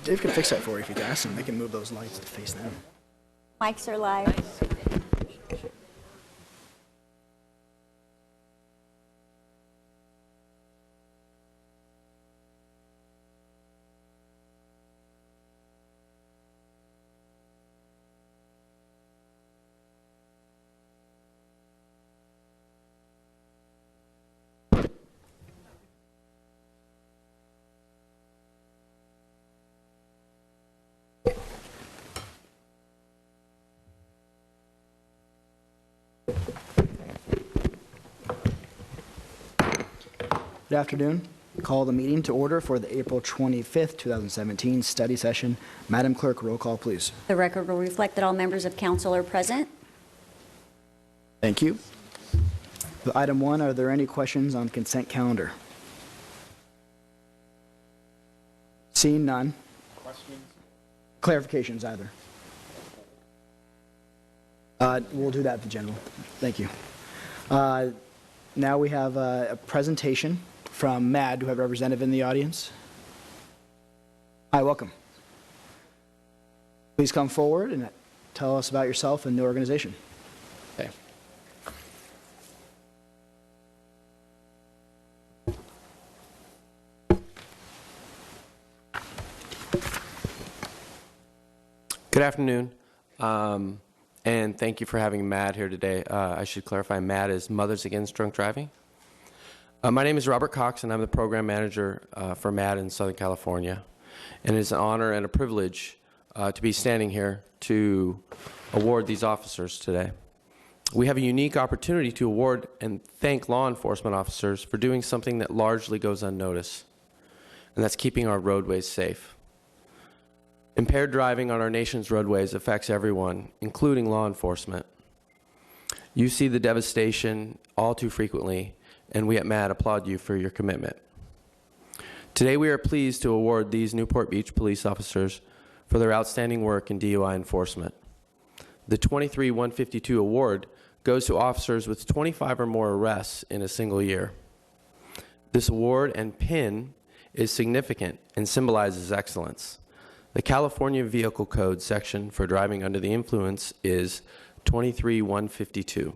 Dave can fix that for you if you ask them. They can move those lights to face them. Mics are live. Good afternoon. Call the meeting to order for the April 25th, 2017 study session. Madam Clerk, roll call, please. The record will reflect that all members of council are present. Thank you. Item 1, are there any questions on consent calendar? Seeing none. Questions? Clarifications either. We'll do that at the general. Thank you. Now we have a presentation from MAD. Do we have a representative in the audience? Hi, welcome. Please come forward and tell us about yourself and the organization. Okay. Good afternoon, and thank you for having MAD here today. I should clarify, MAD is Mothers Against Drunk Driving. My name is Robert Cox, and I'm the program manager for MAD in Southern California. And it is an honor and a privilege to be standing here to award these officers today. We have a unique opportunity to award and thank law enforcement officers for doing something that largely goes unnoticed, and that's keeping our roadways safe. Impaired driving on our nation's roadways affects everyone, including law enforcement. You see the devastation all too frequently, and we at MAD applaud you for your commitment. Today we are pleased to award these Newport Beach police officers for their outstanding work in DUI enforcement. The 23-152 award goes to officers with 25 or more arrests in a single year. This award and pin is significant and symbolizes excellence. The California Vehicle Code section for driving under the influence is 23-152,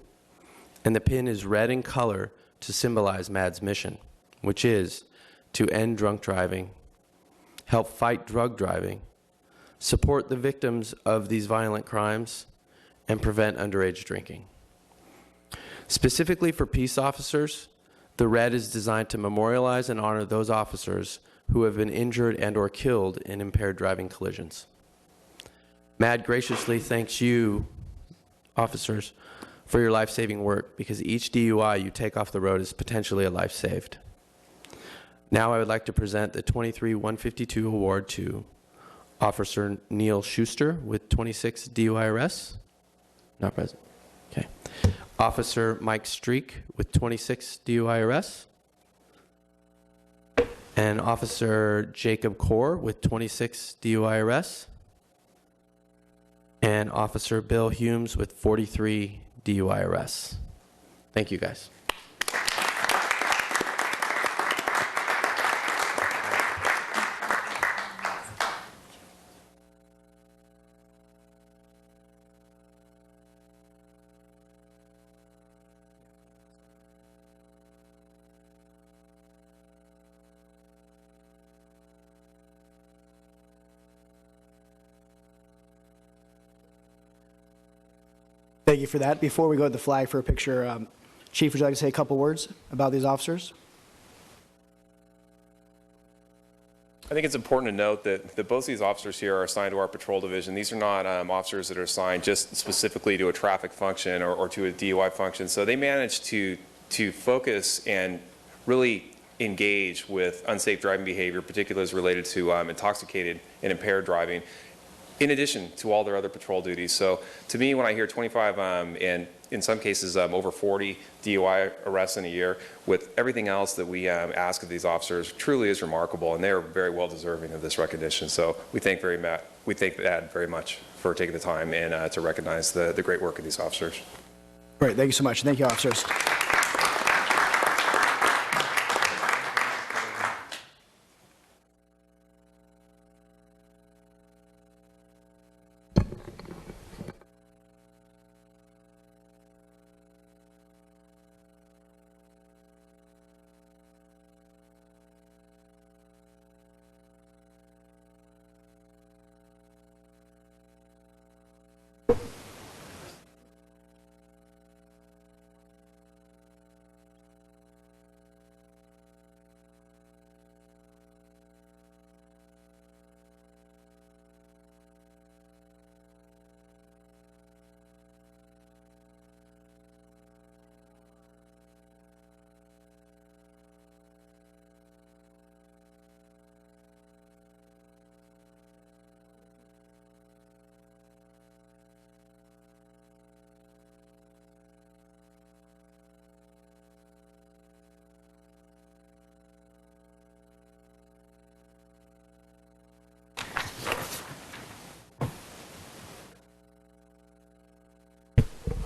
and the pin is red in color to symbolize MAD's mission, which is to end drunk driving, help fight drug driving, support the victims of these violent crimes, and prevent underage drinking. Specifically for peace officers, the red is designed to memorialize and honor those officers who have been injured and or killed in impaired driving collisions. MAD graciously thanks you, officers, for your life-saving work, because each DUI you take off the road is potentially a life saved. Now I would like to present the 23-152 award to Officer Neil Schuster with 26 DUI arrests. Not present. Okay. Officer Mike Streak with 26 DUI arrests. And Officer Jacob Kaur with 26 DUI arrests. And Officer Bill Humes with 43 DUI arrests. Thank you, guys. Thank you for that. Before we go to the flag for a picture, Chief, would you like to say a couple words about these officers? I think it's important to note that both of these officers here are assigned to our patrol division. These are not officers that are assigned just specifically to a traffic function or to a DUI function. So they managed to focus and really engage with unsafe driving behavior, particularly as related to intoxicated and impaired driving, in addition to all their other patrol duties. So to me, when I hear 25 and in some cases over 40 DUI arrests in a year, with everything else that we ask of these officers, truly is remarkable, and they are very well deserving of this recognition. So we thank MAD very much for taking the time and to recognize the great work of these officers. Great, thank you so much. Thank you, officers.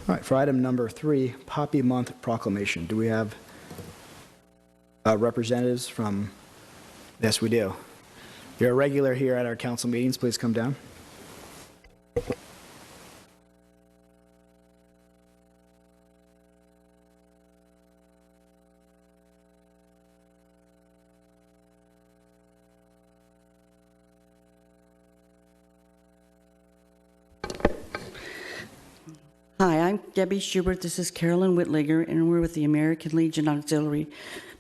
All right, for item number 3, Poppy Month Proclamation, do we have representatives from, yes, we do. If you're a regular here at our council meetings, please come down. Hi, I'm Debbie Schubert. This is Carolyn Whitliger, and we're with the American Legion Auxiliary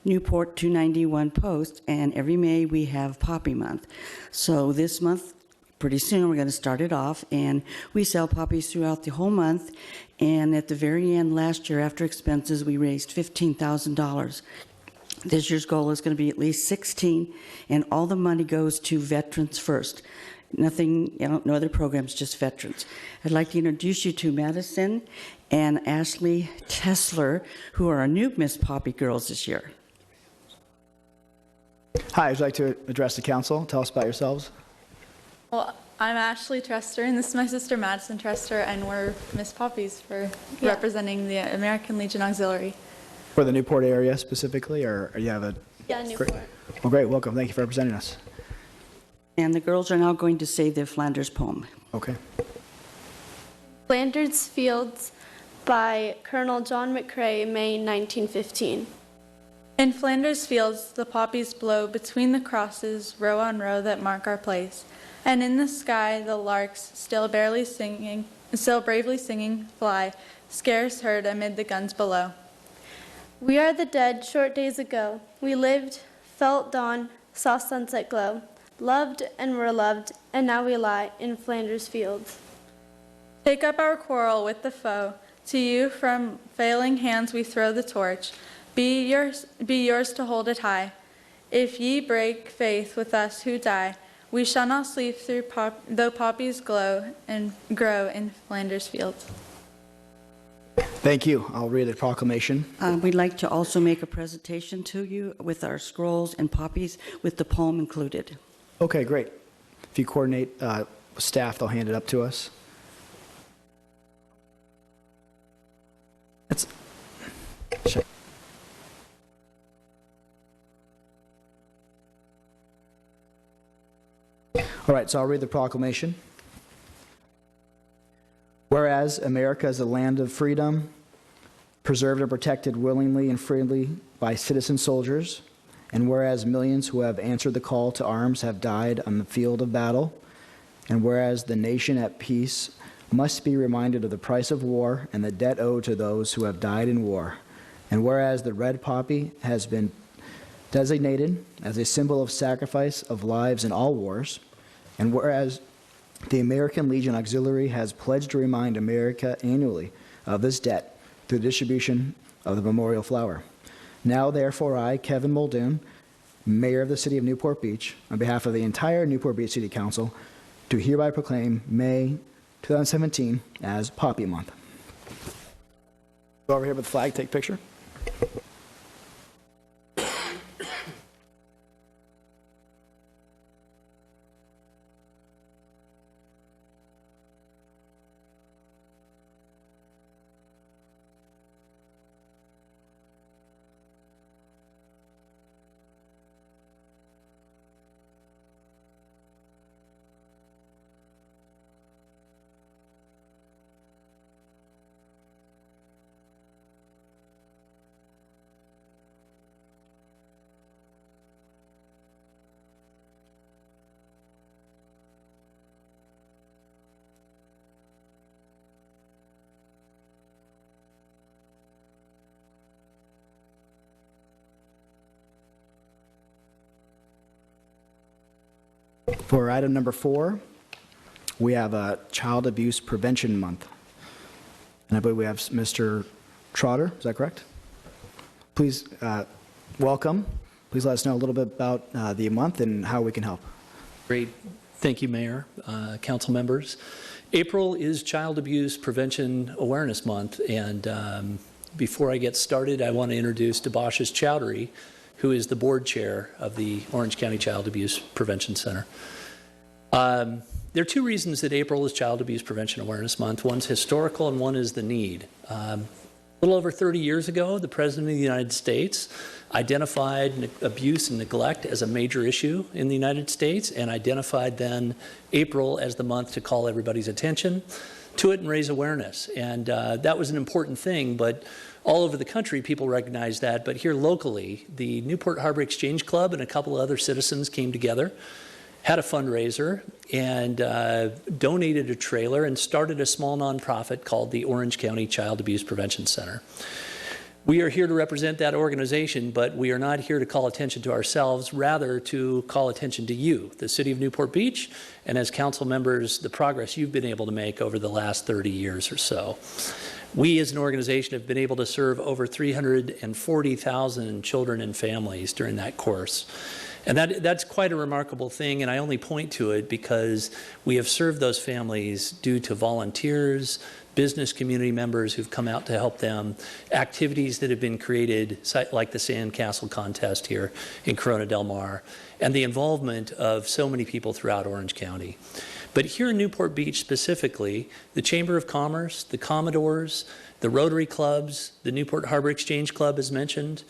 Newport 291 Post, and every May we have Poppy Month. So this month, pretty soon, we're going to start it off, and we sell poppies throughout the whole month, and at the very end last year, after expenses, we raised $15,000. This year's goal is going to be at least 16, and all the money goes to Veterans First. Nothing, no other programs, just veterans. I'd like to introduce you to Madison and Ashley Tessler, who are our new Miss Poppy girls this year. Hi, would you like to address the council? Tell us about yourselves. Well, I'm Ashley Trester, and this is my sister Madison Trester, and we're Miss Poppies for representing the American Legion Auxiliary. For the Newport area specifically, or you have a... Yeah, Newport. Well, great, welcome. Thank you for representing us. And the girls are now going to say the Flanders poem. Okay. Flanders Fields by Colonel John McCrae, May 1915. In Flanders fields, the poppies blow between the crosses, row on row that mark our place. And in the sky, the larks, still bravely singing, fly, scarce heard amid the guns below. We are the dead short days ago. We lived, felt dawn, saw sunset glow, loved and were loved, and now we lie in Flanders fields. Take up our quarrel with the foe. To you from failing hands we throw the torch. Be yours to hold it high. If ye break faith with us who die, we shall not sleep through though poppies glow and grow in Flanders fields. Thank you. I'll read the proclamation. We'd like to also make a presentation to you with our scrolls and poppies with the poem included. Okay, great. If you coordinate with staff, they'll hand it up to us. That's... Sure. All right, so I'll read the proclamation. Whereas America is a land of freedom, preserved and protected willingly and freely by citizen soldiers, and whereas millions who have answered the call to arms have died on the field of battle, and whereas the nation at peace must be reminded of the price of war and the debt owed to those who have died in war, and whereas the red poppy has been designated as a symbol of sacrifice of lives in all wars, and whereas the American Legion Auxiliary has pledged to remind America annually of this debt through the distribution of the memorial flower. Now, therefore, I, Kevin Muldoon, Mayor of the City of Newport Beach, on behalf of the entire Newport Beach City Council, do hereby proclaim May 2017 as Poppy Month. Go over here with the flag, take a picture. For item number 4, we have a Child Abuse Prevention Month. And I believe we have Mr. Trotter, is that correct? Please, welcome. Please let us know a little bit about the month and how we can help. Great. Thank you, Mayor, council members. April is Child Abuse Prevention Awareness Month, and before I get started, I want to introduce Debashis Chowdhury, who is the board chair of the Orange County Child Abuse Prevention Center. there are two reasons that April is Child Abuse Prevention Awareness Month. One's historical and one is the need. A little over 30 years ago, the President of the United States identified abuse and neglect as a major issue in the United States and identified then April as the month to call everybody's attention to it and raise awareness. And that was an important thing, but all over the country, people recognize that. But here locally, the Newport Harbor Exchange Club and a couple of other citizens came together, had a fundraiser, and donated a trailer and started a small nonprofit called the Orange County Child Abuse Prevention Center. We are here to represent that organization, but we are not here to call attention to ourselves, rather to call attention to you, the City of Newport Beach, and as council members, the progress you've been able to make over the last 30 years or so. We as an organization have been able to serve over 340,000 children and families during that course. And that's quite a remarkable thing, and I only point to it because we have served those families due to volunteers, business community members who've come out to help them, activities that have been created, like the Sandcastle contest here in Corona Del Mar, and the involvement of so many people throughout Orange County. But here in Newport Beach specifically, the Chamber of Commerce, the Commodores, the Rotary Clubs, the Newport Harbor Exchange Club as mentioned,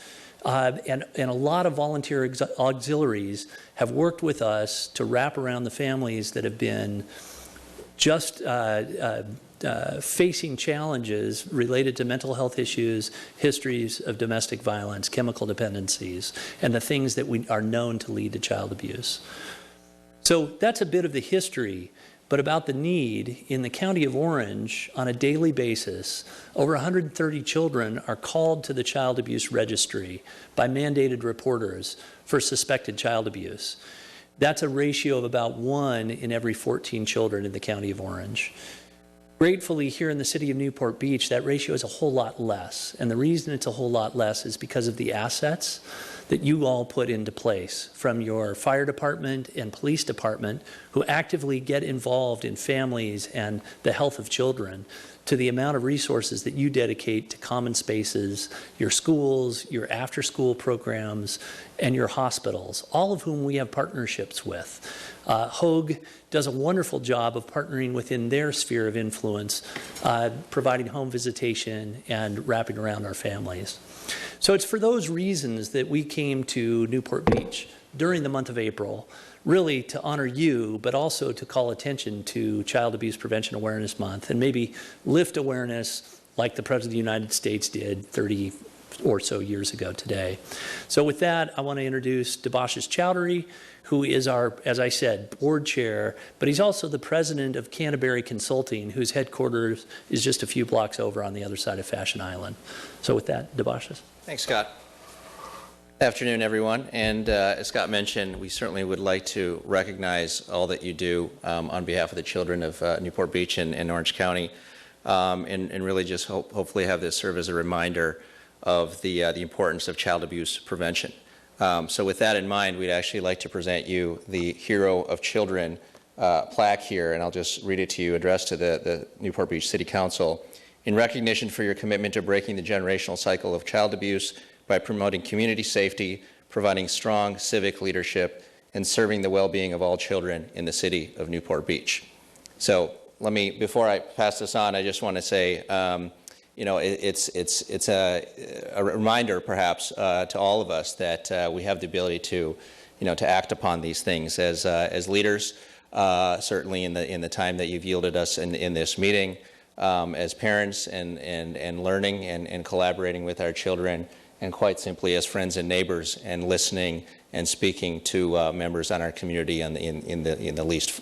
and a lot of volunteer auxiliaries have worked with us to wrap around the families that have been just facing challenges related to mental health issues, histories of domestic violence, chemical dependencies, and the things that we are known to lead to child abuse. So that's a bit of the history, but about the need in the County of Orange on a daily basis. Over 130 children are called to the Child Abuse Registry by mandated reporters for suspected child abuse. That's a ratio of about 1 in every 14 children in the County of Orange. Gratefully, here in the city of Newport Beach, that ratio is a whole lot less. And the reason it's a whole lot less is because of the assets that you all put into place from your fire department and police department, who actively get involved in families and the health of children, to the amount of resources that you dedicate to common spaces, your schools, your after-school programs, and your hospitals, all of whom we have partnerships with. Hogue does a wonderful job of partnering within their sphere of influence, providing home visitation and wrapping around our families. So it's for those reasons that we came to Newport Beach during the month of April, really to honor you, but also to call attention to Child Abuse Prevention Awareness Month and maybe lift awareness like the President of the United States did 30 or so years ago today. So with that, I want to introduce Debashis Chowdhury, who is our, as I said, board chair, but he's also the president of Canterbury Consulting, whose headquarters is just a few blocks over on the other side of Fashion Island. So with that, Debashis. Thanks, Scott. Good afternoon, everyone. And as Scott mentioned, we certainly would like to recognize all that you do on behalf of the children of Newport Beach and Orange County, and really just hopefully have this serve as a reminder of the importance of child abuse prevention. So with that in mind, we'd actually like to present you the Hero of Children plaque here, and I'll just read it to you, addressed to the Newport Beach City Council. In recognition for your commitment to breaking the generational cycle of child abuse by promoting community safety, providing strong civic leadership, and serving the well-being of all children in the city of Newport Beach. So let me, before I pass this on, I just want to say, you know, it's a reminder, perhaps, to all of us that we have the ability to, you know, to act upon these things as leaders. Certainly, in the time that you've yielded us in this meeting, as parents and learning and collaborating with our children, and quite simply as friends and neighbors, and listening and speaking to members on our community in the least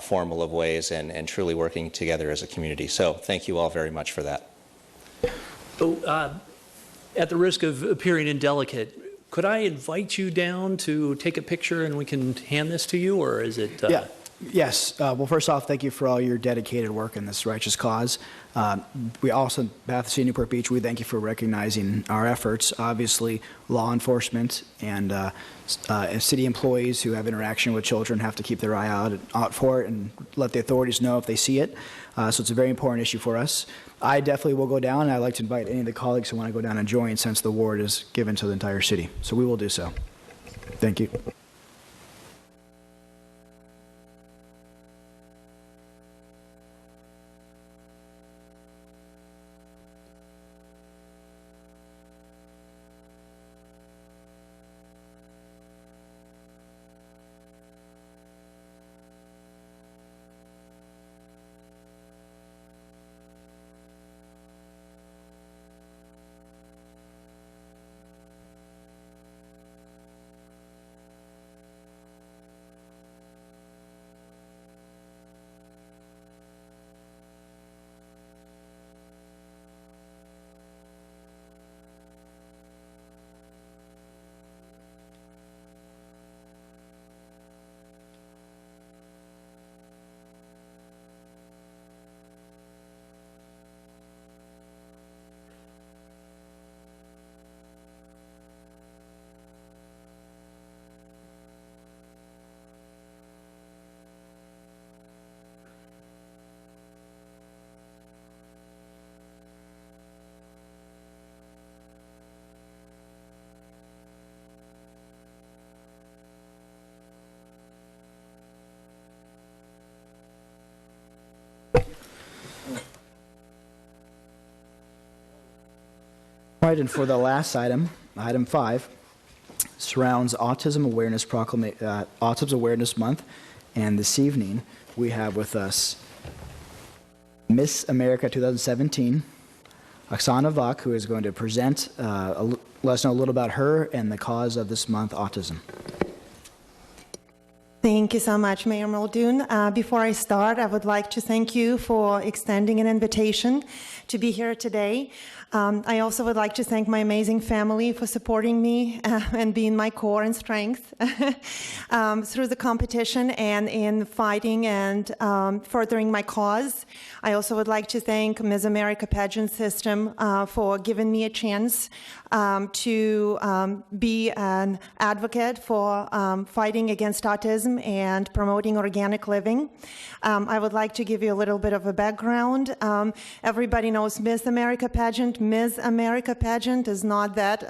formal of ways, and truly working together as a community. So thank you all very much for that. So, at the risk of appearing indelicate, could I invite you down to take a picture and we can hand this to you, or is it? Yeah. Yes. Well, first off, thank you for all your dedicated work in this righteous cause. We also, on behalf of the City of Newport Beach, we thank you for recognizing our efforts. Obviously, law enforcement and city employees who have interaction with children have to keep their eye out for it and let the authorities know if they see it. So it's a very important issue for us. I definitely will go down, and I'd like to invite any of the colleagues who want to go down and join, since the award is given to the entire city. So we will do so. Thank you. All right, and for the last item, item 5, surrounds Autism Awareness Month. And this evening, we have with us Miss America 2017, Oksana Vak, who is going to present, let us know a little about her and the cause of this month, autism. Thank you so much, Mayor Muldoon. Before I start, I would like to thank you for extending an invitation to be here today. I also would like to thank my amazing family for supporting me and being my core and strength through the competition and in fighting and furthering my cause. I also would like to thank Ms. America pageant system for giving me a chance to be an advocate for fighting against autism and promoting organic living. I would like to give you a little bit of a background. Everybody knows Miss America pageant. Ms. America pageant is not that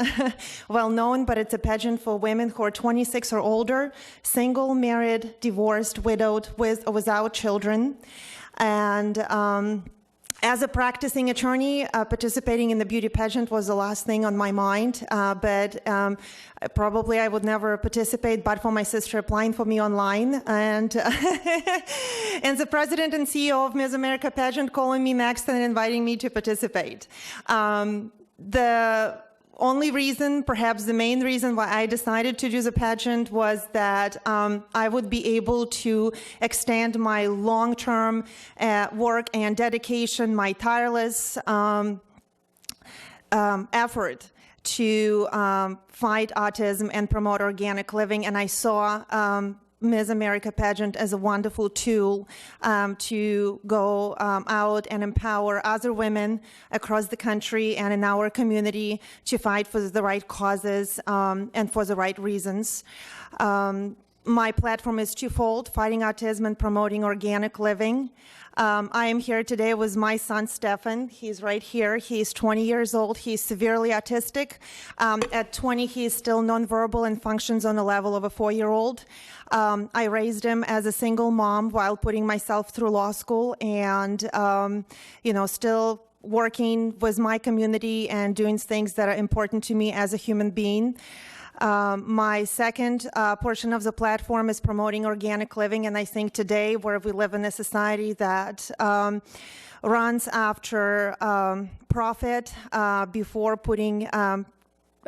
well known, but it's a pageant for women who are 26 or older, single, married, divorced, widowed, with or without children. And as a practicing attorney, participating in the beauty pageant was the last thing on my mind, but probably I would never participate but for my sister applying for me online, and and the president and CEO of Miss America pageant calling me next and inviting me to participate. The only reason, perhaps the main reason why I decided to do the pageant was that I would be able to extend my long-term work and dedication, my tireless effort to fight autism and promote organic living. And I saw Ms. America pageant as a wonderful tool to go out and empower other women across the country and in our community to fight for the right causes and for the right reasons. My platform is twofold: fighting autism and promoting organic living. I am here today with my son, Stefan. He's right here. He's 20 years old. He's severely autistic. At 20, he is still nonverbal and functions on the level of a 4-year-old. I raised him as a single mom while putting myself through law school and, still working with my community and doing things that are important to me as a human being. My second portion of the platform is promoting organic living, and I think today, where we live in a society that runs after profit before putting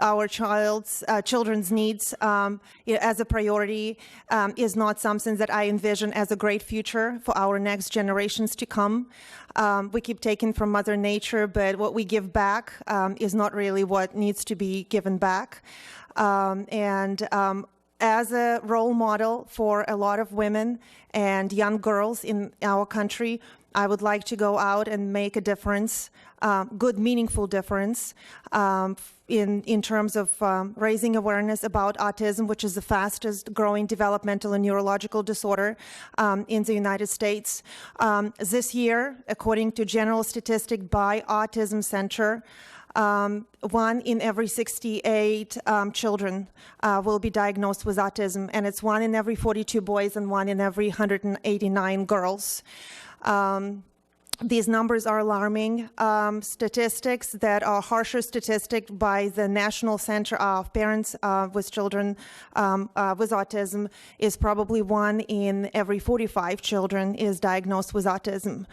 our children's needs as a priority is not something that I envision as a great future for our next generations to come. We keep taking from Mother Nature, but what we give back is not really what needs to be given back. As a role model for a lot of women and young girls in our country, I would like to go out and make a difference, good, meaningful difference in terms of raising awareness about autism, which is the fastest growing developmental and neurological disorder in the United States. This year, according to general statistic by Autism Center, 1 in every 68 children will be diagnosed with autism, and it's 1 in every 42 boys and 1 in every 189 girls. These numbers are alarming. Statistics that are harsher statistics by the National Center of Parents with Children with Autism is probably 1 in every 45 children is diagnosed with autism.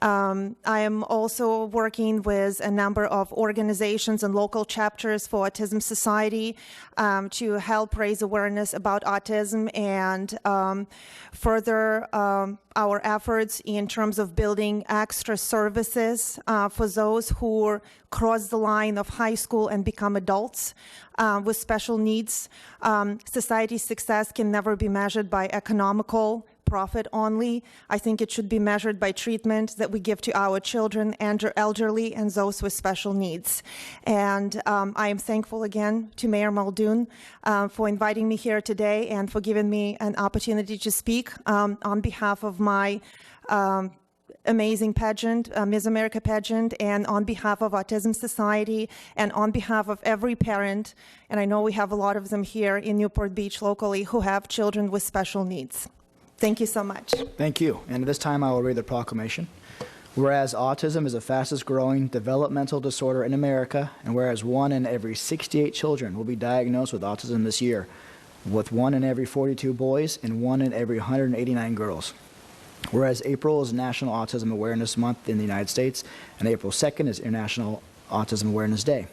I am also working with a number of organizations and local chapters for Autism Society to help raise awareness about autism and further our efforts in terms of building extra services for those who cross the line of high school and become adults with special needs. Society's success can never be measured by economical profit only. I think it should be measured by treatment that we give to our children and elderly and those with special needs. And I am thankful again to Mayor Muldoon for inviting me here today and for giving me an opportunity to speak on behalf of my amazing pageant, Ms. America pageant, and on behalf of Autism Society, and on behalf of every parent, and I know we have a lot of them here in Newport Beach locally, who have children with special needs. Thank you so much. Thank you. And at this time, I will read the proclamation. Whereas autism is the fastest growing developmental disorder in America, and whereas 1 in every 68 children will be diagnosed with autism this year, with 1 in every 42 boys and 1 in every 189 girls. Whereas April is National Autism Awareness Month in the United States, and April 2nd is International Autism Awareness Day.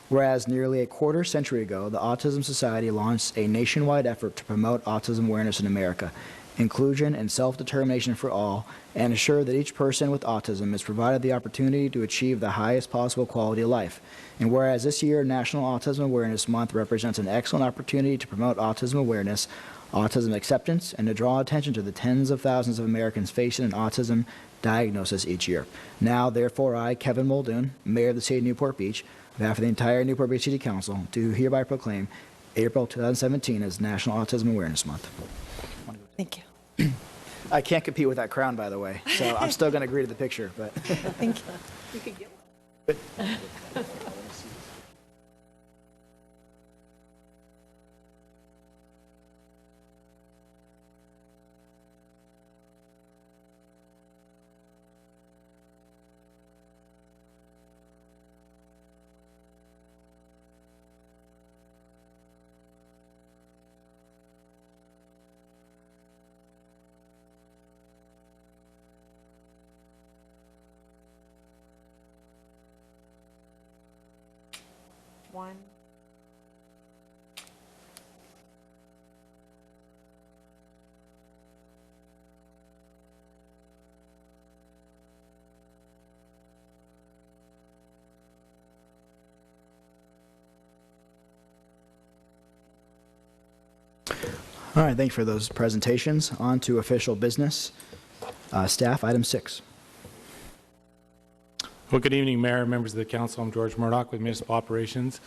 Whereas nearly a quarter century ago, the Autism Society launched a nationwide effort to promote autism awareness in America, inclusion and self-determination for all, and ensure that each person with autism is provided the opportunity to achieve the highest possible quality of life. And whereas this year, National Autism Awareness Month represents an excellent opportunity to promote autism awareness, autism acceptance, and to draw attention to the tens of thousands of Americans facing an autism diagnosis each year. Now, therefore, I, Kevin Muldoon, Mayor of the City of Newport Beach, on behalf of the entire Newport Beach City Council, do hereby proclaim April 2017 as National Autism Awareness Month. Thank you. I can't compete with that crown, by the way, so I'm still going to agree to the picture. But Thank you. You could get one. One. all right, thank you for those presentations. On to official business. Staff, item 6. Well, good evening, Mayor, members of the council. I'm George Murdoch with Municipal Operations.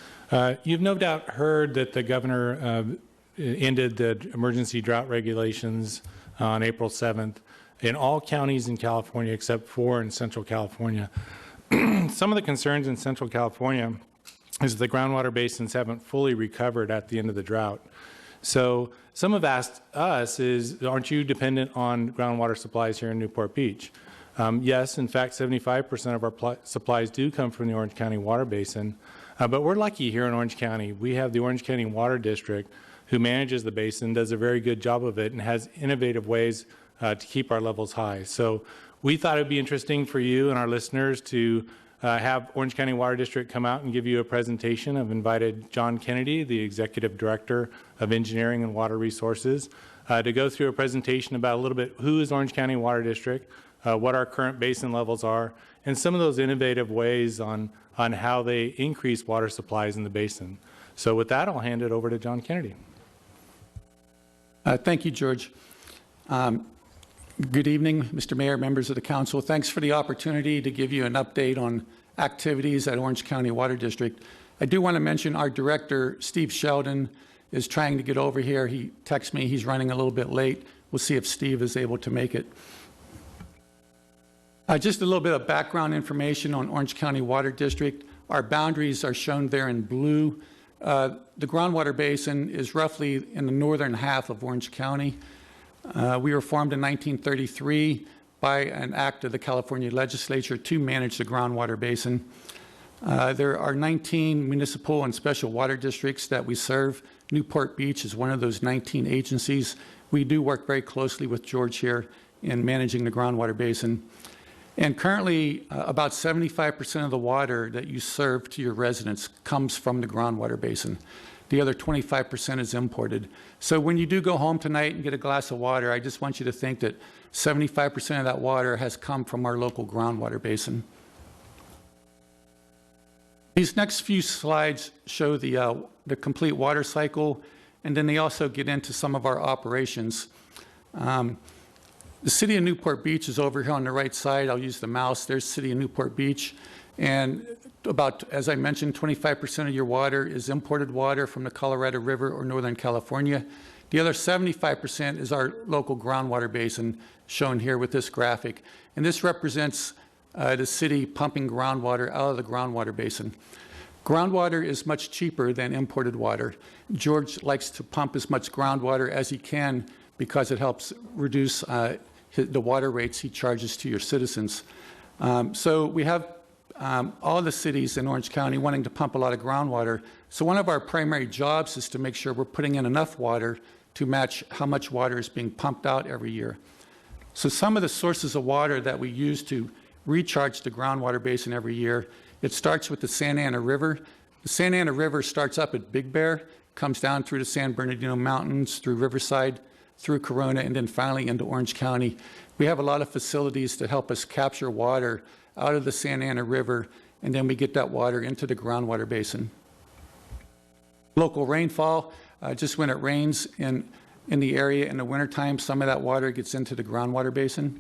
You've no doubt heard that the governor ended the emergency drought regulations on April 7th in all counties in California except 4 in Central California. Some of the concerns in Central California is the groundwater basins haven't fully recovered at the end of the drought. So some have asked us aren't you dependent on groundwater supplies here in Newport Beach? Yes, in fact, 75% of our supplies do come from the Orange County Water Basin, but we're lucky here in Orange County. We have the Orange County Water District who manages the basin, does a very good job of it, and has innovative ways to keep our levels high. So we thought it would be interesting for you and our listeners to have Orange County Water District come out and give you a presentation. I've invited John Kennedy, the Executive Director of Engineering and Water Resources, to go through a presentation about a little bit who is Orange County Water District, what our current basin levels are, and some of those innovative ways on how they increase water supplies in the basin. So with that, I'll hand it over to John Kennedy. Thank you, George. Good evening, Mr. Mayor, members of the council. Thanks for the opportunity to give you an update on activities at Orange County Water District. I do want to mention our director, Steve Sheldon, is trying to get over here. He texted me he's running a little bit late. We'll see if Steve is able to make it. Just a little bit of background information on Orange County Water District. Our boundaries are shown there in blue. The groundwater basin is roughly in the northern half of Orange County. We were formed in 1933 by an act of the California legislature to manage the groundwater basin. There are 19 municipal and special water districts that we serve. Newport Beach is one of those 19 agencies. We do work very closely with George here in managing the groundwater basin. And currently, about 75% of the water that you serve to your residents comes from the groundwater basin. The other 25% is imported. So when you do go home tonight and get a glass of water, I just want you to think that 75% of that water has come from our local groundwater basin. These next few slides show the complete water cycle, and then they also get into some of our operations. The city of Newport Beach is over here on the right side. I'll use the mouse. There's city of Newport Beach. And about, as I mentioned, 25% of your water is imported water from the Colorado River or Northern California. The other 75% is our local groundwater basin, shown here with this graphic. And this represents the city pumping groundwater out of the groundwater basin. Groundwater is much cheaper than imported water. George likes to pump as much groundwater as he can because it helps reduce the water rates he charges to your citizens. So we have all the cities in Orange County wanting to pump a lot of groundwater. So one of our primary jobs is to make sure we're putting in enough water to match how much water is being pumped out every year. So some of the sources of water that we use to recharge the groundwater basin every year, it starts with the Santa Ana River. The Santa Ana River starts up at Big Bear, comes down through the San Bernardino Mountains, through Riverside, through Corona, and then finally into Orange County. We have a lot of facilities that help us capture water out of the Santa Ana River, and then we get that water into the groundwater basin. Local rainfall, just when it rains in the area in the wintertime, some of that water gets into the groundwater basin.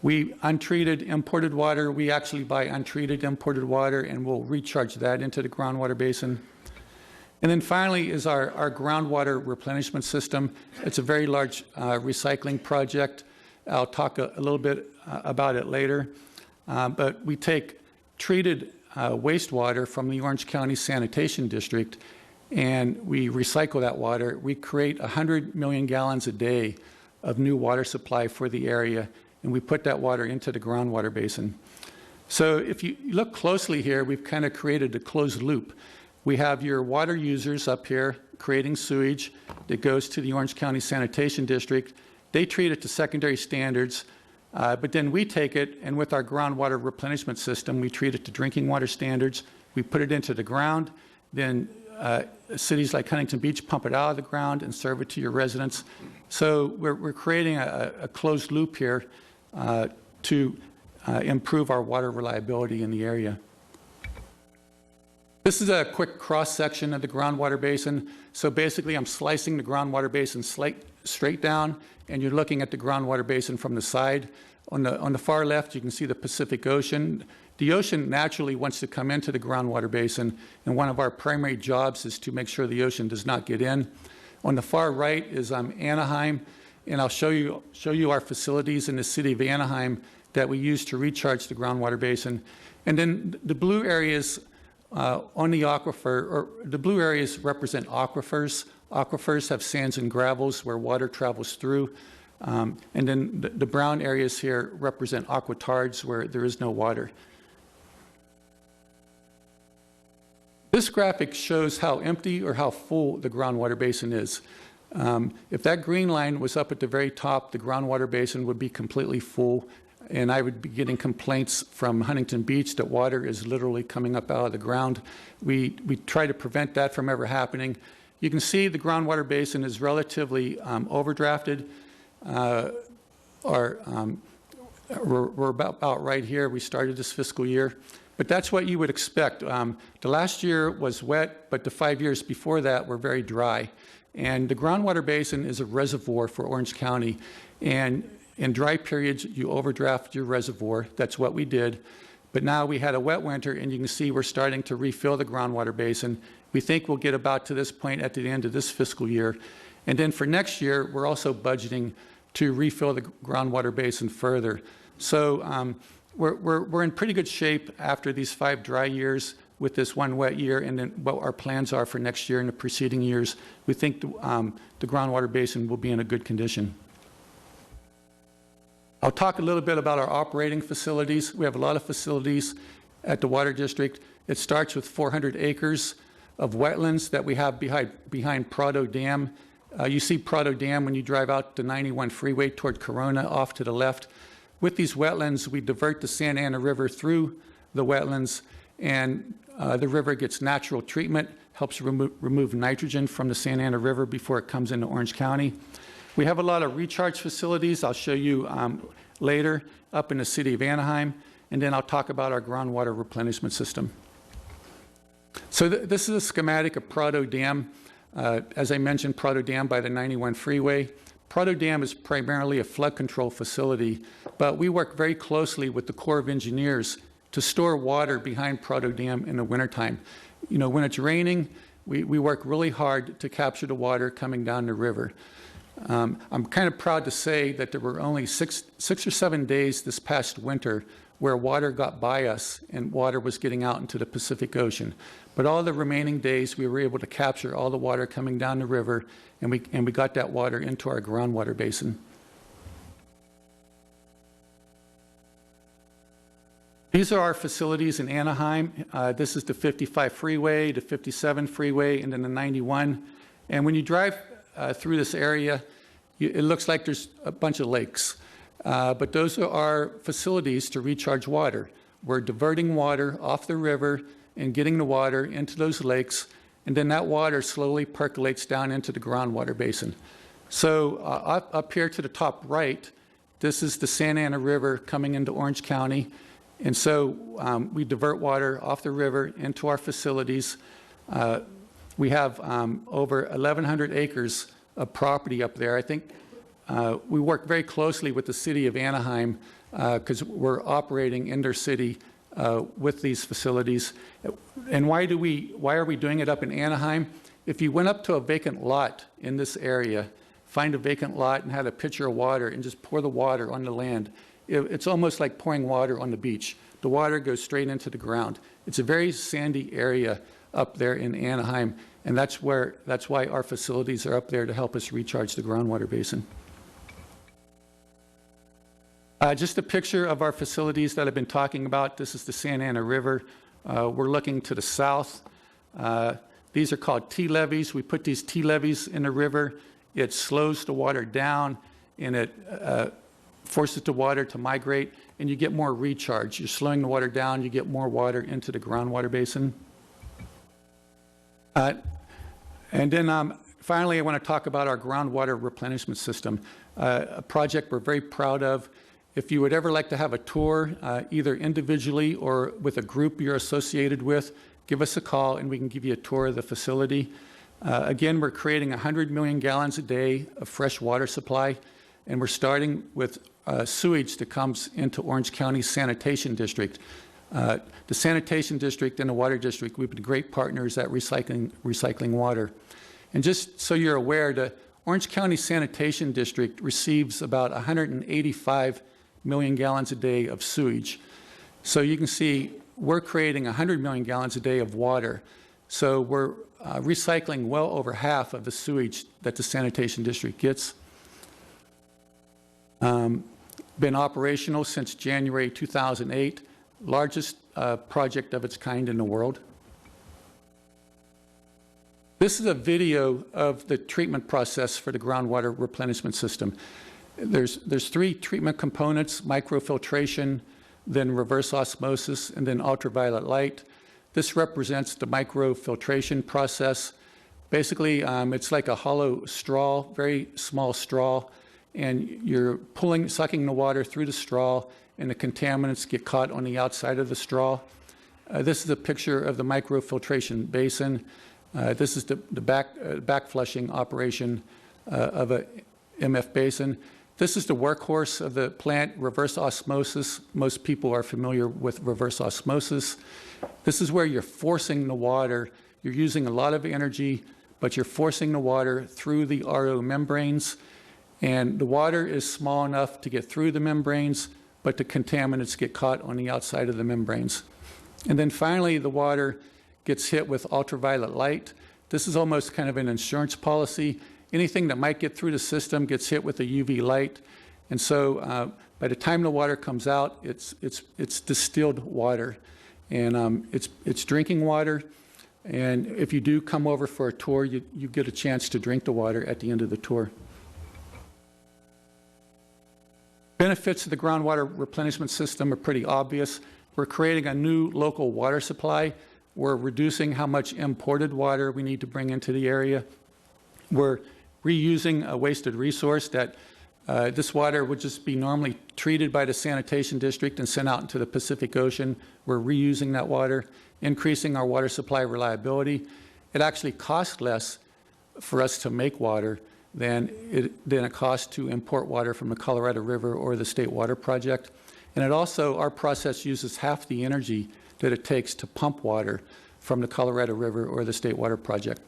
We untreated imported water, we actually buy untreated imported water and we'll recharge that into the groundwater basin. And then finally is our groundwater replenishment system. It's a very large recycling project. I'll talk a little bit about it later. But we take treated wastewater from the Orange County Sanitation District and we recycle that water. We create 100 million gallons a day of new water supply for the area, and we put that water into the groundwater basin. So if you look closely here, we've kind of created a closed loop. We have your water users up here creating sewage that goes to the Orange County Sanitation District. They treat it to secondary standards, but then we take it, and with our groundwater replenishment system, we treat it to drinking water standards. We put it into the ground, then cities like Huntington Beach pump it out of the ground and serve it to your residents. So we're creating a closed loop here to improve our water reliability in the area. This is a quick cross-section of the groundwater basin. So basically, I'm slicing the groundwater basin straight down, and you're looking at the groundwater basin from the side. On the far left, you can see the Pacific Ocean. The ocean naturally wants to come into the groundwater basin, and one of our primary jobs is to make sure the ocean does not get in. On the far right is Anaheim, and I'll show you our facilities in the city of Anaheim that we use to recharge the groundwater basin. And then the blue areas on the aquifer, or the blue areas represent aquifers. Aquifers have sands and gravels where water travels through. And then the brown areas here represent aquitards where there is no water. This graphic shows how empty or how full the groundwater basin is. If that green line was up at the very top, the groundwater basin would be completely full, and I would be getting complaints from Huntington Beach that water is literally coming up out of the ground. We try to prevent that from ever happening. You can see the groundwater basin is relatively overdrafted. We're about right here. We started this fiscal year. But that's what you would expect. The last year was wet, but the 5 years before that were very dry. And the groundwater basin is a reservoir for Orange County. And in dry periods, you overdraft your reservoir. That's what we did. But now we had a wet winter, and you can see we're starting to refill the groundwater basin. We think we'll get about to this point at the end of this fiscal year. And then for next year, we're also budgeting to refill the groundwater basin further. So we're in pretty good shape after these 5 dry years with this 1 wet year, and then what our plans are for next year and the preceding years. We think the groundwater basin will be in a good condition. I'll talk a little bit about our operating facilities. We have a lot of facilities at the Water District. It starts with 400 acres of wetlands that we have behind Prado Dam. You see Prado Dam when you drive out the 91 freeway toward Corona off to the left. With these wetlands, we divert the Santa Ana River through the wetlands, and the river gets natural treatment, helps remove nitrogen from the Santa Ana River before it comes into Orange County. We have a lot of recharge facilities. I'll show you later up in the city of Anaheim, and then I'll talk about our groundwater replenishment system. So this is a schematic of Prado Dam. As I mentioned, Prado Dam by the 91 freeway. Prado Dam is primarily a flood control facility, but we work very closely with the Corps of Engineers to store water behind Prado Dam in the wintertime. You know, when it's raining, we work really hard to capture the water coming down the river. I'm kind of proud to say that there were only six or 7 days this past winter where water got by us and water was getting out into the Pacific Ocean. But all the remaining days, we were able to capture all the water coming down the river, and we got that water into our groundwater basin. These are our facilities in Anaheim. This is the 55 freeway, the 57 freeway, and then the 91. And when you drive through this area, it looks like there's a bunch of lakes. But those are our facilities to recharge water. We're diverting water off the river and getting the water into those lakes, and then that water slowly percolates down into the groundwater basin. So up here to the top right, this is the Santa Ana River coming into Orange County. And so we divert water off the river into our facilities. We have over 1,100 acres of property up there. I think we work very closely with the city of Anaheim because we're operating in their city with these facilities. And why are we doing it up in Anaheim? If you went up to a vacant lot in this area, find a vacant lot and had a pitcher of water and just pour the water on the land, it's almost like pouring water on the beach. The water goes straight into the ground. It's a very sandy area up there in Anaheim, and that's why our facilities are up there to help us recharge the groundwater basin. Just a picture of our facilities that I've been talking about. This is the Santa Ana River. We're looking to the south. These are called T-levees. We put these T-levees in the river. It slows the water down, and it forces the water to migrate, and you get more recharge. You're slowing the water down, you get more water into the groundwater basin. And then finally, I want to talk about our groundwater replenishment system, a project we're very proud of. If you would ever like to have a tour, either individually or with a group you're associated with, give us a call and we can give you a tour of the facility. Again, we're creating 100 million gallons a day of fresh water supply, and we're starting with sewage that comes into Orange County Sanitation District. The Sanitation District and the Water District, we've been great partners at recycling water. And just so you're aware, the Orange County Sanitation District receives about 185 million gallons a day of sewage. So you can see we're creating 100 million gallons a day of water. So we're recycling well over half of the sewage that the Sanitation District gets. Been operational since January 2008, largest project of its kind in the world. This is a video of the treatment process for the groundwater replenishment system. There's three treatment components: microfiltration, then reverse osmosis, and then ultraviolet light. This represents the microfiltration process. Basically, it's like a hollow straw, very small straw, and you're sucking the water through the straw, and the contaminants get caught on the outside of the straw. This is a picture of the microfiltration basin. This is the back flushing operation of a MF basin. This is the workhorse of the plant, reverse osmosis. Most people are familiar with reverse osmosis. This is where you're forcing the water. You're using a lot of energy, but you're forcing the water through the RO membranes. And the water is small enough to get through the membranes, but the contaminants get caught on the outside of the membranes. And then finally, the water gets hit with ultraviolet light. This is almost kind of an insurance policy. Anything that might get through the system gets hit with a UV light. And so by the time the water comes out, it's distilled water. And it's drinking water. And if you do come over for a tour, you get a chance to drink the water at the end of the tour. Benefits of the groundwater replenishment system are pretty obvious. We're creating a new local water supply. We're reducing how much imported water we need to bring into the area. We're reusing a wasted resource that this water would just be normally treated by the sanitation district and sent out into the Pacific Ocean. We're reusing that water, increasing our water supply reliability. It actually costs less for us to make water than it costs to import water from the Colorado River or the State Water Project. And it also, our process uses half the energy that it takes to pump water from the Colorado River or the State Water Project.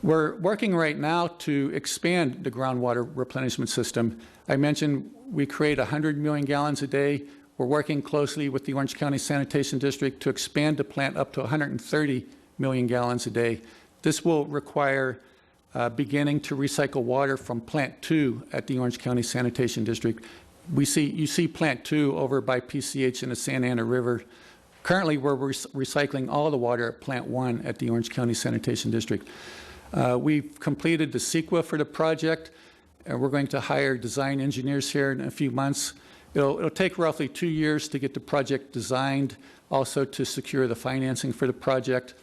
We're working right now to expand the groundwater replenishment system. I mentioned we create 100 million gallons a day. We're working closely with the Orange County Sanitation District to expand the plant up to 130 million gallons a day. This will require beginning to recycle water from Plant 2 at the Orange County Sanitation District. you see Plant 2 over by PCH in the Santa Ana River. Currently, we're recycling all the water at Plant 1 at the Orange County Sanitation District. We've completed the CEQA for the project. We're going to hire design engineers here in a few months. It'll take roughly 2 years to get the project designed, also to secure the financing for the project,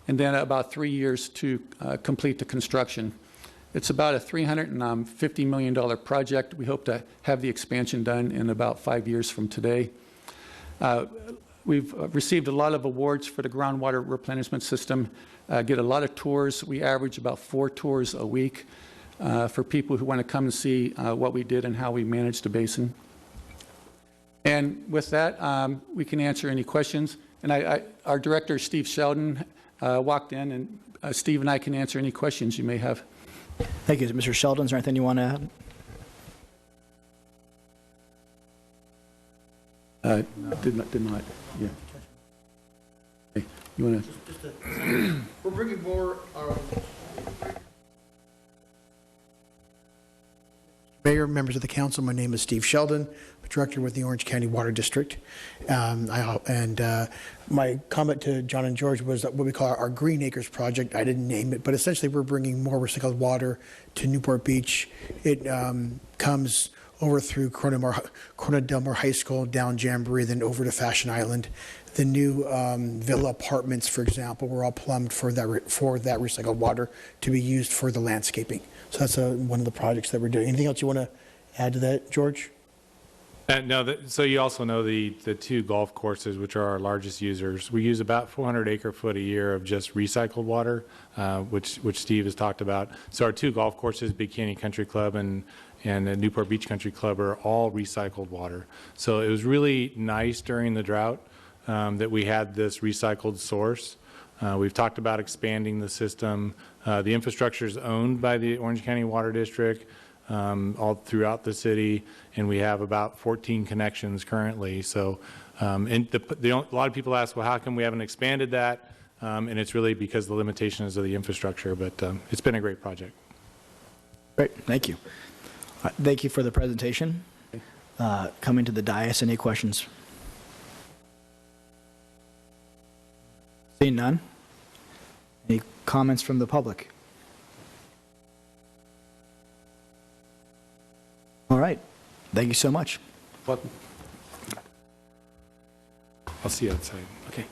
and then about 3 years to complete the construction. It's about a $350 million project. We hope to have the expansion done in about 5 years from today. We've received a lot of awards for the groundwater replenishment system, get a lot of tours. We average about 4 tours a week for people who want to come and see what we did and how we managed the basin. And with that, we can answer any questions. And our director, Steve Sheldon, walked in, and Steve and I can answer any questions you may have. Thank you. Mr. Sheldon, is there anything you want to add? Did not. Yeah. Okay. You want to? We're bringing more. Mayor, members of the council, my name is Steve Sheldon, director with the Orange County Water District. My comment to John and George was that what we call our Green Acres project. I didn't name it, but essentially we're bringing more recycled water to Newport Beach. It comes over through Corona Del Mar High School, down Jamboree, then over to Fashion Island. The new villa apartments, for example, were all plumbed for that recycled water to be used for the landscaping. So that's one of the projects that we're doing. Anything else you want to add to that, George? No, so you also know the 2 golf courses, which are our largest users. We use about 400 acre-foot a year of just recycled water, which Steve has talked about. So our 2 golf courses, Big Canyon Country Club and the Newport Beach Country Club, are all recycled water. So it was really nice during the drought that we had this recycled source. We've talked about expanding the system. The infrastructure is owned by the Orange County Water District all throughout the city, and we have about 14 connections currently. So a lot of people ask, well, how come we haven't expanded that? And it's really because of the limitations of the infrastructure, but it's been a great project. Great, thank you. Thank you for the presentation. Coming to the dais, any questions? Seeing none. Any comments from the public? All right. Thank you so much. Welcome. I'll see you outside. Okay.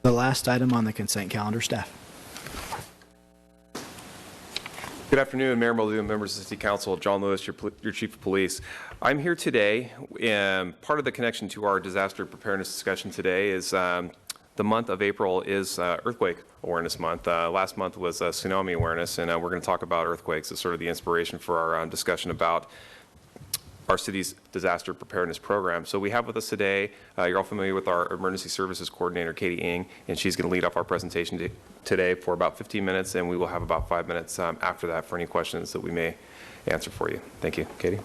The last item on the consent calendar, staff. Good afternoon, Mayor Muldoon, members of the City Council. John Lewis, your Chief of Police. I'm here today, and part of the connection to our disaster preparedness discussion today is the month of April is Earthquake Awareness Month. Last month was Tsunami Awareness, and we're going to talk about earthquakes as sort of the inspiration for our discussion about our city's disaster preparedness program. So we have with us today, you're all familiar with our Emergency Services Coordinator, Katie Ng, and she's going to lead off our presentation today for about 15 minutes, and we will have about 5 minutes after that for any questions that we may answer for you. Thank you. Katie?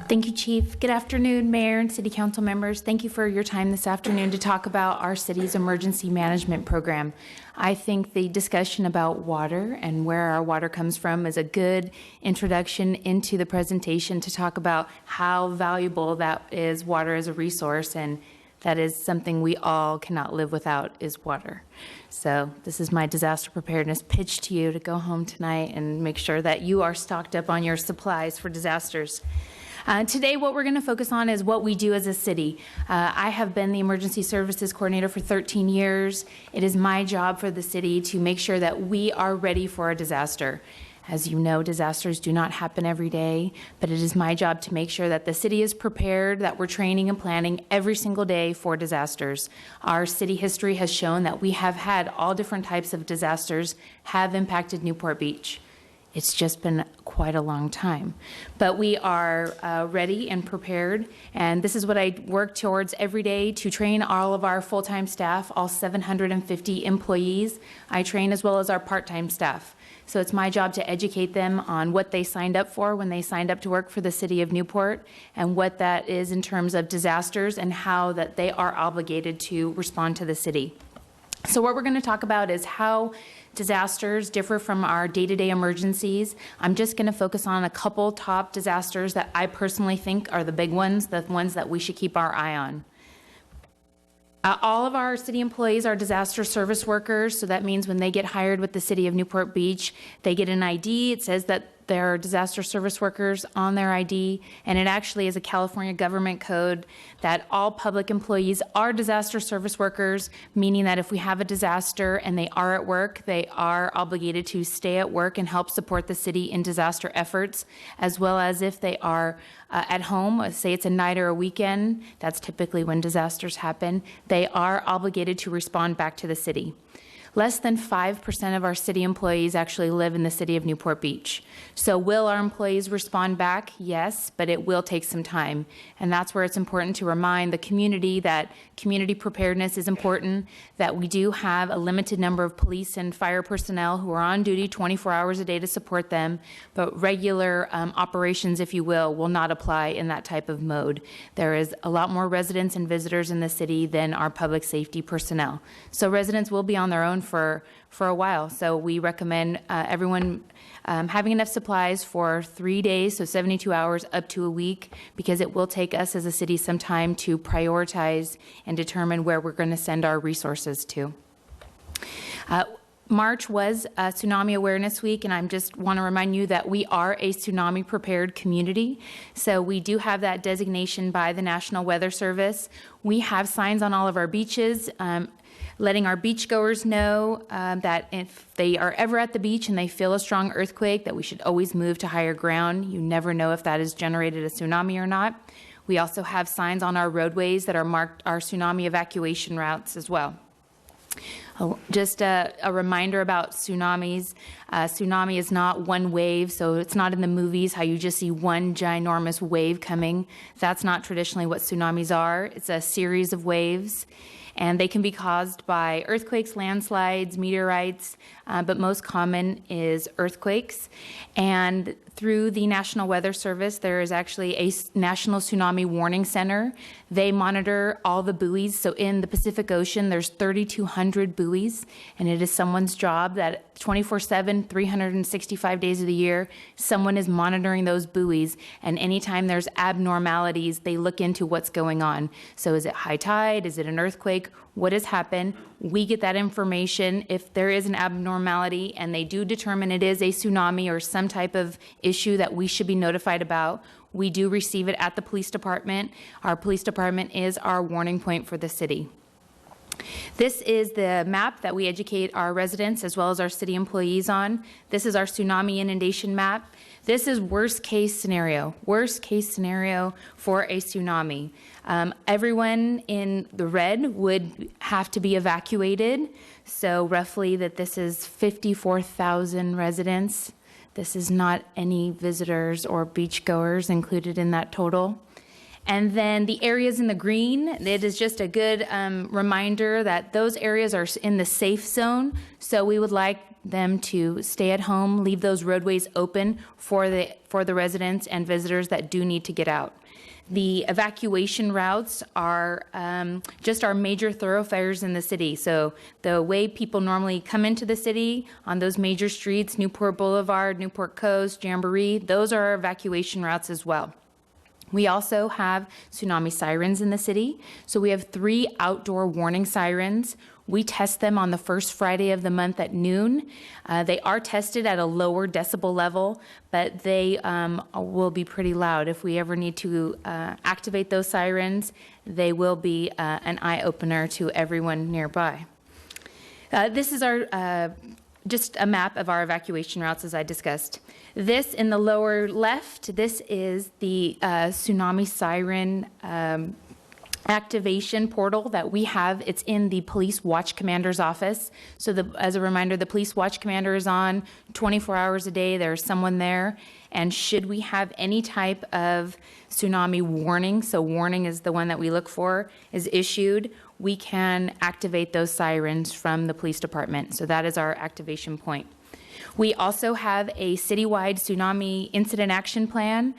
Thank you, Chief. Good afternoon, Mayor and City Council members. Thank you for your time this afternoon to talk about our city's emergency management program. I think the discussion about water and where our water comes from is a good introduction into the presentation to talk about how valuable that is, water as a resource, and that is something we all cannot live without, is water. So this is my disaster preparedness pitch to you to go home tonight and make sure that you are stocked up on your supplies for disasters. Today, what we're going to focus on is what we do as a city. I have been the Emergency Services Coordinator for 13 years. It is my job for the city to make sure that we are ready for a disaster. As you know, disasters do not happen every day, but it is my job to make sure that the city is prepared, that we're training and planning every single day for disasters. Our city history has shown that we have had all different types of disasters have impacted Newport Beach. It's just been quite a long time. But we are ready and prepared, and this is what I work towards every day to train all of our full-time staff, all 750 employees. I train as well as our part-time staff. So it's my job to educate them on what they signed up for when they signed up to work for the City of Newport, and what that is in terms of disasters and how that they are obligated to respond to the city. So what we're going to talk about is how disasters differ from our day-to-day emergencies. I'm just going to focus on a couple top disasters that I personally think are the big ones, the ones that we should keep our eye on. All of our city employees are disaster service workers, so that means when they get hired with the City of Newport Beach, they get an ID. It says that they're disaster service workers on their ID, and it actually is a California government code that all public employees are disaster service workers, meaning that if we have a disaster and they are at work, they are obligated to stay at work and help support the city in disaster efforts, as well as if they are at home, say it's a night or a weekend, that's typically when disasters happen, they are obligated to respond back to the city. Less than 5% of our city employees actually live in the city of Newport Beach. So will our employees respond back? Yes, but it will take some time. And that's where it's important to remind the community that community preparedness is important, that we do have a limited number of police and fire personnel who are on duty 24 hours a day to support them, but regular operations, if you will not apply in that type of mode. There is a lot more residents and visitors in the city than our public safety personnel. So residents will be on their own for a while. So we recommend everyone having enough supplies for 3 days, so 72 hours up to a week, because it will take us as a city some time to prioritize and determine where we're going to send our resources to. March was Tsunami Awareness Week, and I just want to remind you that we are a tsunami prepared community. So we do have that designation by the National Weather Service. We have signs on all of our beaches letting our beachgoers know that if they are ever at the beach and they feel a strong earthquake, that we should always move to higher ground. You never know if that has generated a tsunami or not. We also have signs on our roadways that are marked our tsunami evacuation routes as well. Just a reminder about tsunamis. Tsunami is not one wave, so it's not in the movies how you just see one ginormous wave coming. That's not traditionally what tsunamis are. It's a series of waves, and they can be caused by earthquakes, landslides, meteorites, but most common is earthquakes. And through the National Weather Service, there is actually a National Tsunami Warning Center. They monitor all the buoys. So in the Pacific Ocean, there's 3,200 buoys, and it is someone's job that 24/7, 365 days of the year, someone is monitoring those buoys, and anytime there's abnormalities, they look into what's going on. So is it high tide? Is it an earthquake? What has happened? We get that information. If there is an abnormality and they do determine it is a tsunami or some type of issue that we should be notified about, we do receive it at the police department. Our police department is our warning point for the city. This is the map that we educate our residents as well as our city employees on. This is our tsunami inundation map. This is worst case scenario for a tsunami. Everyone in the red would have to be evacuated. So roughly that this is 54,000 residents. This is not any visitors or beachgoers included in that total. And then the areas in the green, it is just a good reminder that those areas are in the safe zone. So we would like them to stay at home, leave those roadways open for the residents and visitors that do need to get out. The evacuation routes are just our major thoroughfares in the city. So the way people normally come into the city on those major streets, Newport Boulevard, Newport Coast, Jamboree, those are our evacuation routes as well. We also have tsunami sirens in the city. So we have 3 outdoor warning sirens. We test them on the first Friday of the month at noon. They are tested at a lower decibel level, but they will be pretty loud. If we ever need to activate those sirens, they will be an eye-opener to everyone nearby. This is our just a map of our evacuation routes, as I discussed. This in the lower left, this is the tsunami siren activation portal that we have. It's in the Police Watch Commander's office. So as a reminder, the Police Watch Commander is on 24 hours a day. There's someone there. And should we have any type of tsunami warning, so warning is the one that we look for, is issued, we can activate those sirens from the police department. So that is our activation point. We also have a citywide tsunami incident action plan.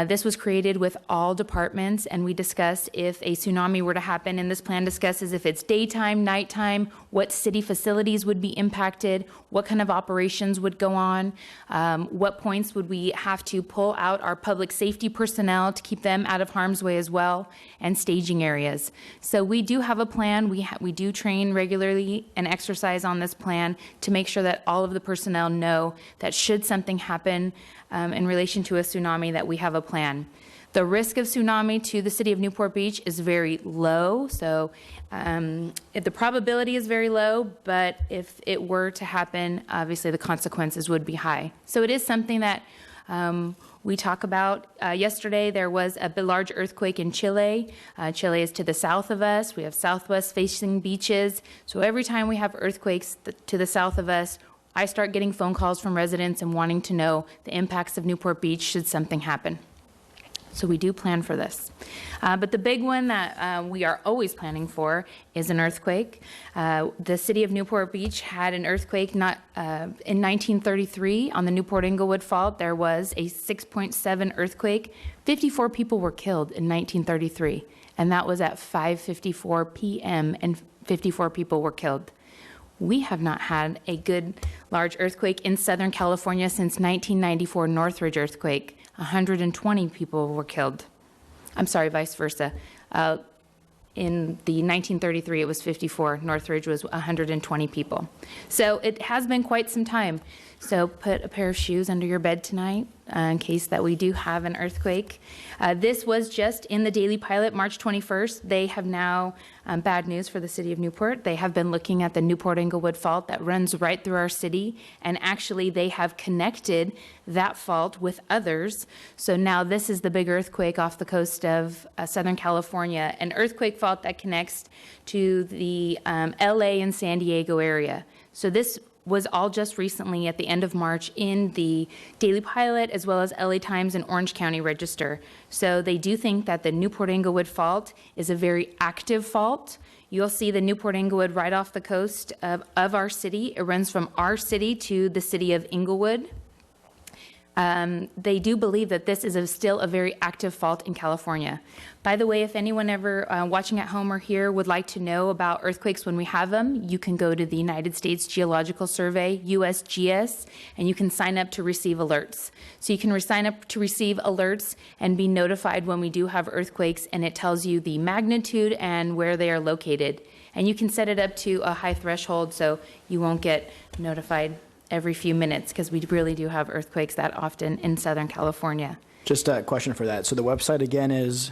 This was created with all departments, and we discuss if a tsunami were to happen, and this plan discusses if it's daytime, nighttime, what city facilities would be impacted, what kind of operations would go on, what points would we have to pull out our public safety personnel to keep them out of harm's way as well, and staging areas. So we do have a plan. We do train regularly and exercise on this plan to make sure that all of the personnel know that should something happen in relation to a tsunami, that we have a plan. The risk of tsunami to the city of Newport Beach is very low, so if the probability is very low, but if it were to happen, obviously the consequences would be high. So it is something that we talk about. Yesterday there was a large earthquake in Chile. Chile is to the south of us. We have southwest facing beaches. So every time we have earthquakes to the south of us, I start getting phone calls from residents and wanting to know the impacts of Newport Beach should something happen. So we do plan for this. But the big one that we are always planning for is an earthquake. The city of Newport Beach had an earthquake in 1933 on the Newport-Inglewood Fault. There was a 6.7 earthquake. 54 people were killed in 1933, and that was at 5:54 p.m., and 54 people were killed. We have not had a good large earthquake in Southern California since 1994 Northridge earthquake. 120 people were killed. I'm sorry, vice versa. In the 1933, it was 54. Northridge was 120 people. So it has been quite some time. So put a pair of shoes under your bed tonight in case that we do have an earthquake. This was just in the Daily Pilot, March 21st. They have now, bad news for the city of Newport, they have been looking at the Newport-Inglewood Fault that runs right through our city, and actually they have connected that fault with others. So now this is the big earthquake off the coast of Southern California, an earthquake fault that connects to the LA and San Diego area. So this was all just recently at the end of March in the Daily Pilot as well as LA Times and Orange County Register. So they do think that the Newport-Inglewood Fault is a very active fault. You'll see the Newport-Inglewood right off the coast of our city. It runs from our city to the city of Inglewood. They do believe that this is still a very active fault in California. By the way, if anyone ever watching at home or here would like to know about earthquakes when we have them, you can go to the United States Geological Survey, USGS, and you can sign up to receive alerts. So you can sign up to receive alerts and be notified when we do have earthquakes, and it tells you the magnitude and where they are located. And you can set it up to a high threshold so you won't get notified every few minutes, because we really do have earthquakes that often in Southern California. Just a question for that. So the website again is?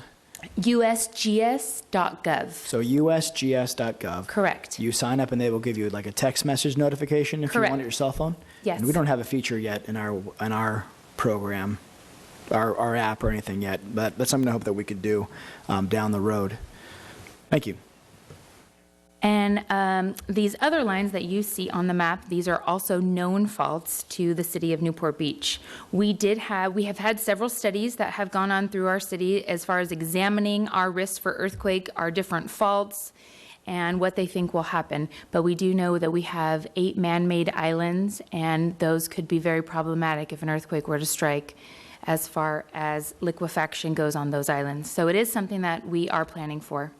USGS.gov. So USGS.gov. Correct. You sign up and they will give you like a text message notification if you want it your cell phone? Yes. And we don't have a feature yet in our program, our app or anything yet, but that's something I hope that we could do down the road. Thank you. And these other lines that you see on the map, these are also known faults to the city of Newport Beach. We have had several studies that have gone on through our city as far as examining our risks for earthquake, our different faults, and what they think will happen. But we do know that we have 8 man-made islands, and those could be very problematic if an earthquake were to strike as far as liquefaction goes on those islands. So it is something that we are planning for.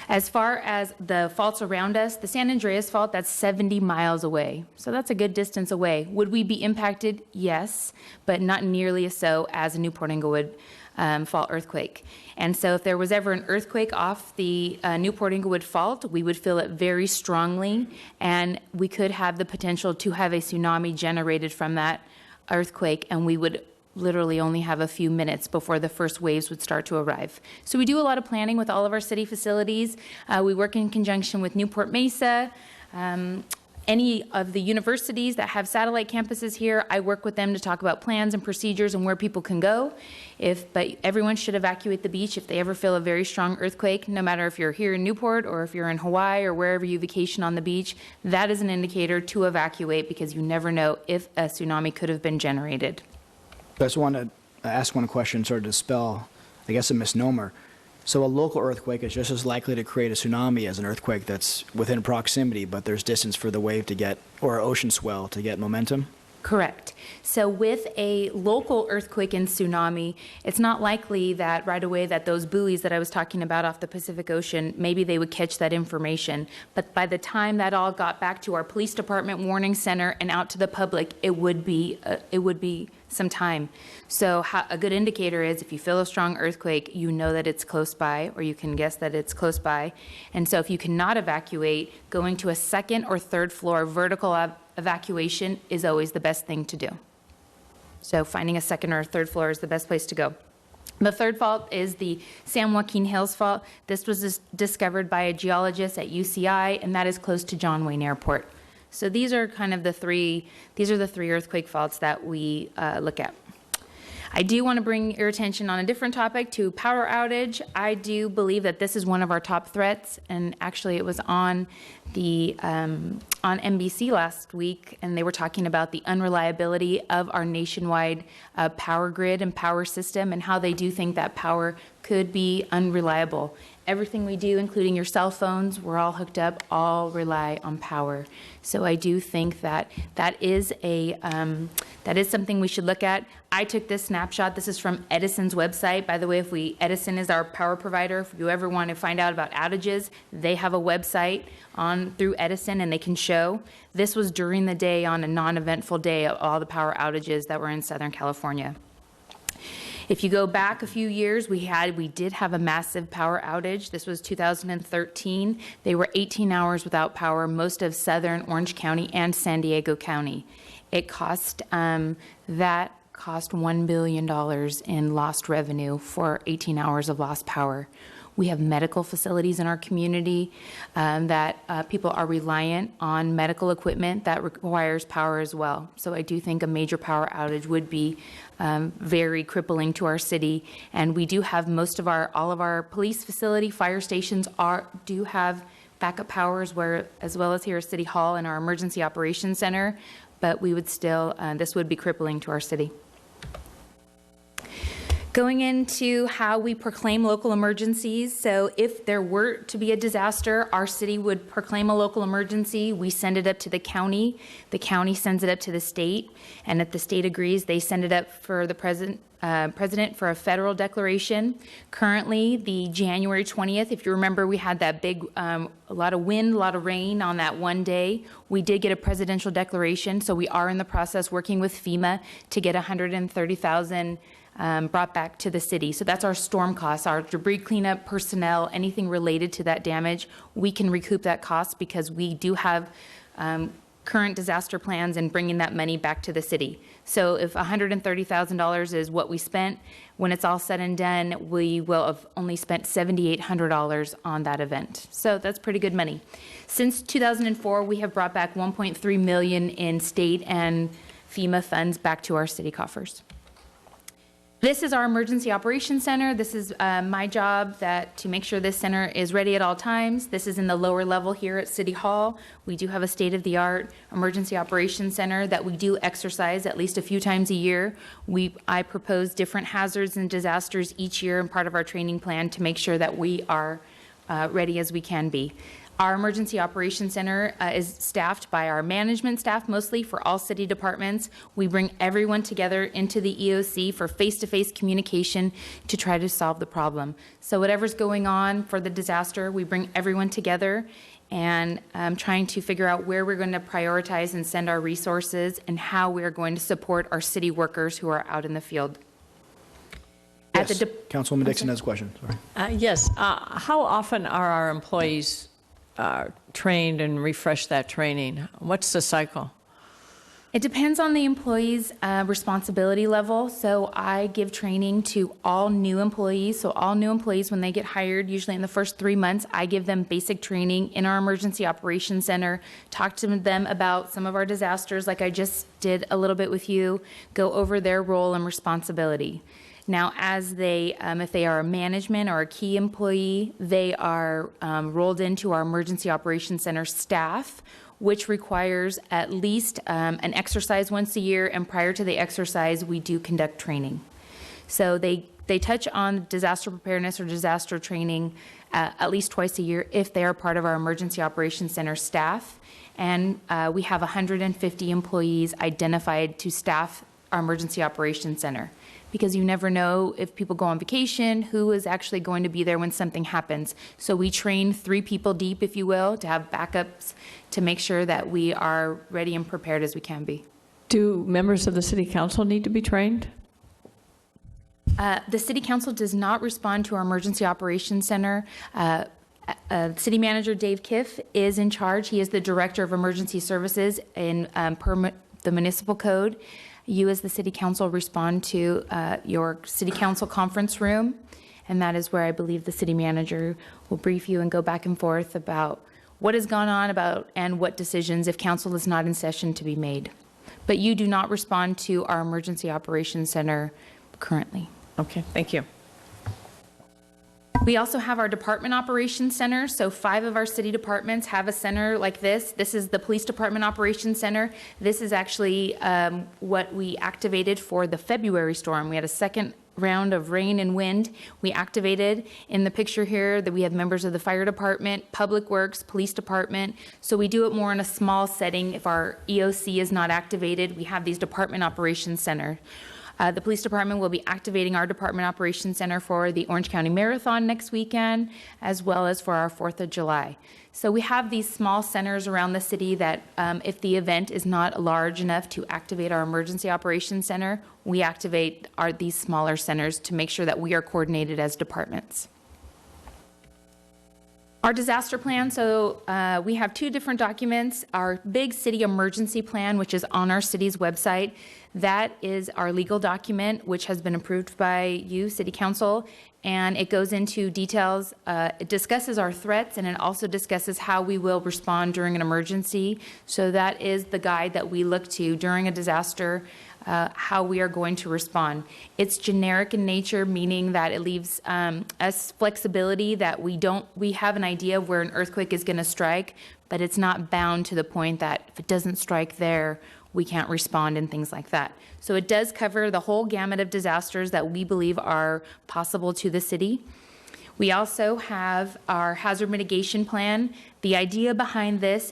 As far as the faults around us, the San Andreas Fault, that's 70 miles away. So that's a good distance away. Would we be impacted? Yes, but not nearly so as a Newport-Inglewood Fault earthquake. And so if there was ever an earthquake off the Newport-Inglewood Fault, we would feel it very strongly, and we could have the potential to have a tsunami generated from that earthquake, and we would literally only have a few minutes before the first waves would start to arrive. So we do a lot of planning with all of our city facilities. We work in conjunction with Newport Mesa, any of the universities that have satellite campuses here, I work with them to talk about plans and procedures and where people can go. But everyone should evacuate the beach if they ever feel a very strong earthquake, no matter if you're here in Newport or if you're in Hawaii or wherever you vacation on the beach. That is an indicator to evacuate because you never know if a tsunami could have been generated. I just want to ask one question, sort of dispel, I guess, a misnomer. So a local earthquake is just as likely to create a tsunami as an earthquake that's within proximity, but there's distance for the wave to get, or ocean swell to get momentum? Correct. So with a local earthquake and tsunami, it's not likely that right away that those buoys that I was talking about off the Pacific Ocean, maybe they would catch that information. But by the time that all got back to our police department warning center and out to the public, it would be some time. So a good indicator is if you feel a strong earthquake, you know that it's close by, or you can guess that it's close by. And so if you cannot evacuate, going to a second or third floor vertical evacuation is always the best thing to do. So finding a second or third floor is the best place to go. The third fault is the San Joaquin Hills fault. This was discovered by a geologist at UCI, and that is close to John Wayne Airport. So these are kind of the three earthquake faults that we look at. I do want to bring your attention on a different topic to power outage. I do believe that this is one of our top threats, and actually it was on the on NBC last week, and they were talking about the unreliability of our nationwide power grid and power system, and how they do think that power could be unreliable. Everything we do, including your cell phones, we're all hooked up, all rely on power. So I do think that that is something we should look at. I took this snapshot. This is from Edison's website. By the way, Edison is our power provider. If you ever want to find out about outages, they have a website through Edison, and they can show. This was during the day on a non-eventful day of all the power outages that were in Southern California. If you go back a few years, we did have a massive power outage. This was 2013. They were 18 hours without power, most of southern Orange County and San Diego County. It cost $1 billion in lost revenue for 18 hours of lost power. We have medical facilities in our community that people are reliant on medical equipment that requires power as well. So I do think a major power outage would be very crippling to our city. And we do have all of our police facility, fire stations do have backup powers, as well as here at City Hall and our Emergency Operations Center. But we would still, this would be crippling to our city. Going into how we proclaim local emergencies. So if there were to be a disaster, our city would proclaim a local emergency. We send it up to the county. The county sends it up to the state. And if the state agrees, they send it up for the president for a federal declaration. Currently, the January 20th, if you remember, we had that big, a lot of wind, a lot of rain on that one day. We did get a presidential declaration. So we are in the process working with FEMA to get 130,000 brought back to the city. So that's our storm costs, our debris cleanup, personnel, anything related to that damage. We can recoup that cost because we do have current disaster plans and bringing that money back to the city. So if $130,000 is what we spent, when it's all said and done, we will have only spent $7,800 on that event. So that's pretty good money. Since 2004, we have brought back $1.3 million in state and FEMA funds back to our city coffers. This is our Emergency Operations Center. This is my job to make sure this center is ready at all times. This is in the lower level here at City Hall. We do have a state-of-the-art Emergency Operations Center that we do exercise at least a few times a year. I propose different hazards and disasters each year and part of our training plan to make sure that we are ready as we can be. Our Emergency Operations Center is staffed by our management staff, mostly for all city departments. We bring everyone together into the EOC for face-to-face communication to try to solve the problem. So whatever's going on for the disaster, we bring everyone together and trying to figure out where we're going to prioritize and send our resources and how we're going to support our city workers who are out in the field. Yes, Councilwoman Dixon has a question. Sorry. Yes. How often are our employees trained and refresh that training? What's the cycle? It depends on the employee's responsibility level. So I give training to all new employees. So all new employees, when they get hired, usually in the first 3 months, I give them basic training in our Emergency Operations Center, talk to them about some of our disasters like I just did a little bit with you, go over their role and responsibility. Now, as they, if they are a management or a key employee, they are rolled into our Emergency Operations Center staff, which requires at least an exercise once a year, and prior to the exercise, we do conduct training. So they touch on disaster preparedness or disaster training at least twice a year if they are part of our Emergency Operations Center staff. And we have 150 employees identified to staff our Emergency Operations Center, because you never know if people go on vacation, who is actually going to be there when something happens. So we train 3 people deep, if you will, to have backups to make sure that we are ready and prepared as we can be. Do members of the City Council need to be trained? The City Council does not respond to our Emergency Operations Center. City Manager Dave Kiff is in charge. He is the Director of Emergency Services in the Municipal Code. You as the City Council respond to your City Council conference room, and that is where I believe the City Manager will brief you and go back and forth about what has gone on and what decisions, if Council is not in session, to be made. But you do not respond to our Emergency Operations Center currently. Okay, thank you. We also have our Department Operations Center. So 5 of our city departments have a center like this. This is the Police Department Operations Center. This is actually what we activated for the February storm. We had a second round of rain and wind. We activated in the picture here that we have members of the Fire Department, Public Works, Police Department. So we do it more in a small setting. If our EOC is not activated, we have these Department Operations Center. The Police Department will be activating our Department Operations Center for the Orange County Marathon next weekend, as well as for our 4th of July. So we have these small centers around the city that if the event is not large enough to activate our Emergency Operations Center, we activate these smaller centers to make sure that we are coordinated as departments. Our disaster plan, so we have 2 different documents. Our big city emergency plan, which is on our city's website, that is our legal document, which has been approved by you, City Council, and it goes into details. It discusses our threats, and it also discusses how we will respond during an emergency. So that is the guide that we look to during a disaster, how we are going to respond. It's generic in nature, meaning that it leaves us flexibility that we have an idea of where an earthquake is going to strike, but it's not bound to the point that if it doesn't strike there, we can't respond and things like that. So it does cover the whole gamut of disasters that we believe are possible to the city. We also have our hazard mitigation plan. The idea behind this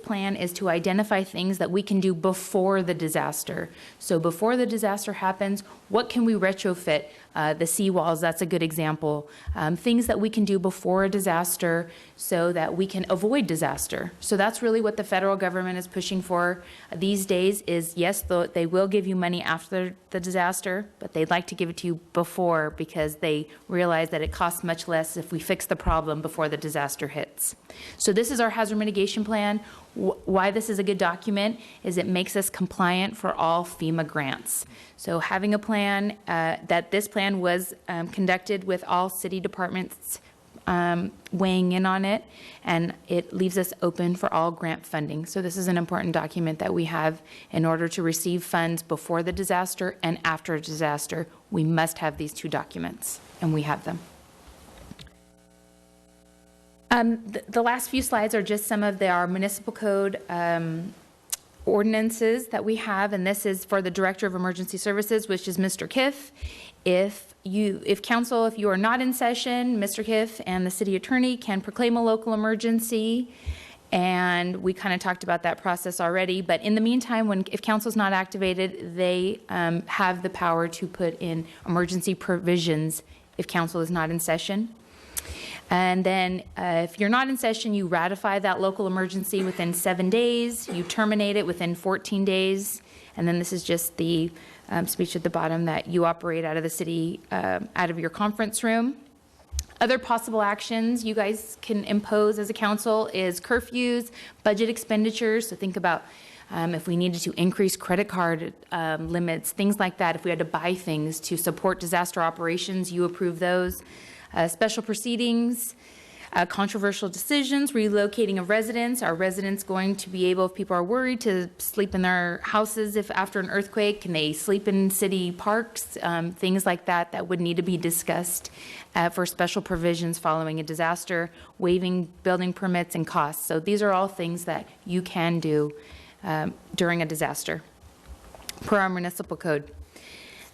plan is to identify things that we can do before the disaster. So before the disaster happens, what can we retrofit? The seawalls, that's a good example. Things that we can do before a disaster so that we can avoid disaster. So that's really what the federal government is pushing for these days is, yes, they will give you money after the disaster, but they'd like to give it to you before because they realize that it costs much less if we fix the problem before the disaster hits. So this is our hazard mitigation plan. Why this is a good document is it makes us compliant for all FEMA grants. So having a plan, this plan was conducted with all city departments weighing in on it, and it leaves us open for all grant funding. So this is an important document that we have in order to receive funds before the disaster and after a disaster. We must have these 2 documents, and we have them. The last few slides are just some of our municipal code ordinances that we have, and this is for the Director of Emergency Services, which is Mr. Kiff. If council, if you are not in session, Mr. Kiff and the city attorney can proclaim a local emergency, and we kind of talked about that process already. But in the meantime, if council is not activated, they have the power to put in emergency provisions if council is not in session. And then if you're not in session, you ratify that local emergency within 7 days. You terminate it within 14 days. And then this is just the speech at the bottom that you operate out of the city, out of your conference room. Other possible actions you guys can impose as a council is curfews, budget expenditures. So think about if we needed to increase credit card limits, things like that. If we had to buy things to support disaster operations, you approve those. Special proceedings, controversial decisions, relocating of residents. Are residents going to be able, if people are worried, to sleep in their houses if after an earthquake? Can they sleep in city parks? Things like that that would need to be discussed for special provisions following a disaster, waiving building permits and costs. So these are all things that you can do during a disaster per our municipal code.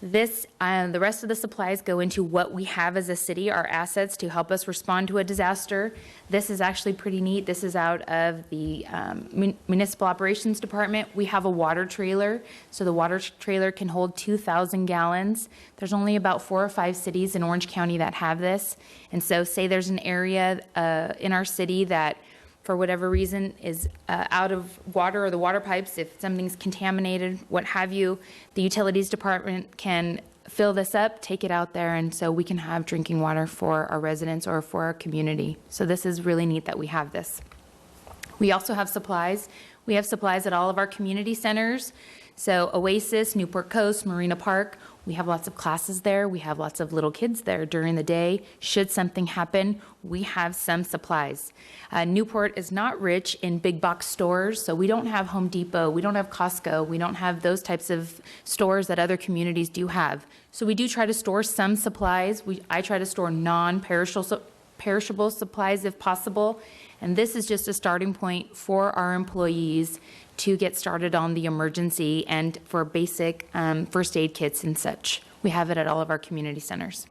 This, the rest of the supplies go into what we have as a city, our assets to help us respond to a disaster. This is actually pretty neat. This is out of the Municipal Operations Department. We have a water trailer, so the water trailer can hold 2,000 gallons. There's only about 4 or 5 cities in Orange County that have this. And so say there's an area in our city that for whatever reason is out of water or the water pipes, if something's contaminated, what have you, the utilities department can fill this up, take it out there, and so we can have drinking water for our residents or for our community. So this is really neat that we have this. We also have supplies. We have supplies at all of our community centers. So Oasis, Newport Coast, Marina Park, we have lots of classes there. We have lots of little kids there during the day. Should something happen, we have some supplies. Newport is not rich in big box stores, so we don't have Home Depot, we don't have Costco, we don't have those types of stores that other communities do have. So we do try to store some supplies. I try to store non-perishable supplies if possible, and this is just a starting point for our employees to get started on the emergency and for basic first aid kits and such. We have it at all of our community centers.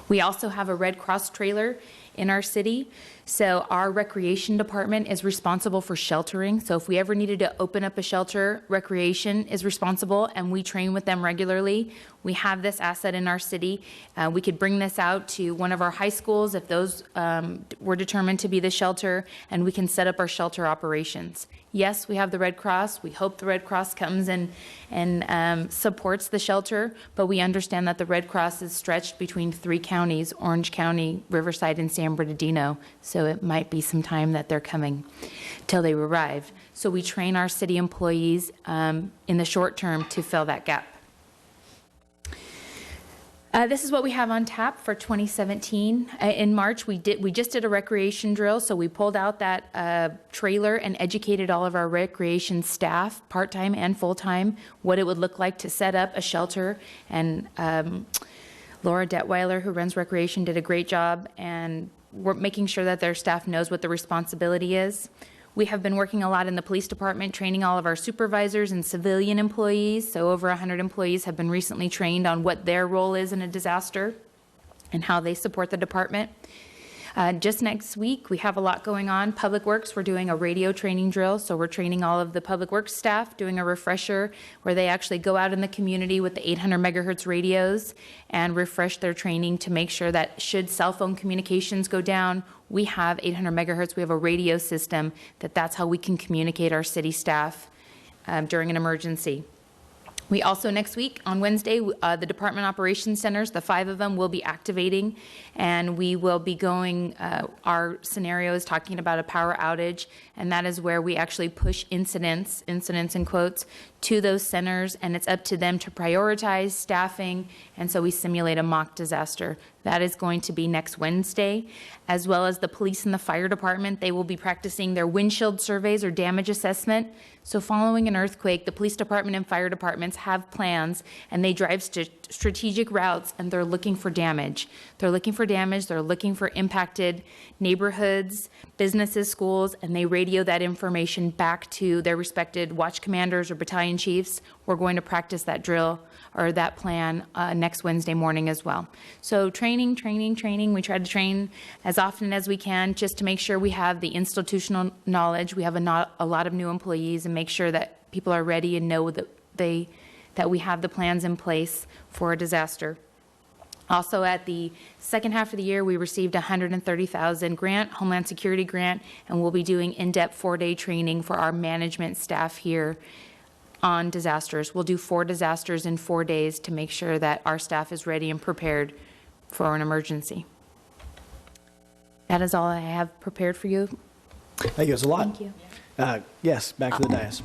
We also have a Red Cross trailer in our city. So our recreation department is responsible for sheltering. So if we ever needed to open up a shelter, recreation is responsible, and we train with them regularly. We have this asset in our city. We could bring this out to one of our high schools if those were determined to be the shelter, and we can set up our shelter operations. Yes, we have the Red Cross. We hope the Red Cross comes and supports the shelter, but we understand that the Red Cross is stretched between 3 counties, Orange County, Riverside, and San Bernardino. So it might be some time that they're coming till they arrive. So we train our city employees in the short term to fill that gap. This is what we have on tap for 2017. In March, we just did a recreation drill, so we pulled out that trailer and educated all of our recreation staff, part-time and full-time, what it would look like to set up a shelter. And Laura Detweiler, who runs recreation, did a great job, and we're making sure that their staff knows what the responsibility is. We have been working a lot in the police department, training all of our supervisors and civilian employees. So over 100 employees have been recently trained on what their role is in a disaster and how they support the department. Just next week, we have a lot going on. Public Works, we're doing a radio training drill. So we're training all of the Public Works staff, doing a refresher where they actually go out in the community with the 800 megahertz radios and refresh their training to make sure that should cell phone communications go down, we have 800 megahertz. We have a radio system that's how we can communicate our city staff during an emergency. We also, next week, on Wednesday, the Department Operations Centers, the 5 of them, will be activating, and we will be going, our scenario is talking about a power outage, and that is where we actually push incidents in quotes, to those centers, and it's up to them to prioritize staffing, and so we simulate a mock disaster. That is going to be next Wednesday, as well as the police and the fire department. They will be practicing their windshield surveys or damage assessment. So following an earthquake, the police department and fire departments have plans, and they drive strategic routes, and they're looking for damage. They're looking for damage, they're looking for impacted neighborhoods, businesses, schools, and they radio that information back to their respected watch commanders or battalion chiefs. We're going to practice that drill or that plan next Wednesday morning as well. So training. We try to train as often as we can just to make sure we have the institutional knowledge. We have a lot of new employees, and make sure that people are ready and know that we have the plans in place for a disaster. Also, at the second half of the year, we received a $130,000 grant, Homeland Security grant, and we'll be doing in-depth 4-day training for our management staff here on disasters. We'll do 4 disasters in 4 days to make sure that our staff is ready and prepared for an emergency. That is all I have prepared for you. Thank you. It's a lot. Thank you. Yes, back to the dais.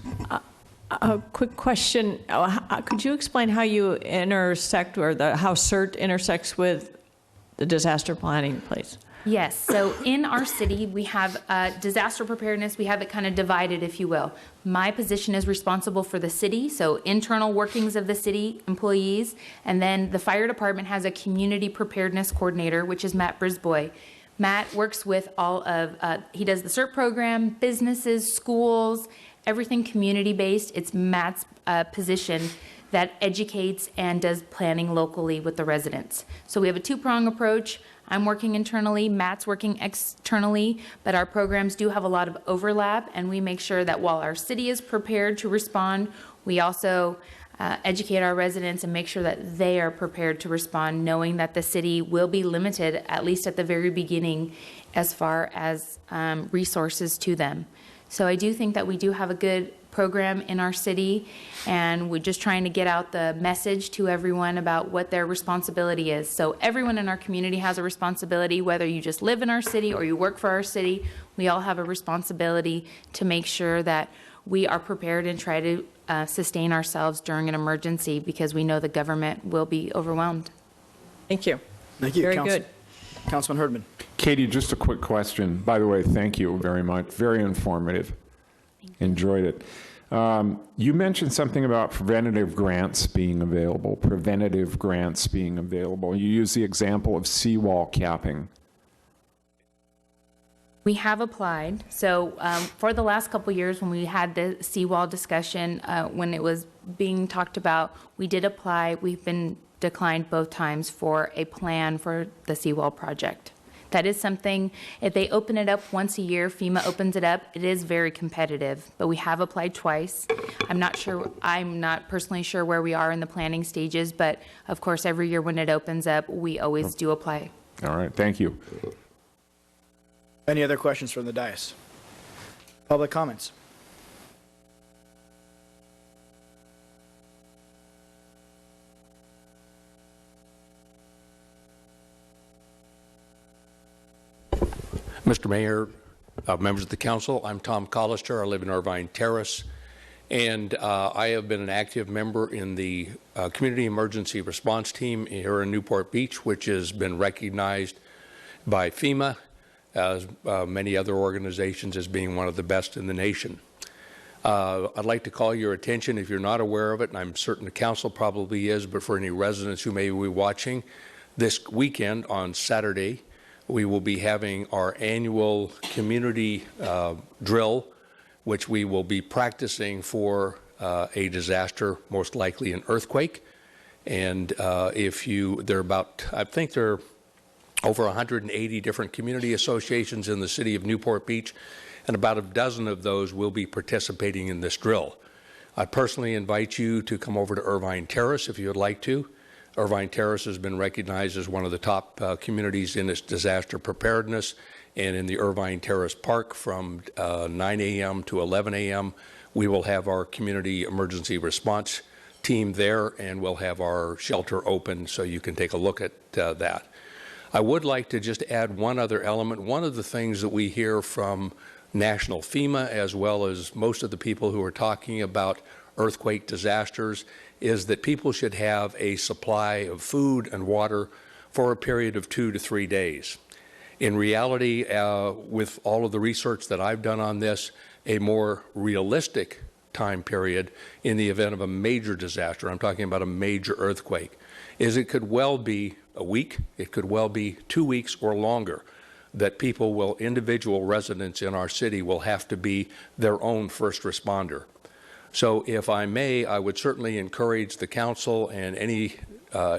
A quick question. Could you explain how you intersect, or how CERT intersects with the disaster planning place? Yes, so in our city, we have disaster preparedness. We have it kind of divided, if you will. My position is responsible for the city, so internal workings of the city employees. And then the fire department has a community preparedness coordinator, which is Matt Brisboy. Matt works with all of, he does the CERT program, businesses, schools, everything community-based. It's Matt's position that educates and does planning locally with the residents. So we have a two-prong approach. I'm working internally, Matt's working externally, but our programs do have a lot of overlap, and we make sure that while our city is prepared to respond, we also educate our residents and make sure that they are prepared to respond, knowing that the city will be limited, at least at the very beginning, as far as resources to them. So I do think that we do have a good program in our city, and we're just trying to get out the message to everyone about what their responsibility is. So everyone in our community has a responsibility, whether you just live in our city or you work for our city. We all have a responsibility to make sure that we are prepared and try to sustain ourselves during an emergency, because we know the government will be overwhelmed. Thank you. Thank you. Very good. Councilman Herdman. Katie, just a quick question. By the way, thank you very much. Very informative. Enjoyed it. You mentioned something about preventative grants being available. You use the example of seawall capping. We have applied. So for the last couple years, when we had the seawall discussion, when it was being talked about, we did apply. We've been declined both times for a plan for the seawall project. That is something, if they open it up once a year, FEMA opens it up, it is very competitive, but we have applied twice. I'm not personally sure where we are in the planning stages, but of course, every year when it opens up, we always do apply. All right, thank you. Any other questions from the dais? Public comments? Mr. Mayor, members of the council, I'm Tom Collister. I live in Irvine Terrace, and I have been an active member in the Community Emergency Response Team here in Newport Beach, which has been recognized by FEMA, as many other organizations, as being one of the best in the nation. I'd like to call your attention, if you're not aware of it, and I'm certain the council probably is, but for any residents who may be watching, this weekend on Saturday, we will be having our annual community drill, which we will be practicing for a disaster, most likely an earthquake. And I think there are over 180 different community associations in the city of Newport Beach, and about a dozen of those will be participating in this drill. I personally invite you to come over to Irvine Terrace if you would like to. Irvine Terrace has been recognized as one of the top communities in its disaster preparedness, and in the Irvine Terrace Park from 9 a.m. to 11 a.m. we will have our community emergency response team there, and we'll have our shelter open so you can take a look at that. I would like to just add one other element. One of the things that we hear from National FEMA, as well as most of the people who are talking about earthquake disasters, is that people should have a supply of food and water for a period of 2 to 3 days. In reality, with all of the research that I've done on this, a more realistic time period in the event of a major disaster, I'm talking about a major earthquake, is it could well be a week, it could well be 2 weeks or longer, that individual residents in our city will have to be their own first responder. So if I may, I would certainly encourage the council and any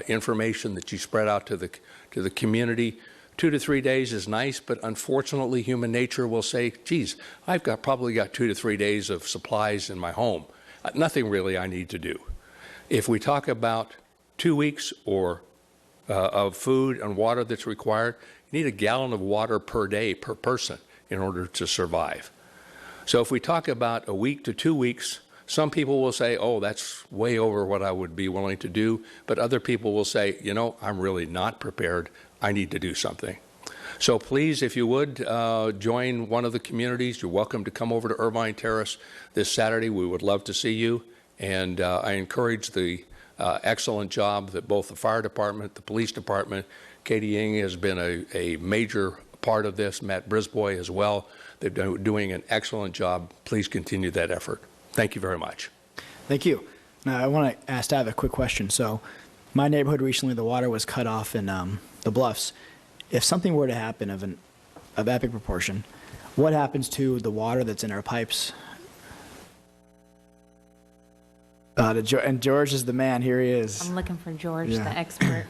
information that you spread out to the community. 2 to 3 days is nice, but unfortunately human nature will say, geez, I've probably got 2 to 3 days of supplies in my home. Nothing really I need to do. If we talk about 2 weeks or of food and water that's required, you need a gallon of water per day per person in order to survive. So if we talk about a week to 2 weeks, some people will say, oh, that's way over what I would be willing to do. But other people will say, you know, I'm really not prepared. I need to do something. So please, if you would, join one of the communities. You're welcome to come over to Irvine Terrace this Saturday. We would love to see you. And I encourage the excellent job that both the fire department, the police department, Katie Ying has been a major part of this, Matt Brisboy as well. They're doing an excellent job. Please continue that effort. Thank you very much. Thank you. Now, I want to ask Dave a quick question. So, my neighborhood recently, the water was cut off in the Bluffs. If something were to happen of epic proportion, what happens to the water that's in our pipes? And George is the man. Here he is. I'm looking for George, Yeah. the expert.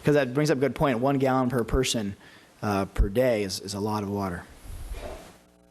Because that brings up a good point. 1 gallon per person per day is a lot of water.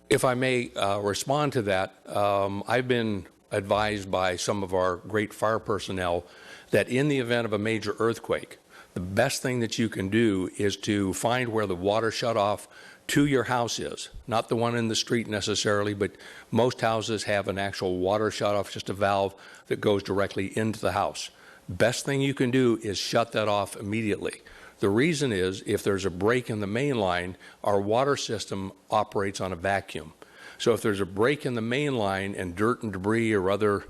If I may respond to that, I've been advised by some of our great fire personnel that in the event of a major earthquake, the best thing that you can do is to find where the water shutoff to your house is. Not the one in the street necessarily, but most houses have an actual water shutoff, just a valve that goes directly into the house. Best thing you can do is shut that off immediately. The reason is if there's a break in the main line, our water system operates on a vacuum. So if there's a break in the main line and dirt and debris or other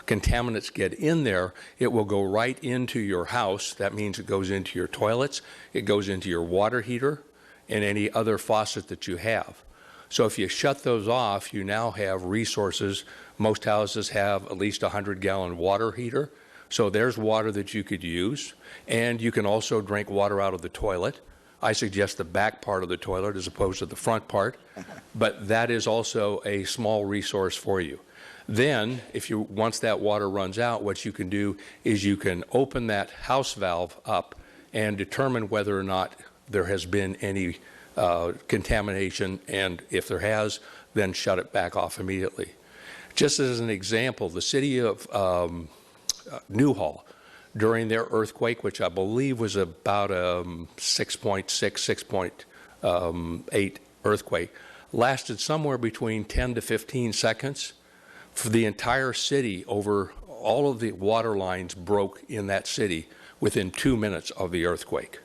contaminants get in there, it will go right into your house. That means it goes into your toilets, it goes into your water heater, and any other faucet that you have. So if you shut those off, you now have resources. Most houses have at least a 100-gallon water heater. So there's water that you could use. And you can also drink water out of the toilet. I suggest the back part of the toilet as opposed to the front part. But that is also a small resource for you. Then, once that water runs out, what you can do is you can open that house valve up and determine whether or not there has been any contamination, and if there has, then shut it back off immediately. Just as an example, the city of Newhall, during their earthquake, which I believe was about a 6.6, 6.8 earthquake, lasted somewhere between 10 to 15 seconds. For the entire city, over all of the water lines broke in that city within 2 minutes of the earthquake.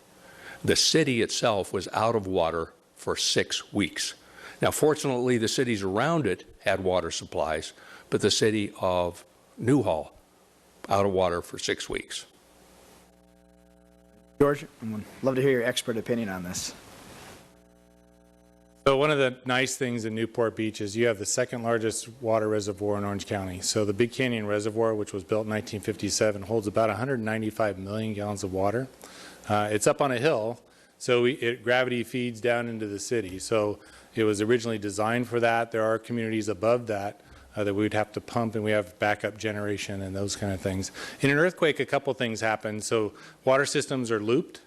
The city itself was out of water for 6 weeks. Now, fortunately, the cities around it had water supplies, but the city of Newhall, out of water for 6 weeks. George, I'd love to hear your expert opinion on this. So one of the nice things in Newport Beach is you have the second largest water reservoir in Orange County. So the Big Canyon Reservoir, which was built in 1957, holds about 195 million gallons of water. It's up on a hill, so gravity feeds down into the city. So it was originally designed for that. There are communities above that that we would have to pump, and we have backup generation and those kind of things. In an earthquake, a couple things happen. So water systems are looped.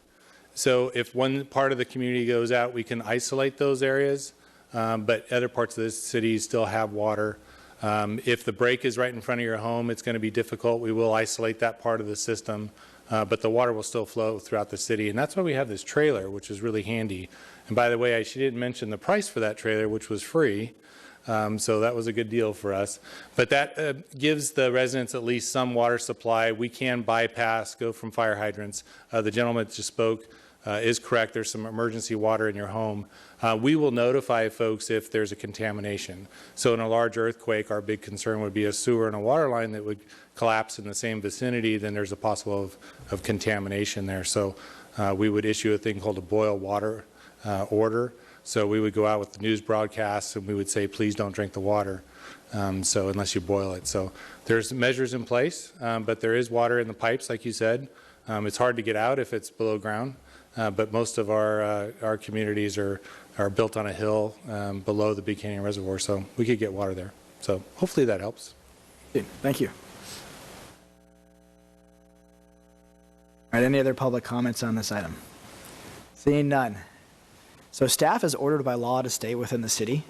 So if one part of the community goes out, we can isolate those areas, but other parts of the city still have water. If the break is right in front of your home, it's going to be difficult. We will isolate that part of the system, but the water will still flow throughout the city. And that's why we have this trailer, which is really handy. And by the way, she didn't mention the price for that trailer, which was free. So that was a good deal for us. But that gives the residents at least some water supply. We can bypass, go from fire hydrants. The gentleman that just spoke is correct. There's some emergency water in your home. We will notify folks if there's a contamination. So in a large earthquake, our big concern would be a sewer and a water line that would collapse in the same vicinity. Then there's a possible of contamination there. So we would issue a thing called a boil water order. So we would go out with the news broadcasts and we would say, please don't drink the water. So unless you boil it. So there's measures in place, but there is water in the pipes, like you said. It's hard to get out if it's below ground. But most of our communities are built on a hill below the Big Canyon Reservoir, so we could get water there. So hopefully that helps. Thank you. All right, any other public comments on this item? Seeing none. So staff is ordered by law to stay within the city.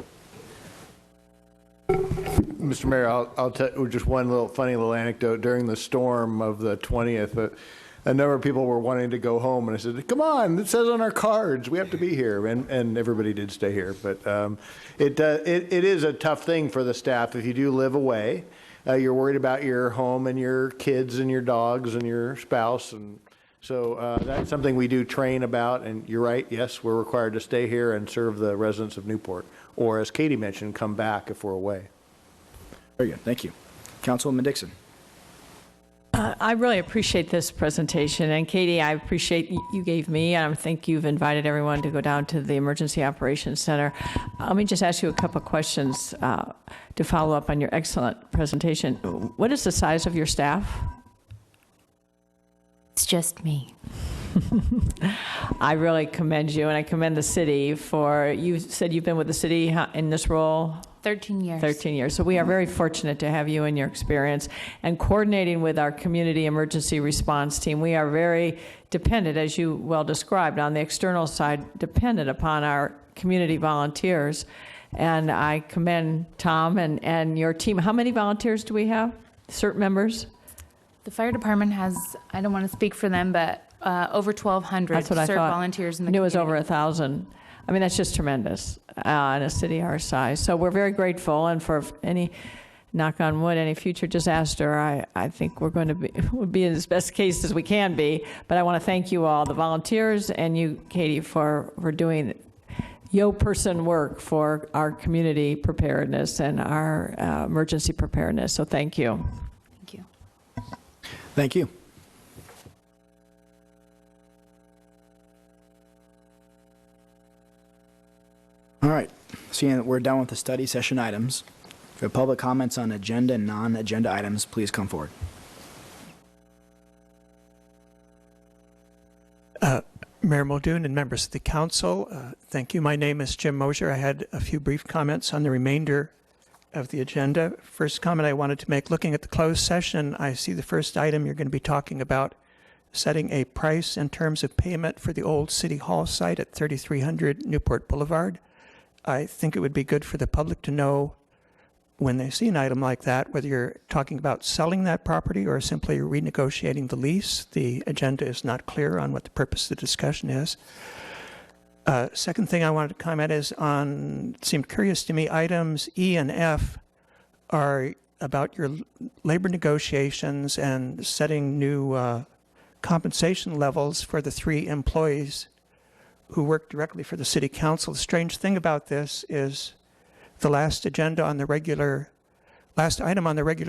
Mr. Mayor, I'll tell you just one funny little anecdote. During the storm of the 20th, a number of people were wanting to go home, and I said, come on, it says on our cards, we have to be here, and everybody did stay here. But it is a tough thing for the staff if you do live away. You're worried about your home and your kids and your dogs and your spouse, and So that's something we do train about, and you're right, yes, we're required to stay here and serve the residents of Newport, or as Katie mentioned, come back if we're away. Very good, thank you. Councilwoman Dixon. I really appreciate this presentation, and Katie, I appreciate you gave me, and I think you've invited everyone to go down to the Emergency Operations Center. Let me just ask you a couple of questions to follow up on your excellent presentation. What is the size of your staff? It's just me. I really commend you, and I commend the city for, you said you've been with the city in this role? 13 years. 13 years. So we are very fortunate to have you and your experience. And coordinating with our community emergency response team, we are very dependent, as you well described, on the external side, dependent upon our community volunteers. And I commend Tom and your team. How many volunteers do we have? CERT members? The fire department has, I don't want to speak for them, but over 1,200 That's what I CERT thought. volunteers in the I knew it was community. over 1,000. I mean, that's just tremendous in a city our size. So we're very grateful, and for any, knock on wood, any future disaster, I think we're going to be in as best case as we can be. But I want to thank you all, the volunteers, and you, Katie, for doing yo-person work for our community preparedness and our emergency preparedness. So thank you. Thank you. Thank you. All right, seeing that we're done with the study session items, if you have public comments on agenda and non-agenda items, please come forward. Mayor Muldoon and members of the council, thank you. My name is Jim Mosier. I had a few brief comments on the remainder of the agenda. First comment I wanted to make, looking at the closed session, I see the first item you're going to be talking about setting a price in terms of payment for the old City Hall site at 3300 Newport Boulevard. I think it would be good for the public to know when they see an item like that, whether you're talking about selling that property or simply renegotiating the lease. The agenda is not clear on what the purpose of the discussion is. Second thing I wanted to comment is on, it seemed curious to me, items E and F are about your labor negotiations and setting new compensation levels for the 3 employees who work directly for the city council. The strange thing about this is the last item on the regular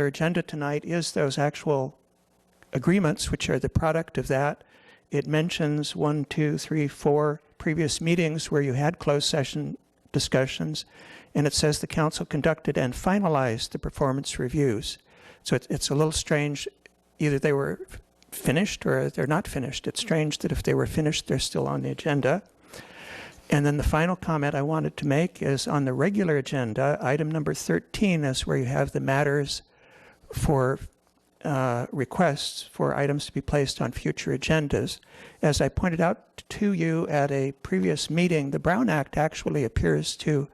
agenda tonight is those actual agreements, which are the product of that. It mentions 1, 2, 3, 4 previous meetings where you had closed session discussions, and it says the council conducted and finalized the performance reviews. So it's a little strange. Either they were finished or they're not finished. It's strange that if they were finished, they're still on the agenda. And then the final comment I wanted to make is on the regular agenda, item number 13 is where you have the matters for requests for items to be placed on future agendas. As I pointed out to you at a previous meeting, the Brown Act actually appears to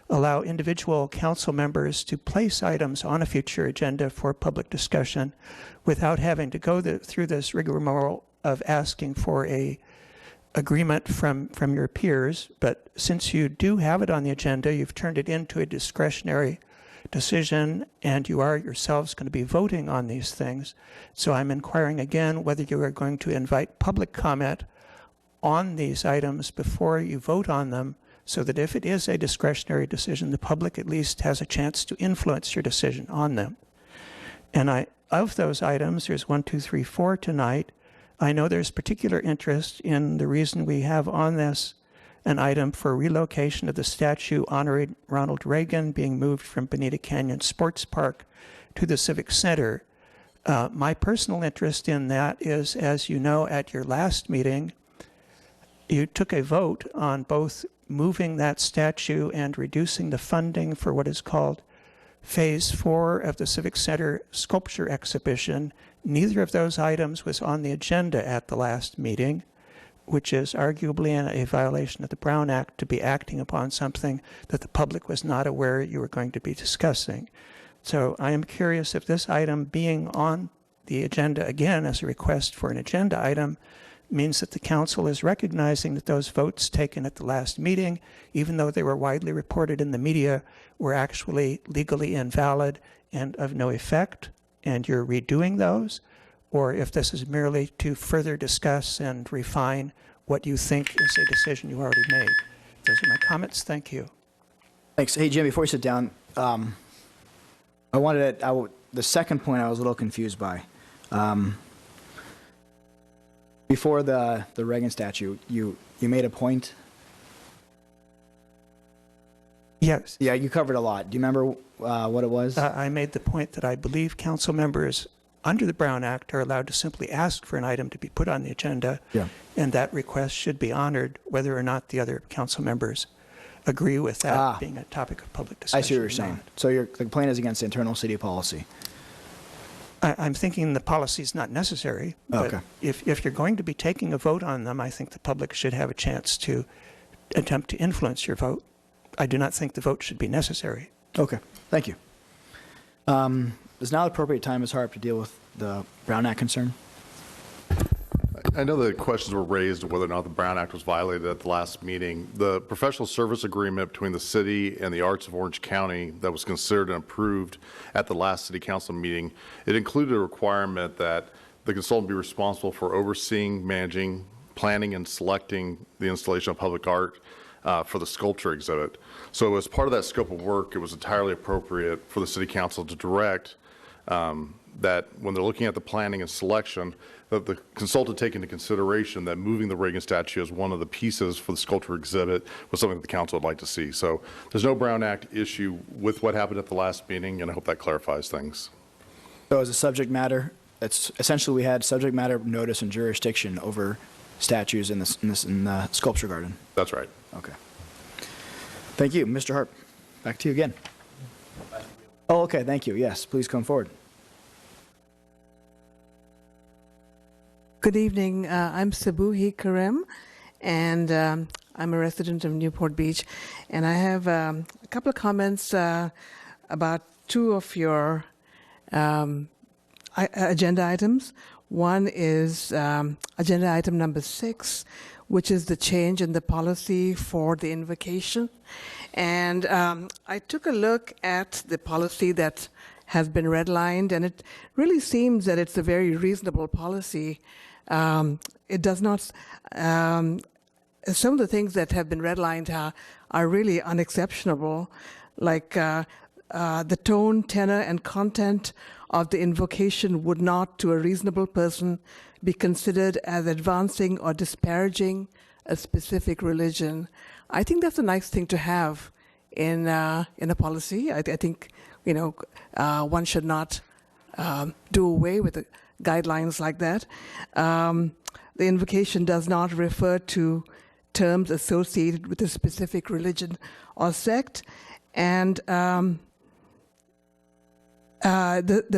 allow individual council members to place items on a future agenda for public discussion without having to go through this rigmarole of asking for a agreement from your peers. But since you do have it on the agenda, you've turned it into a discretionary decision, and you are yourselves going to be voting on these things. So I'm inquiring again whether you are going to invite public comment on these items before you vote on them, so that if it is a discretionary decision, the public at least has a chance to influence your decision on them. And of those items, there's 1, 2, 3, 4 tonight. I know there's particular interest in the reason we have on this an item for relocation of the statue honoring Ronald Reagan being moved from Bonita Canyon Sports Park to the Civic Center. My personal interest in that is, as you know, at your last meeting, you took a vote on both moving that statue and reducing the funding for what is called Phase 4 of the Civic Center sculpture exhibition. Neither of those items was on the agenda at the last meeting, which is arguably a violation of the Brown Act to be acting upon something that the public was not aware you were going to be discussing. So I am curious if this item being on the agenda again as a request for an agenda item means that the council is recognizing that those votes taken at the last meeting, even though they were widely reported in the media, were actually legally invalid and of no effect, and you're redoing those, or if this is merely to further discuss and refine what you think is a decision you already made. Those are my comments. Thank you. Thanks. Hey, Jim, before you sit down, the second point I was a little confused by. Before the Reagan statute, you made a point. Yes. Yeah, you covered a lot. Do you remember what it was? I made the point that I believe council members under the Brown Act are allowed to simply ask for an item to be put on the agenda, and that request should be honored whether or not the other council members agree with that being a topic of public discussion. I see what you're saying. So the complaint is against internal city policy. I'm thinking the policy is not necessary, but if you're going to be taking a vote on them, I think the public should have a chance to attempt to influence your vote. I do not think the vote should be necessary. Okay, thank you. Is now the appropriate time, Ms. Harp, to deal with the Brown Act concern? I know the questions were raised of whether or not the Brown Act was violated at the last meeting. The professional service agreement between the city and the Arts of Orange County that was considered and approved at the last city council meeting, it included a requirement that the consultant be responsible for overseeing, managing, planning, and selecting the installation of public art for the sculpture exhibit. So as part of that scope of work, it was entirely appropriate for the city council to direct that when they're looking at the planning and selection, that the consultant take into consideration that moving the Reagan statue as one of the pieces for the sculpture exhibit was something that the council would like to see. So there's no Brown Act issue with what happened at the last meeting, and I hope that clarifies things. So as a subject matter, it's essentially we had subject matter notice and jurisdiction over statues in the sculpture garden. That's right. Okay. Thank you. Mr. Harp, back to you again. Oh, okay. Thank you. Yes, please come forward. Good evening. I'm Sabuhi Karem, and I'm a resident of Newport Beach. And I have a couple of comments about two of your agenda items. One is agenda item number 6, which is the change in the policy for the invocation. And I took a look at the policy that has been redlined, and it really seems that it's a very reasonable policy. It does not, some of the things that have been redlined are really unexceptionable, like the tone, tenor, and content of the invocation would not, to a reasonable person, be considered as advancing or disparaging a specific religion. I think that's a nice thing to have in a policy. I think, one should not do away with the guidelines like that. The invocation does not refer to terms associated with a specific religion or sect, and the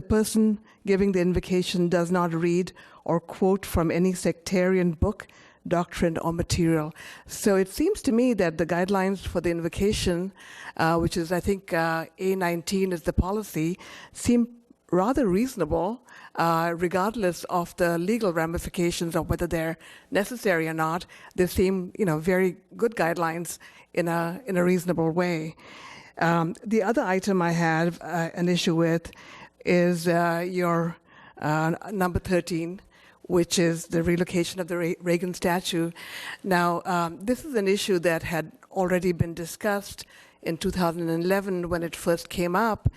person giving the invocation does not read or quote from any sectarian book, doctrine, or material. So it seems to me that the guidelines for the invocation, which is, I think, A19 is the policy, seem rather reasonable, regardless of the legal ramifications of whether they're necessary or not. They seem, very good guidelines in a reasonable way. The other item I have an issue with is your number 13, which is the relocation of the Reagan statue. Now, this is an issue that had already been discussed in 2011 when it first came up,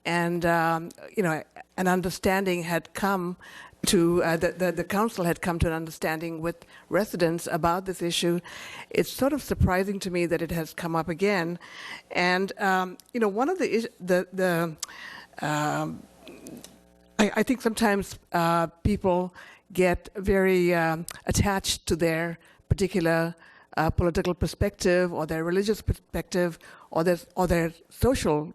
and an understanding had come to the council had come to an understanding with residents about this issue. It's sort of surprising to me that it has come up again, and one of I think sometimes people get very attached to their particular political perspective or their religious perspective or their social,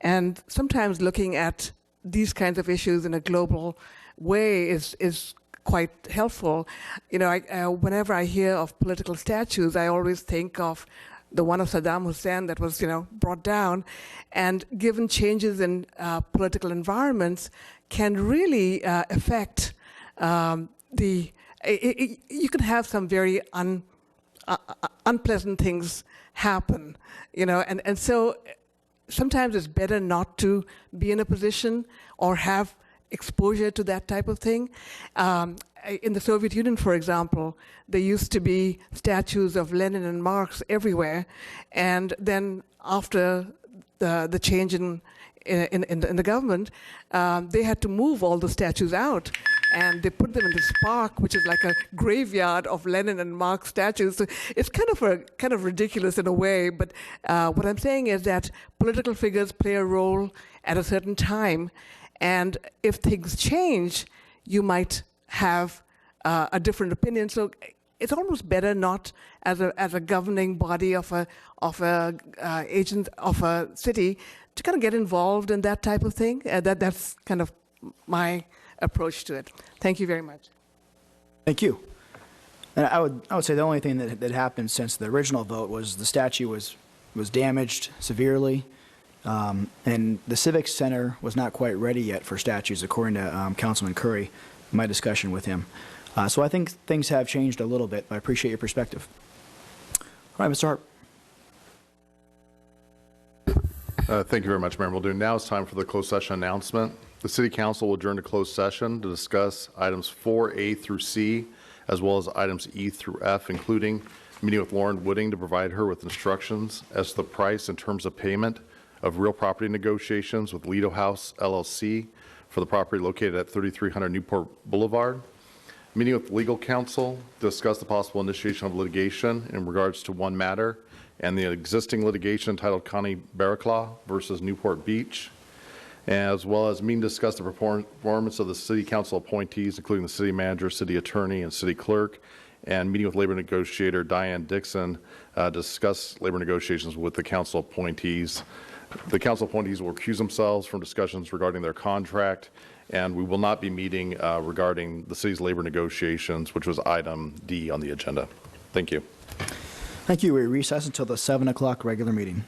and sometimes looking at these kinds of issues in a global way is quite helpful. Whenever I hear of political statues, I always think of the one of Saddam Hussein that was, brought down, and given changes in political environments can really affect you can have some very unpleasant things happen, and so sometimes it's better not to be in a position or have exposure to that type of thing. In the Soviet Union, for example, there used to be statues of Lenin and Marx everywhere, and then after the change in the government, they had to move all the statues out, and they put them in this park, which is like a graveyard of Lenin and Marx statues. So it's kind of ridiculous in a way, but what I'm saying is that political figures play a role at a certain time, and if things change, you might have a different opinion. So it's almost better not as a governing body of a agent of a city to kind of get involved in that type of thing. That's kind of my approach to it. Thank you very much. Thank you. And I would say the only thing that happened since the original vote was the statue was damaged severely, and the Civic Center was not quite ready yet for statues, according to Councilman Curry, in my discussion with him. So I think things have changed a little bit, but I appreciate your perspective. All right, Mr. Hart. Thank you very much, Mayor Muldoon. Now it's time for the closed session announcement. The City Council will adjourn to closed session to discuss items 4A through C, as well as items E through F, including meeting with Lauren Wooding to provide her with instructions as to the price and terms of payment of real property negotiations with Lido House LLC for the property located at 3300 Newport Boulevard. Meeting with legal counsel to discuss the possible initiation of litigation in regards to one matter and the existing litigation entitled Connie Barraclaw versus Newport Beach, as well as meeting to discuss the performance of the city council appointees, including the city manager, city attorney, and city clerk, and meeting with labor negotiator Diane Dixon to discuss labor negotiations with the council appointees. The council appointees will recuse themselves from discussions regarding their contract, and we will not be meeting regarding the city's labor negotiations, which was item D on the agenda. Thank you. Thank you. We recess until the 7 o'clock regular meeting.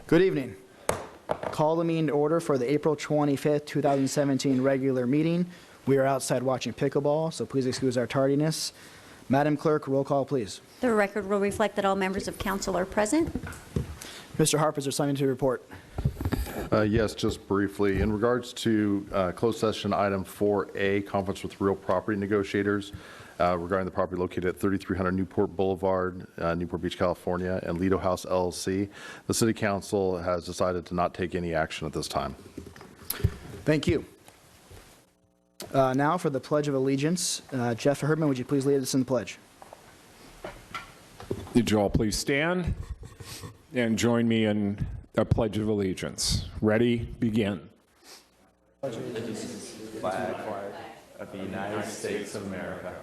Good evening. Call the meeting to order for the April 25th, 2017 regular meeting. We are outside watching pickleball, so please excuse our tardiness. Madam Clerk, roll call, please. The record will reflect that all members of council are present. Mr. Harp, is there something to report? Yes, just briefly. In regards to closed session item 4A, conference with real property negotiators regarding the property located at 3300 Newport Boulevard, Newport Beach, California, and Lido House LLC, the City Council has decided to not take any action at this time. Thank you. Now for the Pledge of Allegiance. Jeff Herdman, would you please lead us in the pledge? Would you all please stand and join me in a Pledge of Allegiance? Ready? Begin. Pledge of allegiance to the flag of the United States of America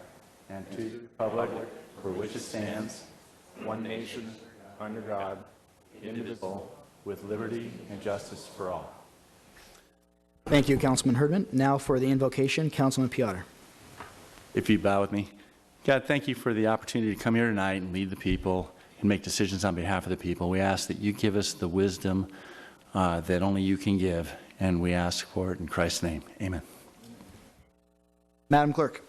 and to the republic for which it stands, one nation, under God, indivisible, with liberty and justice for all. Thank you, Councilman Herdman. Now for the invocation, Councilman Piotr. If you bow with me. God, thank you for the opportunity to come here tonight and lead the people and make decisions on behalf of the people. We ask that you give us the wisdom that only you can give, and we ask for it in Christ's name. Amen. Madam Clerk.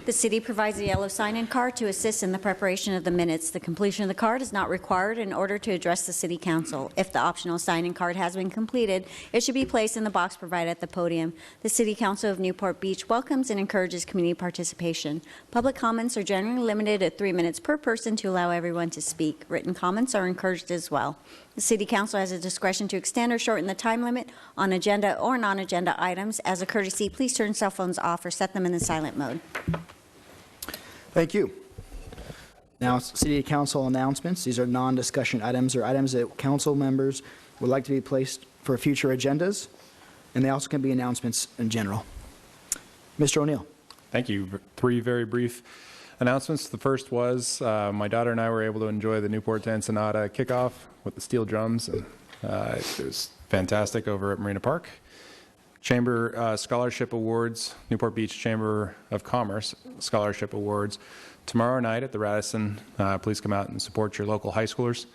The city provides a yellow sign-in card to assist in the preparation of the minutes. The completion of the card is not required in order to address the City Council. If the optional sign-in card has been completed, it should be placed in the box provided at the podium. The City Council of Newport Beach welcomes and encourages community participation. Public comments are generally limited at 3 minutes per person to allow everyone to speak. Written comments are encouraged as well. The City Council has a discretion to extend or shorten the time limit on agenda or non-agenda items. As a courtesy, please turn cell phones off or set them in the silent mode. Thank you. Now, City Council announcements. These are non-discussion items or items that council members would like to be placed for future agendas, and they also can be announcements in general. Mr. O'Neill. Thank you. 3 very brief announcements. The first was my daughter and I were able to enjoy the Newport 10 Sonata kickoff with the steel drums, and it was fantastic over at Marina Park. Chamber Scholarship Awards, Newport Beach Chamber of Commerce Scholarship Awards tomorrow night at the Radisson. Please come out and support your local high schoolers.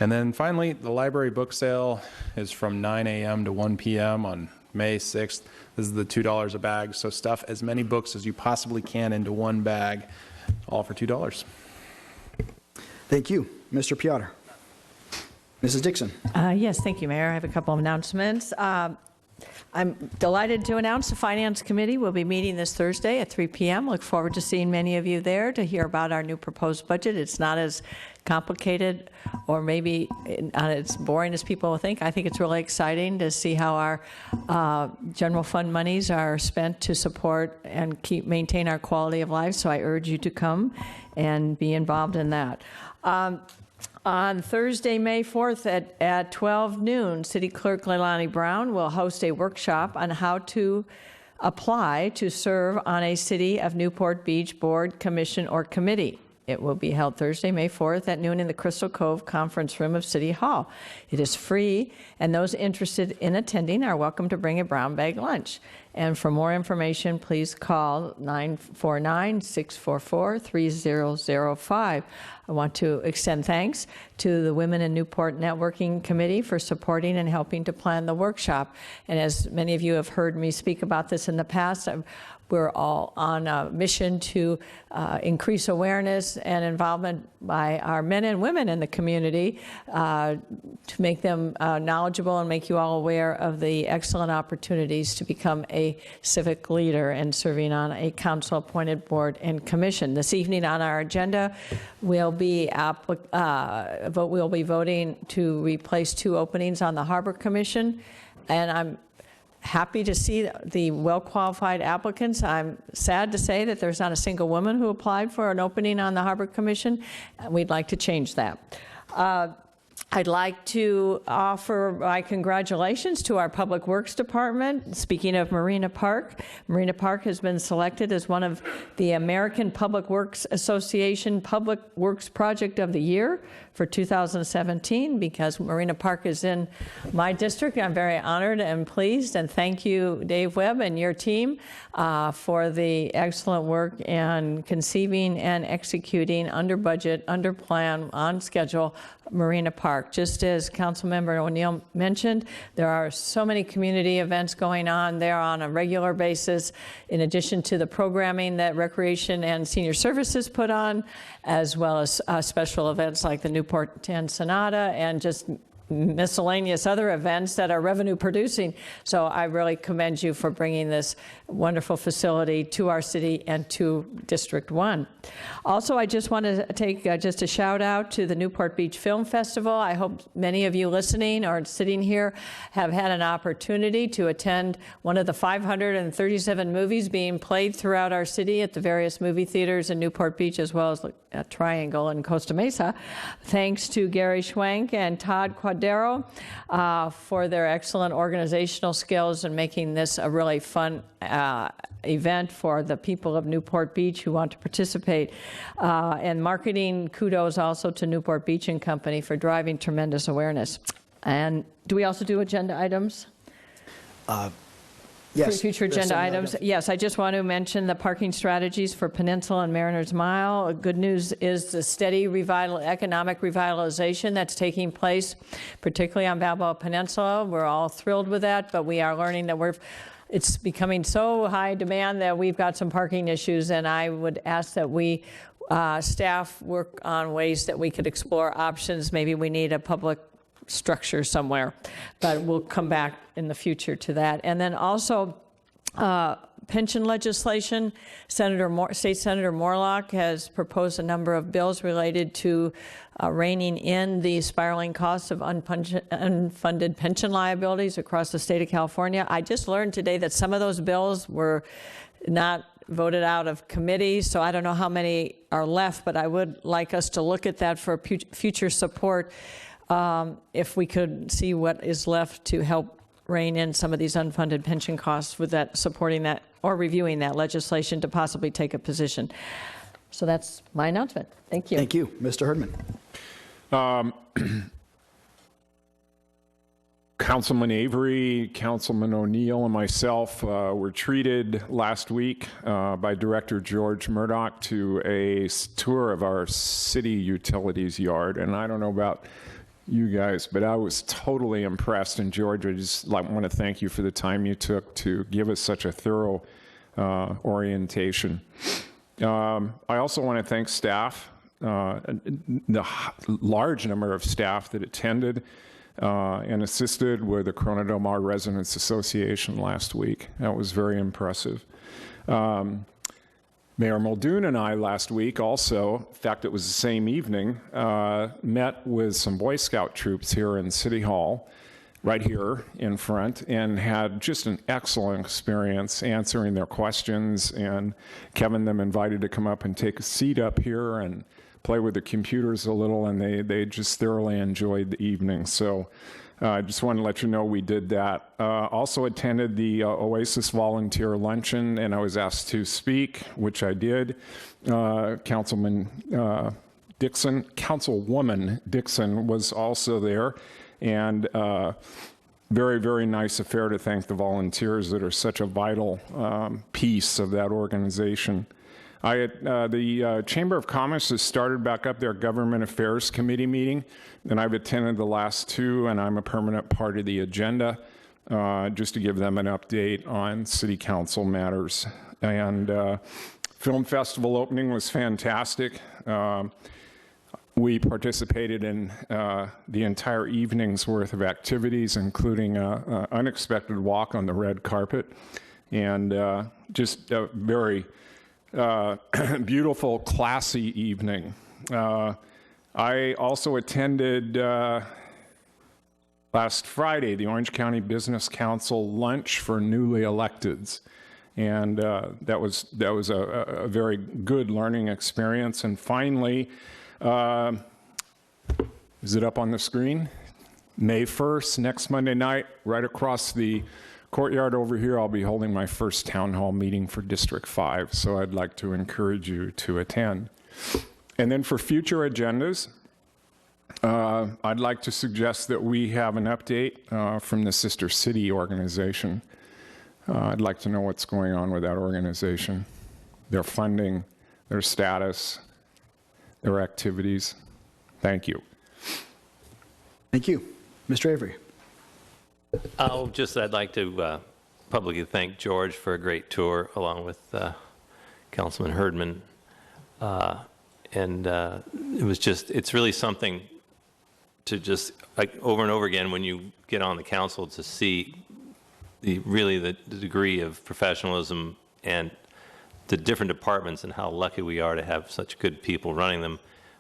And then finally, the library book sale is from 9 a.m. to 1 p.m. on May 6th. This is the $2 a bag, so stuff as many books as you possibly can into one bag, all for $2. Thank you. Mr. Piotr. Mrs. Dixon. Yes, thank you, Mayor. I have a couple of announcements. I'm delighted to announce the Finance Committee will be meeting this Thursday at 3 p.m. Look forward to seeing many of you there to hear about our new proposed budget. It's not as complicated or maybe not as boring as people think. I think it's really exciting to see how our general fund monies are spent to support and maintain our quality of life. So I urge you to come and be involved in that. On Thursday, May 4th at 12 noon, City Clerk Leilani Brown will host a workshop on how to apply to serve on a City of Newport Beach Board, Commission, or Committee. It will be held Thursday, May 4th at noon in the Crystal Cove Conference Room of City Hall. It is free, and those interested in attending are welcome to bring a brown bag lunch. And for more information, please call 949-644-3005. I want to extend thanks to the Women in Newport Networking Committee for supporting and helping to plan the workshop. And as many of you have heard me speak about this in the past, we're all on a mission to increase awareness and involvement by our men and women in the community to make them knowledgeable and make you all aware of the excellent opportunities to become a civic leader and serving on a council-appointed board and commission. This evening on our agenda, we'll be voting to replace 2 openings on the Harbor Commission, and I'm happy to see the well-qualified applicants. I'm sad to say that there's not a single woman who applied for an opening on the Harbor Commission. We'd like to change that. I'd like to offer my congratulations to our Public Works Department. Speaking of Marina Park has been selected as one of the American Public Works Association Public Works Project of the Year for 2017 because Marina Park is in my district. I'm very honored and pleased, and thank you, Dave Webb and your team, for the excellent work in conceiving and executing under budget, under plan, on schedule, Marina Park. Park. Just as Councilmember O'Neill mentioned, there are so many community events going on there on a regular basis, in addition to the programming that Recreation and Senior Services put on, as well as special events like the Newport 10 Sonata and just miscellaneous other events that are revenue producing. So I really commend you for bringing this wonderful facility to our city and to District 1. Also, I just want to take just a shout out to the Newport Beach Film Festival. I hope many of you listening or sitting here have had an opportunity to attend one of the 537 movies being played throughout our city at the various movie theaters in Newport Beach, as well as at Triangle in Costa Mesa. Thanks to Gary Schwenk and Todd Quadero for their excellent organizational skills and making this a really fun event for the people of Newport Beach who want to participate. And marketing kudos also to Newport Beach and Company for driving tremendous awareness. And do we also do agenda items? Yes. Future agenda items. Yes, I just want to mention the parking strategies for Peninsula and Mariners Mile. Good news is the steady economic revitalization that's taking place, particularly on Balboa Peninsula. We're all thrilled with that, but we are learning that it's becoming so high demand that we've got some parking issues, and I would ask that we staff work on ways that we could explore options. Maybe we need a public structure somewhere, but we'll come back in the future to that. And then also pension legislation. State Senator Morlock has proposed a number of bills related to reining in the spiraling costs of unfunded pension liabilities across the state of California. I just learned today that some of those bills were not voted out of committee, so I don't know how many are left, but I would like us to look at that for future support. If we could see what is left to help rein in some of these unfunded pension costs with that, supporting that or reviewing that legislation to possibly take a position. So that's my announcement. Thank you. Thank you. Mr. Herdman. Councilman Avery, Councilman O'Neill, and myself were treated last week by Director George Murdoch to a tour of our city utilities yard. And I don't know about you guys, but I was totally impressed. And George, I just want to thank you for the time you took to give us such a thorough orientation. I also want to thank staff, the large number of staff that attended and assisted with the Corona Del Mar Residents Association last week. That was very impressive. Mayor Muldoon and I last week also, in fact it was the same evening, met with some Boy Scout troops here in City Hall, right here in front, and had just an excellent experience answering their questions, and Kevin them invited to come up and take a seat up here and play with the computers a little, and they just thoroughly enjoyed the evening. So I just wanted to let you know we did that. Also attended the Oasis Volunteer Luncheon, and I was asked to speak, which I did. Councilwoman Dixon was also there, and very, very nice affair to thank the volunteers that are such a vital piece of that organization. The Chamber of Commerce has started back up their Government Affairs Committee meeting, and I've attended the last two, and I'm a permanent part of the agenda, just to give them an update on City Council matters. And Film Festival opening was fantastic. We participated in the entire evening's worth of activities, including an unexpected walk on the red carpet, and just a very beautiful, classy evening. I also attended last Friday the Orange County Business Council lunch for newly electeds, and that was a very good learning experience. And finally, is it up on the screen? May 1st, next Monday night, right across the courtyard over here, I'll be holding my first town hall meeting for District 5, so I'd like to encourage you to attend. And then for future agendas, I'd like to suggest that we have an update from the Sister City organization. I'd like to know what's going on with that organization, their funding, their status, their activities. Thank you. Thank you. Mr. Avery. I'd like to publicly thank George for a great tour, along with Councilman Herdman. It's really something to just, like, over and over again when you get on the council, to see the degree of professionalism and the different departments and how lucky we are to have such good people running them.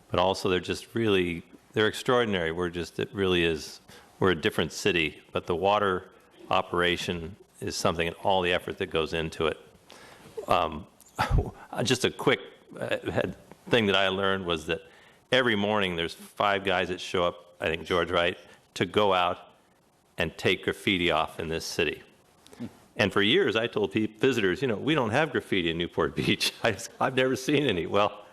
But also they're extraordinary. We're a different city, but the water operation is something, and all the effort that goes into it. Just a quick thing that I learned was that every morning there's 5 guys that show up, I think, George, right, to go out and take graffiti off in this city. And for years I told visitors, we don't have graffiti in Newport Beach. I've never seen any. Well,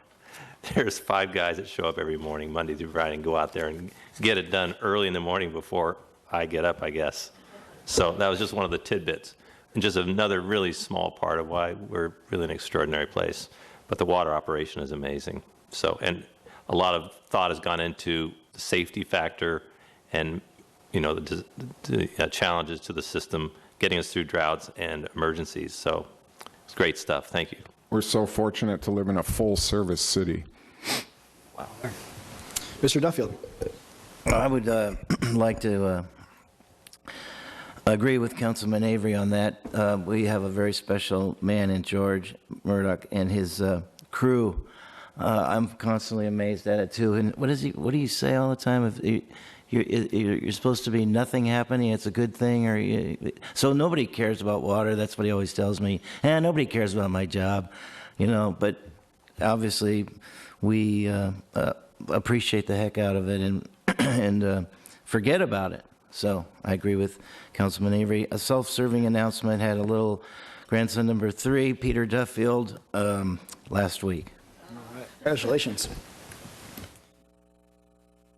there's 5 guys that show up every morning, Monday through Friday, and go out there and get it done early in the morning before I get up, I guess. So that was just one of the tidbits, and just another really small part of why we're really an extraordinary place. But the water operation is amazing. So, and a lot of thought has gone into the safety factor and, the challenges to the system, getting us through droughts and emergencies. So it's great stuff. Thank you. We're so fortunate to live in a full-service city. Wow. Mr. Duffield. I would like to agree with Councilman Avery on that. We have a very special man in George Murdoch and his crew. I'm constantly amazed at it too. And what do you say all the time? If you're supposed to be nothing happening, it's a good thing, so nobody cares about water. That's what he always tells me. And nobody cares about my job, But obviously, we appreciate the heck out of it and forget about it. So I agree with Councilman Avery. A self-serving announcement had a little grandson number 3, Peter Duffield, last week. All right. Congratulations.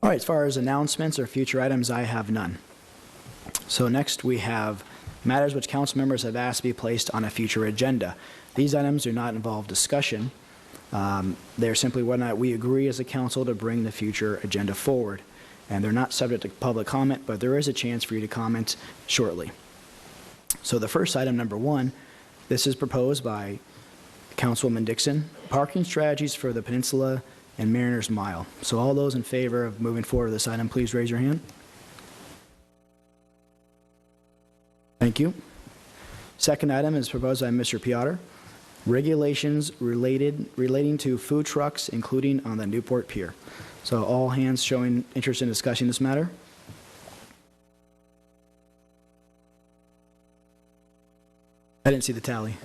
All right, as far as announcements or future items, I have none. So next we have matters which council members have asked to be placed on a future agenda. These items do not involve discussion. They're simply whether or not we agree as a council to bring the future agenda forward. And they're not subject to public comment, but there is a chance for you to comment shortly. So the first item, number 1, this is proposed by Councilwoman Dixon, parking strategies for the Peninsula and Mariners Mile. So all those in favor of moving forward with this item, please raise your hand. Thank you. Second item is proposed by Mr. Piotr, regulations relating to food trucks, including on the Newport Pier. So all hands showing interest in discussing this matter. I didn't see the tally.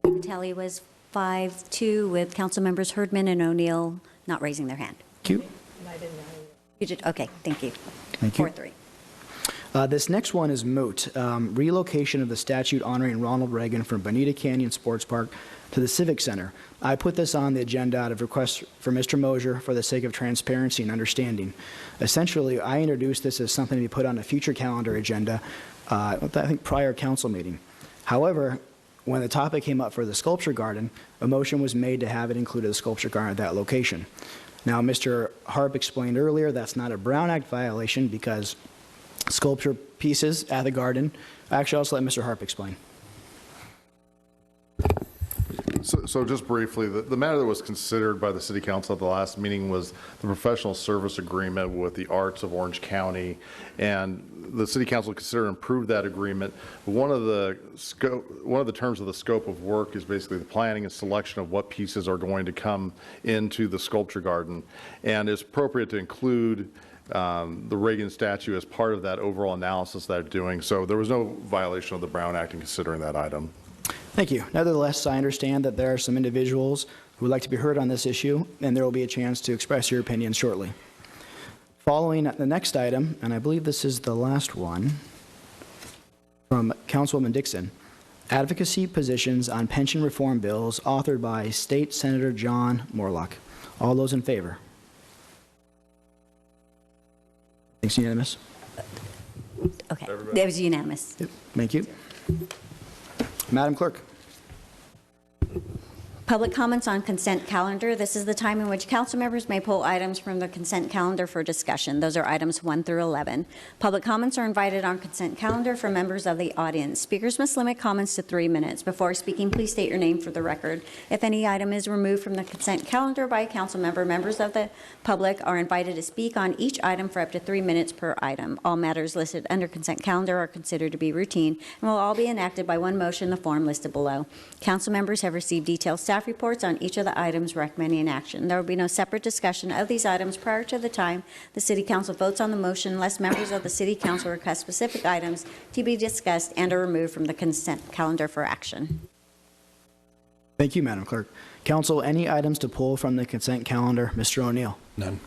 The tally was 5-2 with council members Herdman and O'Neill not raising their hand. Thank you. You did, okay, thank you. Thank you. 4-3. This next one is moot. Relocation of the statue honoring Ronald Reagan from Bonita Canyon Sports Park to the Civic Center. I put this on the agenda out of request for Mr. Mosier for the sake of transparency and understanding. Essentially, I introduced this as something to be put on a future calendar agenda, I think prior council meeting. However, when the topic came up for the sculpture garden, a motion was made to have it included the sculpture garden at that location. Now, Mr. Harp explained earlier that's not a Brown Act violation because sculpture pieces at the garden. Actually, I'll just let Mr. Harp explain. So just briefly, the matter that was considered by the City Council at the last meeting was the professional service agreement with the Arts of Orange County, and the City Council considered and approved that agreement. One of the terms of the scope of work is basically the planning and selection of what pieces are going to come into the sculpture garden, and it's appropriate to include the Reagan statue as part of that overall analysis that they're doing. So there was no violation of the Brown Act in considering that item. Thank you. Nevertheless, I understand that there are some individuals who would like to be heard on this issue, and there will be a chance to express your opinions shortly. Following the next item, and I believe this is the last one, from Councilwoman Dixon, advocacy positions on pension reform bills authored by State Senator John Morlock. All those in favor? Thanks, unanimous. Okay, that was unanimous. Yep. Thank you. Madam Clerk. Public comments on consent calendar. This is the time in which council members may pull items from the consent calendar for discussion. Those are items 1 through 11. Public comments are invited on consent calendar from members of the audience. Speakers must limit comments to 3 minutes. Before speaking, please state your name for the record. If any item is removed from the consent calendar by a council member, members of the public are invited to speak on each item for up to 3 minutes per item. All matters listed under consent calendar are considered to be routine and will all be enacted by one motion in the form listed below. Council members have received detailed staff reports on each of the items recommending action. There will be no separate discussion of these items prior to the time the City Council votes on the motion unless members of the City Council request specific items to be discussed and are removed from the consent calendar for action. Thank you, Madam Clerk. Council, any items to pull from the consent calendar? Mr. O'Neill. None.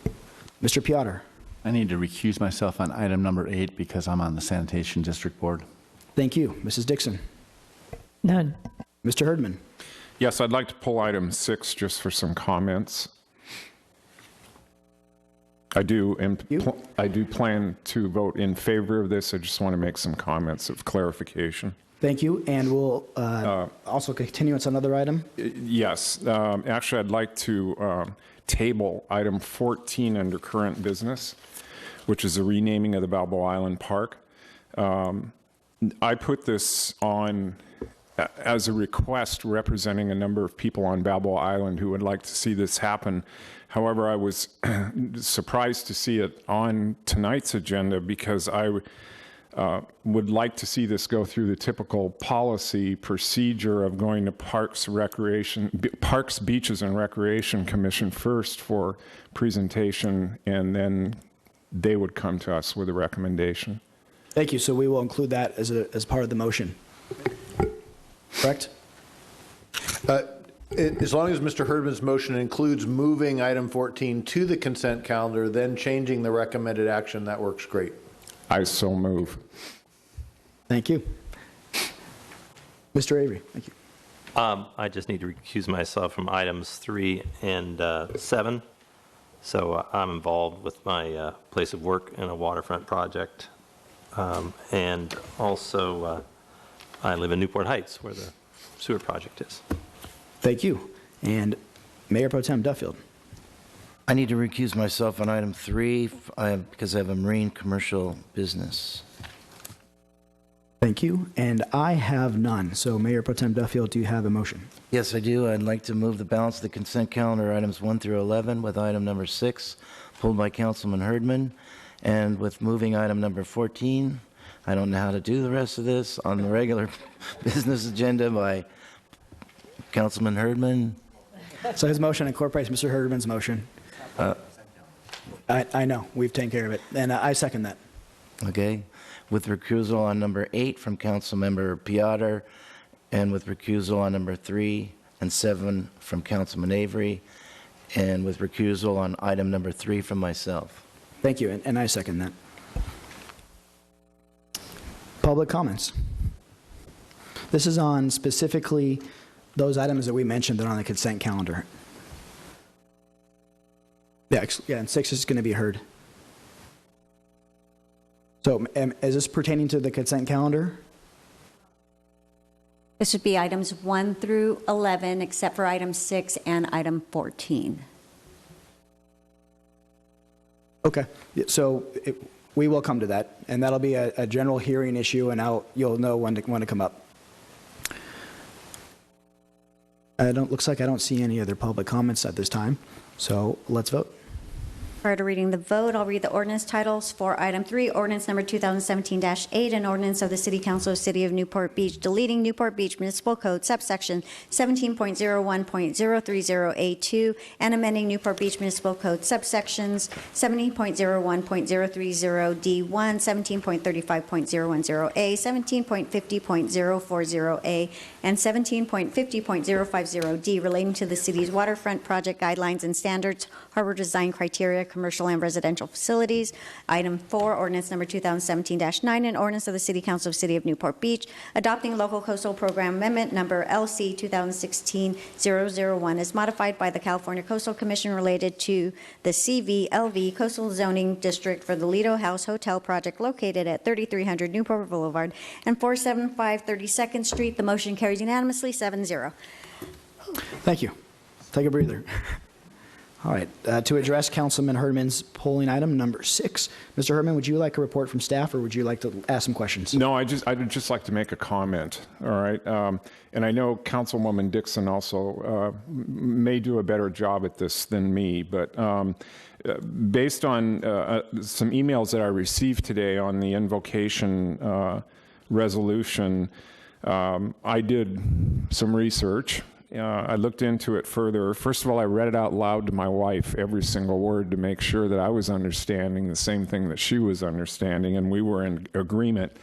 Mr. Piotr. I need to recuse myself on item number 8 because I'm on the Sanitation District Board. Thank you. Mrs. Dixon. None. Mr. Herdman. Yes, I'd like to pull item 6 just for some comments. I do plan to vote in favor of this. I just want to make some comments of clarification. Thank you. And we'll also continue on another item. Yes. Actually, I'd like to table item 14 under current business, which is the renaming of the Balboa Island Park. I put this on as a request representing a number of people on Balboa Island who would like to see this happen. However, I was surprised to see it on tonight's agenda because I would like to see this go through the typical policy procedure of going to Parks, Beaches, and Recreation Commission first for presentation, and then they would come to us with a recommendation. Thank you. So we will include that as part of the motion. Correct? As long as Mr. Herdman's motion includes moving item 14 to the consent calendar, then changing the recommended action, that works great. I so move. Thank you. Mr. Avery, thank you. I just need to recuse myself from items 3 and 7. So I'm involved with my place of work in a waterfront project. And also, I live in Newport Heights, where the sewer project is. Thank you. And Mayor Pro Tem Duffield. I need to recuse myself on item 3 because I have a marine commercial business. Thank you. And I have none. So Mayor Pro Tem Duffield, do you have a motion? Yes, I do. I'd like to move the balance of the consent calendar items 1 through 11 with item number 6 pulled by Councilman Herdman, and with moving item number 14. I don't know how to do the rest of this on the regular business agenda by Councilman Herdman. So his motion incorporates Mr. Herdman's motion. I know. We've taken care of it. And I second that. Okay. With recusal on number 8 from Councilmember Piotr, and with recusal on number 3 and 7 from Councilman Avery, and with recusal on item number 3 from myself. Thank you. And I second that. Public comments. This is on specifically those items that we mentioned that are on the consent calendar. Yeah, and 6 is going to be heard. So is this pertaining to the consent calendar? This would be items 1 through 11, except for item 6 and item 14. Okay. So we will come to that, and that'll be a general hearing issue, and you'll know when to come up. Looks like I don't see any other public comments at this time, so let's vote. Prior to reading the vote, I'll read the ordinance titles for item 3, ordinance number 2017-8, an ordinance of the City Council of the City of Newport Beach, deleting Newport Beach Municipal Code subsection 17.01.030A2 and amending Newport Beach Municipal Code subsections 17.01.030D1, 17.35.010A, 17.50.040A, and 17.50.050D relating to the city's waterfront project guidelines and standards, harbor design criteria, commercial and residential facilities. Item 4, ordinance number 2017-9, an ordinance of the City Council of the City of Newport Beach adopting local coastal program amendment number LC 2016-001 as modified by the California Coastal Commission related to the CVLV Coastal Zoning District for the Lido House Hotel project located at 3300 Newport Boulevard and 475 32nd Street. The motion carries unanimously 7-0. Thank you. Take a breather. All right. To address Councilman Herdman's polling item number 6, Mr. Herdman, would you like a report from staff, or would you like to ask some questions? No, I'd just like to make a comment, all right? And I know Councilwoman Dixon also may do a better job at this than me, but based on some emails that I received today on the invocation resolution, I did some research. I looked into it further. First of all, I read it out loud to my wife, every single word, to make sure that I was understanding the same thing that she was understanding, and we were in agreement.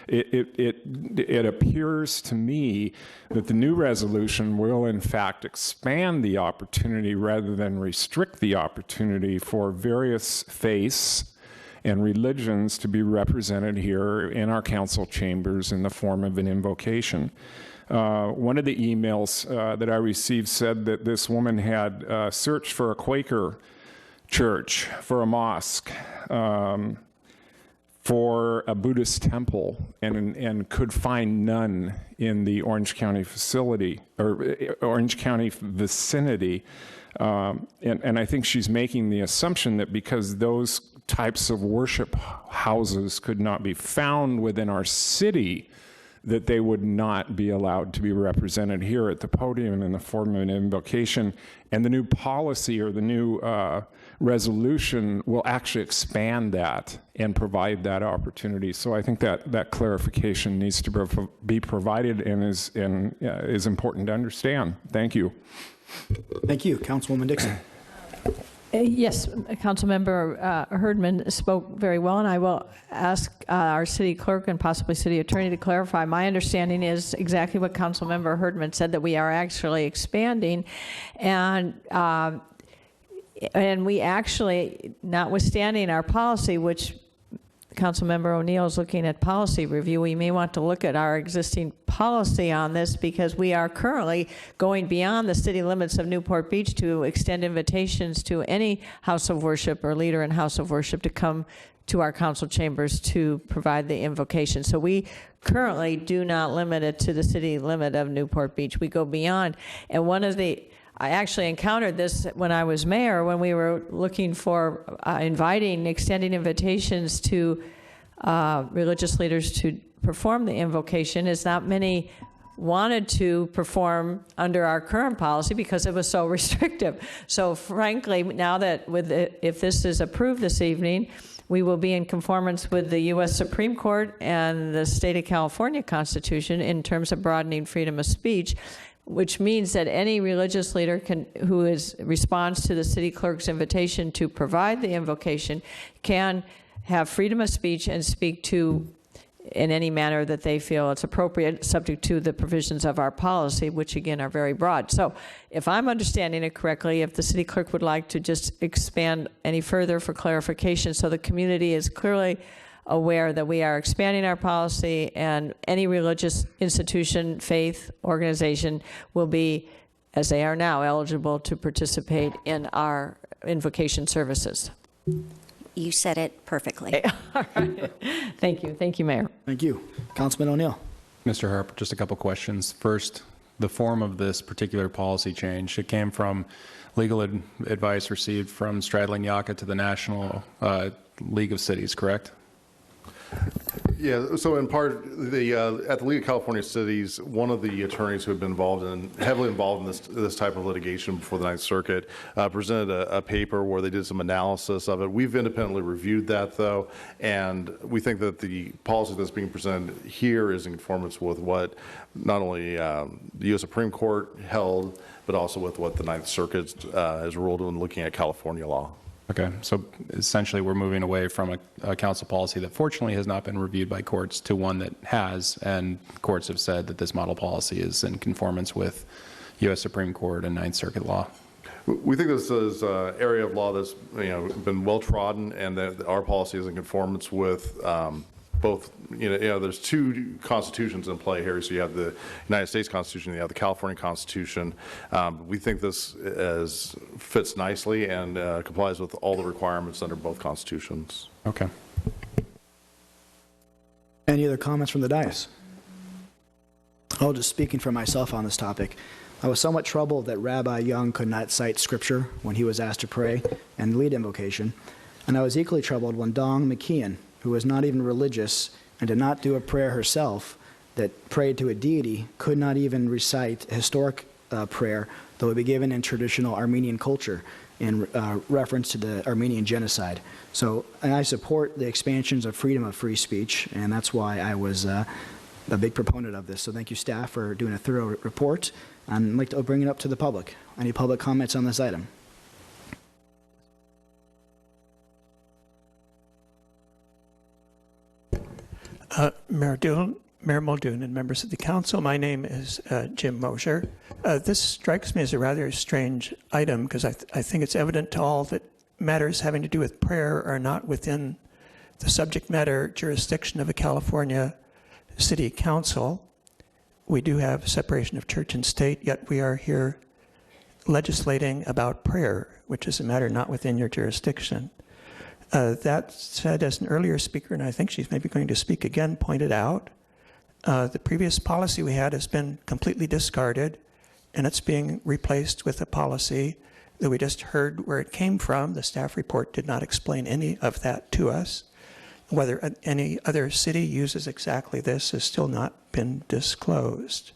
It appears to me that the new resolution will, in fact, expand the opportunity rather than restrict the opportunity for various faiths and religions to be represented here in our council chambers in the form of an invocation. One of the emails that I received said that this woman had searched for a Quaker church, for a mosque, for a Buddhist temple, and could find none in the Orange County facility or Orange County vicinity. And I think she's making the assumption that because those types of worship houses could not be found within our city, that they would not be allowed to be represented here at the podium in the form of an invocation. And the new policy or the new resolution will actually expand that and provide that opportunity. So I think that clarification needs to be provided and is important to understand. Thank you. Thank you. Councilwoman Dixon. Yes, Councilmember Herdman spoke very well, and I will ask our city clerk and possibly city attorney to clarify. My understanding is exactly what Councilmember Herdman said, that we are actually expanding, and we actually, notwithstanding our policy, which Councilmember O'Neill is looking at policy review, we may want to look at our existing policy on this, because we are currently going beyond the city limits of Newport Beach to extend invitations to any house of worship or leader in house of worship to come to our council chambers to provide the invocation. So we currently do not limit it to the city limit of Newport Beach. We go beyond. And I actually encountered this when I was mayor, when we were looking for extending invitations to religious leaders to perform the invocation, is not many wanted to perform under our current policy because it was so restrictive. So frankly, now that if this is approved this evening, we will be in conformance with the U.S. Supreme Court and the state of California Constitution in terms of broadening freedom of speech, which means that any religious leader who responds to the city clerk's invitation to provide the invocation can have freedom of speech and speak to in any manner that they feel it's appropriate, subject to the provisions of our policy, which again are very broad. So if I'm understanding it correctly, if the city clerk would like to just expand any further for clarification so the community is clearly aware that we are expanding our policy, and any religious institution, faith, organization will be, as they are now, eligible to participate in our invocation services. You said it perfectly. All right. Thank you. Thank you, Mayor. Thank you. Councilman O'Neill. Mr. Harper, just a couple questions. First, the form of this particular policy change, it came from legal advice received from Straddling Yucca to the National League of Cities, correct? Yeah, so in part, at the League of California Cities, one of the attorneys who had been heavily involved in this type of litigation before the Ninth Circuit presented a paper where they did some analysis of it. We've independently reviewed that, though, and we think that the policy that's being presented here is in conformance with what not only the U.S. Supreme Court held, but also with what the Ninth Circuit has ruled when looking at California law. Okay, so essentially we're moving away from a council policy that fortunately has not been reviewed by courts to one that has, and courts have said that this model policy is in conformance with U.S. Supreme Court and Ninth Circuit law. We think this is an area of law that's been well trodden, and that our policy is in conformance with both. There's two constitutions in play here. So you have the United States Constitution, you have the California Constitution. We think this fits nicely and complies with all the requirements under both constitutions. Okay. Any other comments from the dais? Oh, just speaking for myself on this topic, I was somewhat troubled that Rabbi Young could not cite scripture when he was asked to pray and lead invocation. And I was equally troubled when Dong McKeon, who was not even religious and did not do a prayer herself that prayed to a deity, could not even recite historic prayer that would be given in traditional Armenian culture in reference to the Armenian genocide. So and I support the expansions of freedom of free speech, and that's why I was a big proponent of this. So thank you, staff, for doing a thorough report. And I'd like to bring it up to the public. Any public comments on this item? Mayor Muldoon and members of the council, my name is Jim Mosher. This strikes me as a rather strange item because I think it's evident to all that matters having to do with prayer are not within the subject matter jurisdiction of a California city council. We do have separation of church and state, yet we are here legislating about prayer, which is a matter not within your jurisdiction. That said, as an earlier speaker, and I think she's maybe going to speak again, pointed out, the previous policy we had has been completely discarded, and it's being replaced with a policy that we just heard where it came from. The staff report did not explain any of that to us. Whether any other city uses exactly this has still not been disclosed.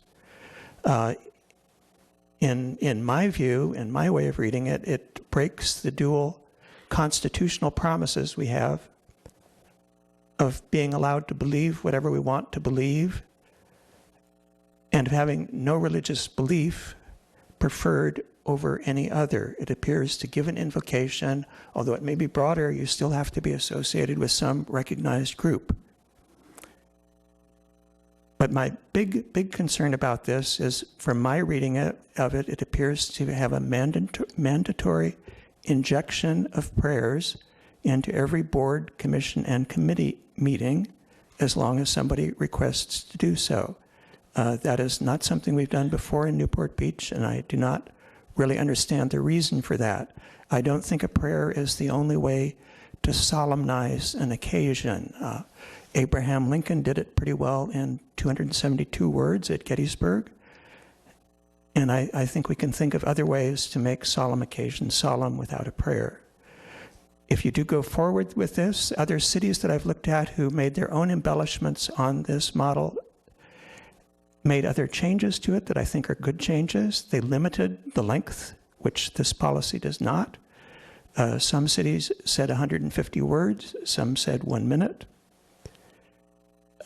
In my view, in my way of reading it, it breaks the dual constitutional promises we have of being allowed to believe whatever we want to believe and of having no religious belief preferred over any other. It appears to give an invocation, although it may be broader, you still have to be associated with some recognized group. But my big concern about this is, from my reading of it, it appears to have a mandatory injection of prayers into every board, commission, and committee meeting as long as somebody requests to do so. That is not something we've done before in Newport Beach, and I do not really understand the reason for that. I don't think a prayer is the only way to solemnize an occasion. Abraham Lincoln did it pretty well in 272 words at Gettysburg. And I think we can think of other ways to make solemn occasions solemn without a prayer. If you do go forward with this, other cities that I've looked at who made their own embellishments on this model made other changes to it that I think are good changes. They limited the length, which this policy does not. Some cities said 150 words, some said 1 minute.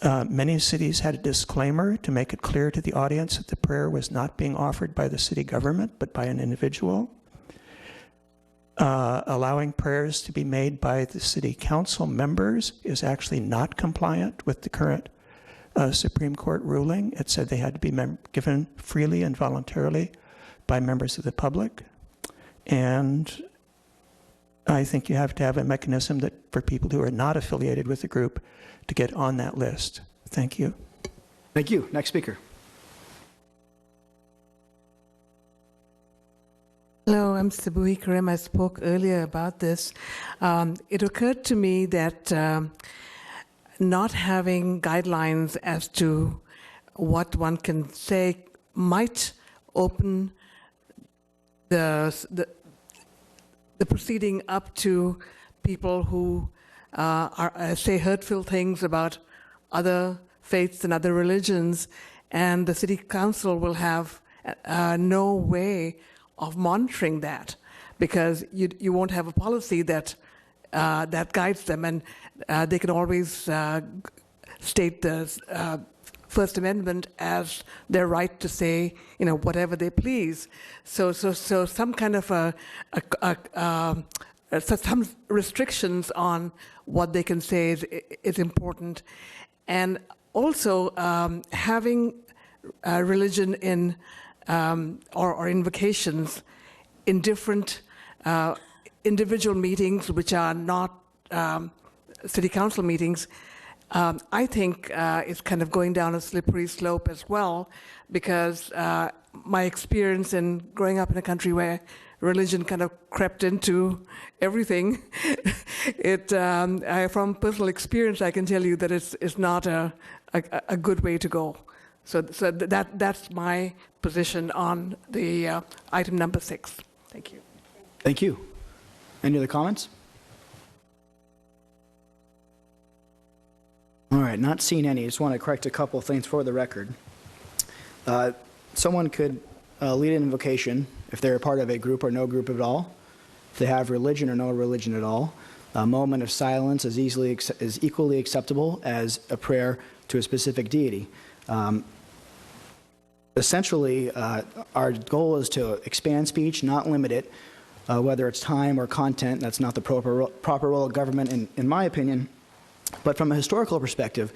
Many cities had a disclaimer to make it clear to the audience that the prayer was not being offered by the city government, but by an individual. Allowing prayers to be made by the city council members is actually not compliant with the current Supreme Court ruling. It said they had to be given freely and voluntarily by members of the public. And I think you have to have a mechanism that for people who are not affiliated with the group to get on that list. Thank you. Thank you. Next speaker. Hello, I'm Sabuhi Karim. I spoke earlier about this. It occurred to me that not having guidelines as to what one can say might open the proceeding up to people who say hurtful things about other faiths and other religions, and the city council will have no way of monitoring that, because you won't have a policy that guides them, and they can always state the First Amendment as their right to say, whatever they please. So some kind of some restrictions on what they can say is important, and also having religion in or invocations in different individual meetings, which are not city council meetings, I think is kind of going down a slippery slope as well, because my experience in growing up in a country where religion kind of crept into everything, from personal experience, I can tell you that it's not a good way to go. That's my position on the item number 6. Thank you. Thank you. Any other comments? All right, not seeing any. Just want to correct a couple things for the record. Someone could lead an invocation if they're a part of a group or no group at all, if they have religion or no religion at all. A moment of silence is equally acceptable as a prayer to a specific deity. Essentially, our goal is to expand speech, not limit it, whether it's time or content. That's not the proper role of government, in my opinion. But from a historical perspective,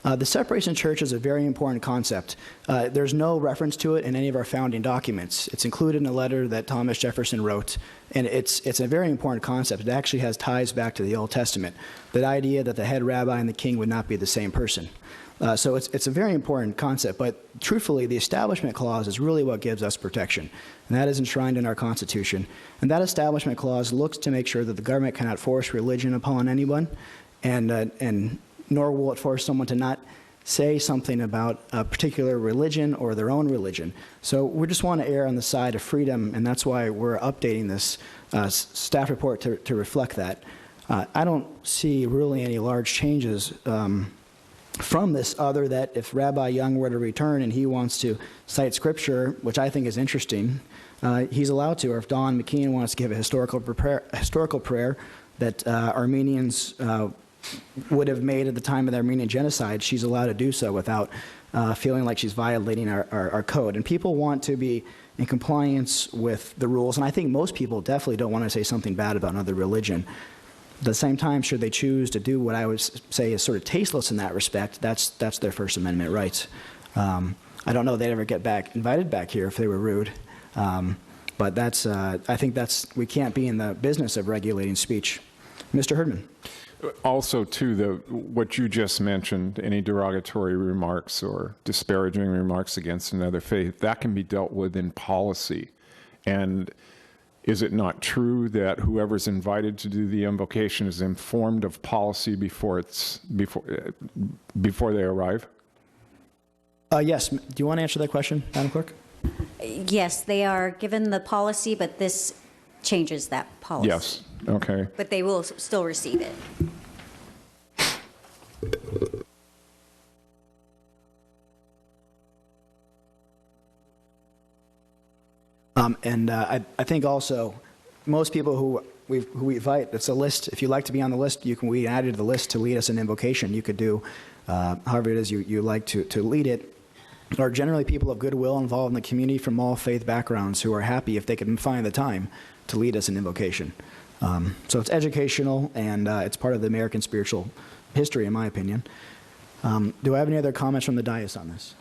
the separation of church is a very important concept. There's no reference to it in any of our founding documents. It's included in a letter that Thomas Jefferson wrote, and it's a very important concept. It actually has ties back to the Old Testament, that idea that the head rabbi and the king would not be the same person. So it's a very important concept, but truthfully, the Establishment Clause is really what gives us protection, and that is enshrined in our Constitution. And that Establishment Clause looks to make sure that the government cannot force religion upon anyone, and nor will it force someone to not say something about a particular religion or their own religion. So we just want to err on the side of freedom, and that's why we're updating this staff report to reflect that. I don't see really any large changes from this, other that if Rabbi Young were to return and he wants to cite scripture, which I think is interesting, he's allowed to, or if Don McKeon wants to give a historical prayer that Armenians would have made at the time of the Armenian genocide, she's allowed to do so without feeling like she's violating our code. And people want to be in compliance with the rules, and I think most people definitely don't want to say something bad about another religion. At the same time, should they choose to do what I would say is sort of tasteless in that respect, that's their First Amendment rights. I don't know if they'd ever get invited back here if they were rude. But I think we can't be in the business of regulating speech. Mr. Herdman. Also, too, what you just mentioned, any derogatory remarks or disparaging remarks against another faith, that can be dealt with in policy. And is it not true that whoever's invited to do the invocation is informed of policy before they arrive? Yes. Do you want to answer that question, Madam Clerk? Yes, they are given the policy, but this changes that policy. Yes. Okay. But they will still receive it. I think also most people who we invite, it's a list. If you'd like to be on the list, we added to the list to lead us in invocation. You could do however it is you like to lead it. Are generally people of goodwill involved in the community from all faith backgrounds who are happy if they can find the time to lead us in invocation. So it's educational, and it's part of the American spiritual history, in my opinion. Do I have any other comments from the dais on this?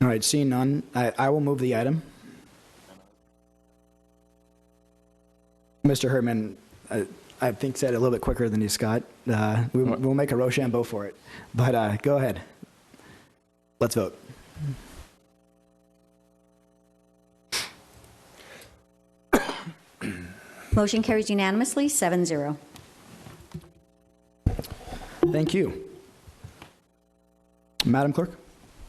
All right, seeing none, I will move the item. Mr. Herdman, I think said it a little bit quicker than you, Scott. We'll make a Rochambeau for it. But go ahead. Let's vote. Motion carries unanimously, 7-0. Thank you. Madam Clerk?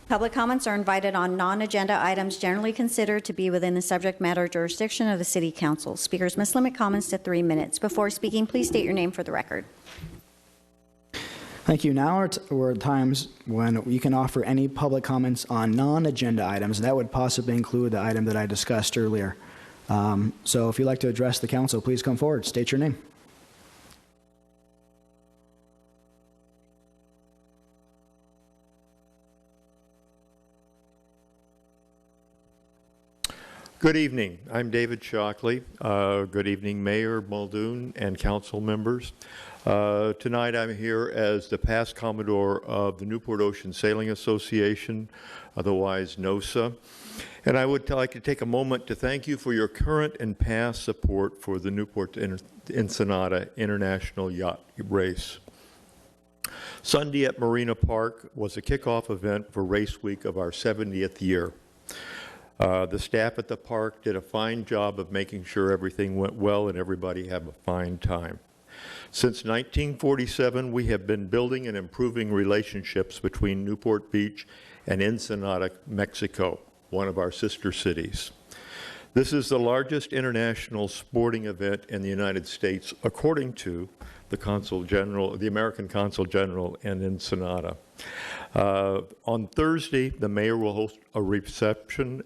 Public comments are invited on non-agenda items generally considered to be within the subject matter jurisdiction of the City Council. Speakers must limit comments to 3 minutes. Before speaking, please state your name for the record. Thank you. Now are times when you can offer any public comments on non-agenda items. That would possibly include the item that I discussed earlier. So if you'd like to address the council, please come forward. State your name. Good evening. I'm David Shockley. Good evening, Mayor Muldoon and council members. Tonight I'm here as the past Commodore of the Newport Ocean Sailing Association, otherwise NOSA. And I would like to take a moment to thank you for your current and past support for the Newport Ensenada International Yacht Race. Sunday at Marina Park was a kickoff event for Race Week of our 70th year. The staff at the park did a fine job of making sure everything went well and everybody had a fine time. Since 1947, we have been building and improving relationships between Newport Beach and Ensenada, Mexico, one of our sister cities. This is the largest international sporting event in the United States, according to the Consul General, the American Consul General in Ensenada. On Thursday, the mayor will host a reception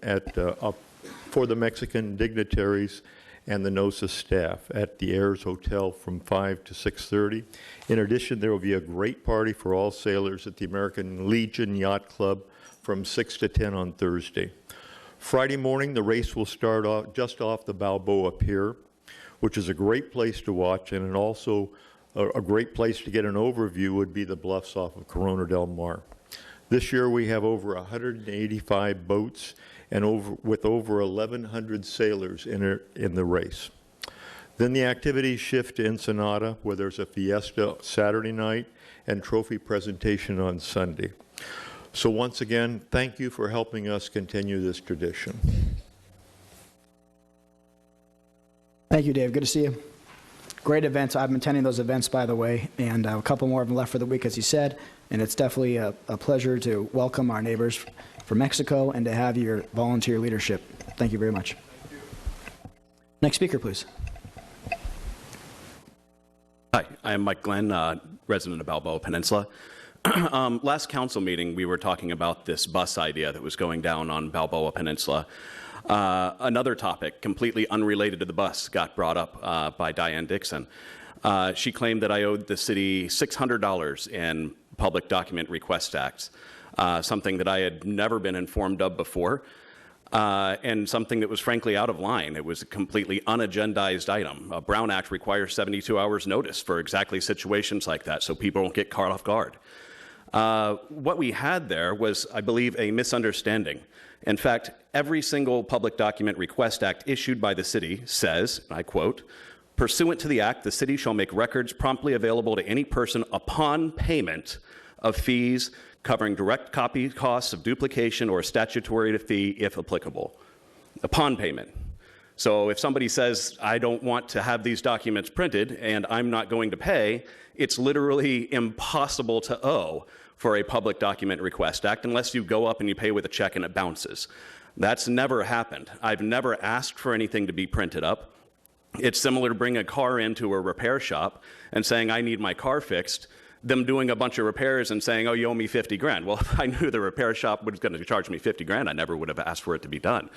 for the Mexican dignitaries and the NOSA staff at the Ayers Hotel from 5 to 6:30. In addition, there will be a great party for all sailors at the American Legion Yacht Club from 6 to 10 on Thursday. Friday morning, the race will start off just off the Balboa Pier, which is a great place to watch, and also a great place to get an overview would be the bluffs off of Corona del Mar. This year we have over 185 boats and with over 1,100 sailors in the race. Then the activities shift to Ensenada, where there's a fiesta Saturday night and trophy presentation on Sunday. So once again, thank you for helping us continue this tradition. Thank you, Dave. Good to see you. Great events. I've been attending those events, by the way, and a couple more of them left for the week, as you said. And it's definitely a pleasure to welcome our neighbors from Mexico and to have your volunteer leadership. Thank you very much. Next speaker, please. Hi, I am Mike Glenn, resident of Balboa Peninsula. Last council meeting, we were talking about this bus idea that was going down on Balboa Peninsula. Another topic, completely unrelated to the bus, got brought up by Diane Dixon. She claimed that I owed the city $600 in public document request acts, something that I had never been informed of before, and something that was frankly out of line. It was a completely unagendized item. A Brown Act requires 72 hours notice for exactly situations like that, so people don't get caught off guard. What we had there was, I believe, a misunderstanding. In fact, every single public document request act issued by the city says, I quote, "Pursuant to the act, the city shall make records promptly available to any person upon payment of fees covering direct copy costs of duplication or statutory fee if applicable." Upon payment. So if somebody says, I don't want to have these documents printed and I'm not going to pay, it's literally impossible to owe for a public document request act unless you go up and you pay with a check and it bounces. That's never happened. I've never asked for anything to be printed up. It's similar to bring a car into a repair shop and saying, I need my car fixed, them doing a bunch of repairs and saying, oh, you owe me 50 grand. Well, if I knew the repair shop was going to charge me 50 grand, I never would have asked for it to be done.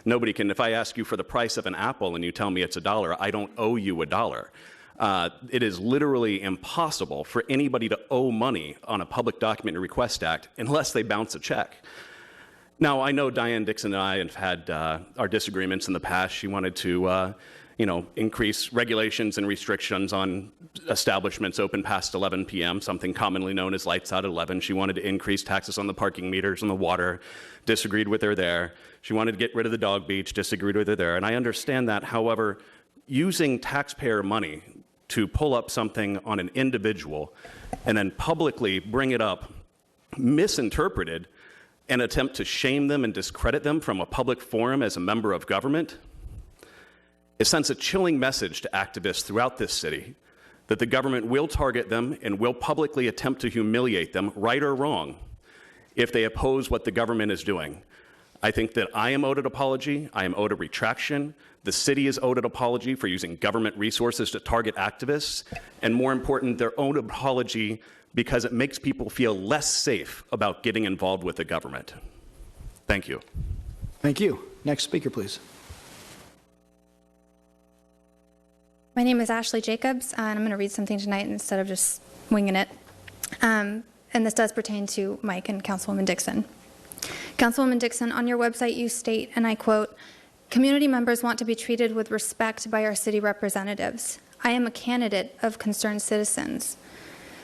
Nobody can, if I ask you for the price of an apple and you tell me it's $1, I don't owe you $1. It is literally impossible for anybody to owe money on a public document request act unless they bounce a check. Now, I know Diane Dixon and I have had our disagreements in the past. She wanted to increase regulations and restrictions on establishments open past 11 p.m., something commonly known as lights out at 11. She wanted to increase taxes on the parking meters and the water, disagreed with her there. She wanted to get rid of the dog beach, disagreed with her there. And I understand that. However, using taxpayer money to pull up something on an individual and then publicly bring it up, misinterpreted, and attempt to shame them and discredit them from a public forum as a member of government, it sends a chilling message to activists throughout this city that the government will target them and will publicly attempt to humiliate them, right or wrong, if they oppose what the government is doing. I think that I am owed an apology. I am owed a retraction. The city is owed an apology for using government resources to target activists. And more important, they're owed an apology because it makes people feel less safe about getting involved with the government. Thank you. Thank you. Next speaker, please. My name is Ashley Jacobs, and I'm going to read something tonight instead of just winging it. And this does pertain to Mike and Councilwoman Dixon. Councilwoman Dixon, on your website you state, and I quote, "Community members want to be treated with respect by our city representatives. I am a candidate of concerned citizens.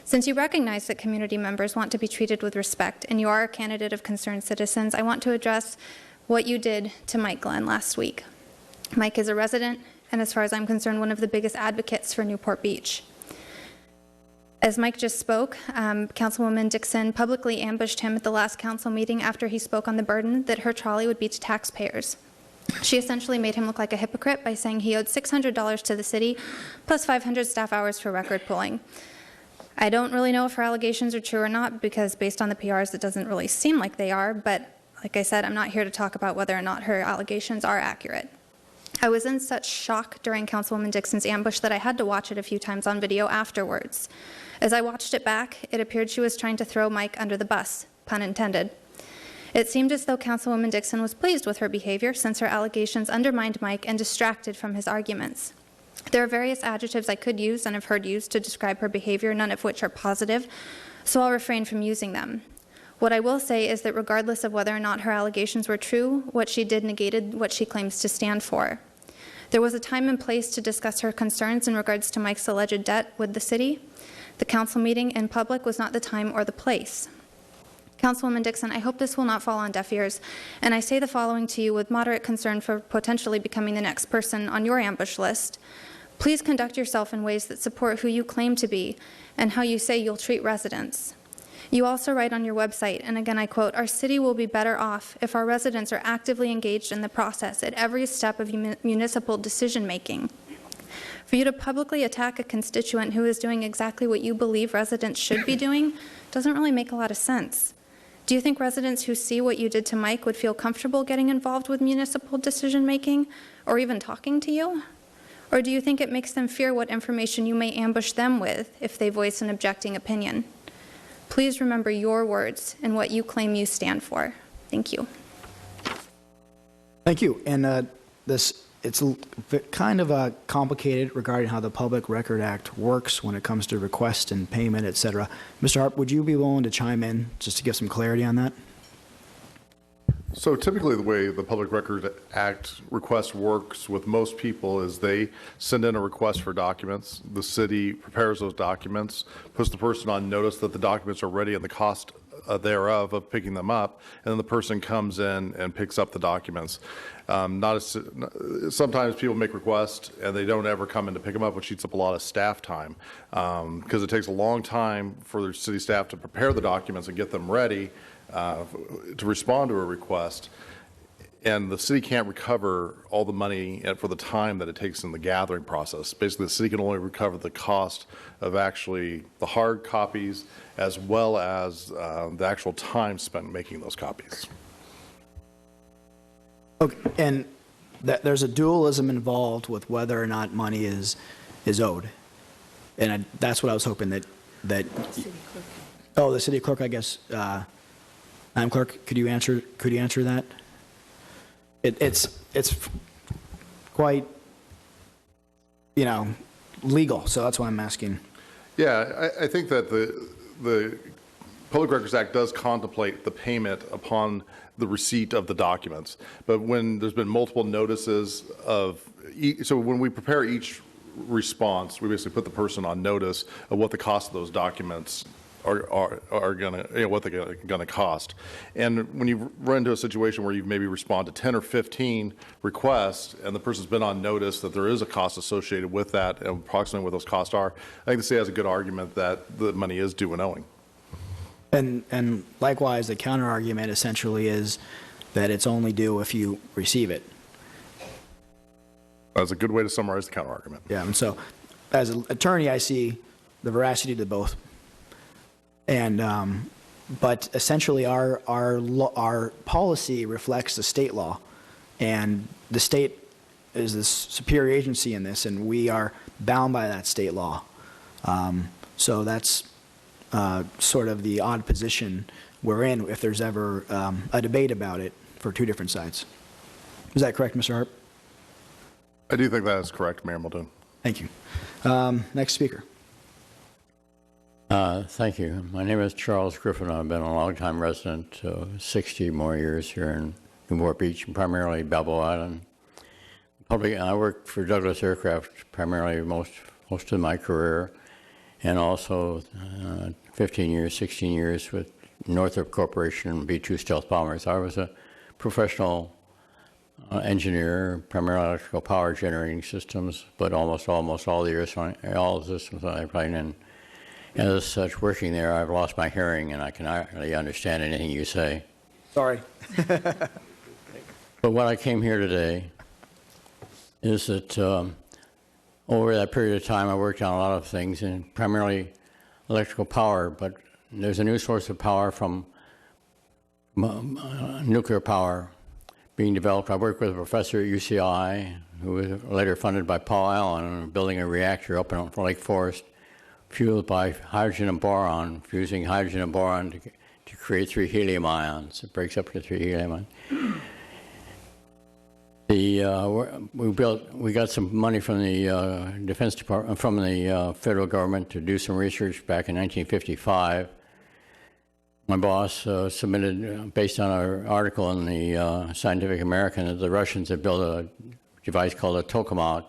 Since you recognize that community members want to be treated with respect and you are a candidate of concerned citizens, I want to address what you did to Mike Glenn last week. Mike is a resident and, as far as I'm concerned, one of the biggest advocates for Newport Beach. As Mike just spoke, Councilwoman Dixon publicly ambushed him at the last council meeting after he spoke on the burden that her trolley would be to taxpayers. She essentially made him look like a hypocrite by saying he owed $600 to the city, plus 500 staff hours for record pulling. I don't really know if her allegations are true or not, because based on the PRs, it doesn't really seem like they are, but like I said, I'm not here to talk about whether or not her allegations are accurate. I was in such shock during Councilwoman Dixon's ambush that I had to watch it a few times on video afterwards. As I watched it back, it appeared she was trying to throw Mike under the bus, pun intended. It seemed as though Councilwoman Dixon was pleased with her behavior, since her allegations undermined Mike and distracted from his arguments. There are various adjectives I could use and have heard used to describe her behavior, none of which are positive, so I'll refrain from using them. What I will say is that regardless of whether or not her allegations were true, what she did negated what she claims to stand for. There was a time and place to discuss her concerns in regards to Mike's alleged debt with the city. The council meeting in public was not the time or the place. Councilwoman Dixon, I hope this will not fall on deaf ears, and I say the following to you with moderate concern for potentially becoming the next person on your ambush list. Please conduct yourself in ways that support who you claim to be and how you say you'll treat residents. You also write on your website, and again I quote, "Our city will be better off if our residents are actively engaged in the process at every step of municipal decision-making." For you to publicly attack a constituent who is doing exactly what you believe residents should be doing doesn't really make a lot of sense. Do you think residents who see what you did to Mike would feel comfortable getting involved with municipal decision-making or even talking to you? Or do you think it makes them fear what information you may ambush them with if they voice an objecting opinion? Please remember your words and what you claim you stand for. Thank you. Thank you. And it's kind of complicated regarding how the Public Record Act works when it comes to request and payment, et cetera. Mr. Harp, would you be willing to chime in just to give some clarity on that? So typically the way the Public Record Act request works with most people is they send in a request for documents. The city prepares those documents, puts the person on notice that the documents are ready and the cost thereof of picking them up, and then the person comes in and picks up the documents. Sometimes people make requests and they don't ever come in to pick them up, which eats up a lot of staff time because it takes a long time for the city staff to prepare the documents and get them ready to respond to a request. And the city can't recover all the money for the time that it takes in the gathering process. Basically, the city can only recover the cost of actually the hard copies as well as the actual time spent making those copies. Okay, and there's a dualism involved with whether or not money is owed. And that's what I was hoping that oh, the city clerk, I guess. Madam Clerk, could you answer that? It's quite, legal, so that's why I'm asking. Yeah, I think that the Public Records Act does contemplate the payment upon the receipt of the documents. But when there's been multiple notices so when we prepare each response, we basically put the person on notice of what the cost of those documents are going to, what they're going to cost. And when you run into a situation where you maybe respond to 10 or 15 requests and the person's been on notice that there is a cost associated with that and approximately what those costs are, I think the city has a good argument that the money is due and owing. And likewise, the counter argument essentially is that it's only due if you receive it. That's a good way to summarize the counter argument. Yeah, and so as an attorney, I see the veracity to both. And but essentially, our policy reflects the state law, and the state is the superior agency in this, and we are bound by that state law. So that's sort of the odd position we're in if there's ever a debate about it for two different sides. Is that correct, Mr. Harp? I do think that is correct, Mayor Muldoon. Thank you. Next speaker. Thank you. My name is Charles Griffin. I've been a long-time resident, 60 more years here in Newport Beach, and primarily Balboa Island. I worked for Douglas Aircraft primarily most of my career, and also 15 years, 16 years with Northrop Corporation, B-2 stealth bombers. I was a professional engineer, primarily electrical power generating systems, but almost all the years, all the systems that I played in. And as such, working there, I've lost my hearing, and I cannot really understand anything you say. Sorry. But what I came here today is that over that period of time, I worked on a lot of things, and primarily electrical power, but there's a new source of power from nuclear power being developed. I worked with a professor at UCLA, who was later funded by Paul Allen, building a reactor up in Lake Forest, fueled by hydrogen and boron, fusing hydrogen and boron to create 3 helium ions. It breaks up into 3 helium ions. We got some money from the Defense Department, from the federal government, to do some research back in 1955. My boss submitted, based on our article in the Scientific American, that the Russians had built a device called a tokamak.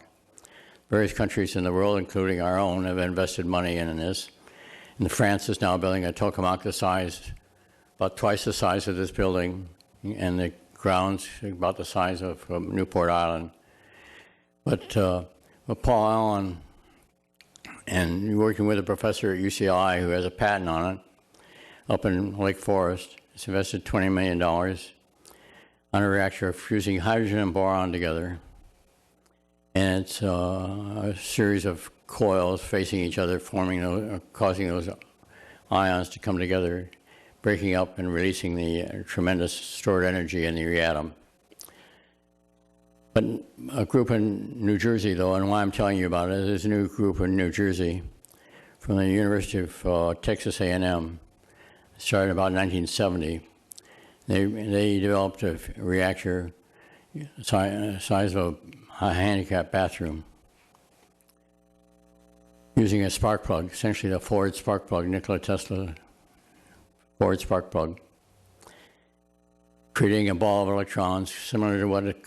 Various countries in the world, including our own, have invested money in this. And France is now building a tokamak the size, about twice the size of this building, and the grounds about the size of Newport Island. But Paul Allen, and working with a professor at UCLA who has a patent on it, up in Lake Forest, has invested $20 million on a reactor fusing hydrogen and boron together. And it's a series of coils facing each other, causing those ions to come together, breaking up and releasing the tremendous stored energy in the atom. But a group in New Jersey, though, and why I'm telling you about it, there's a new group in New Jersey from the University of Texas A&M, started about 1970. They developed a reactor size of a handicapped bathroom using a spark plug, essentially the Ford spark plug, Nikola Tesla Ford spark plug, creating a ball of electrons similar to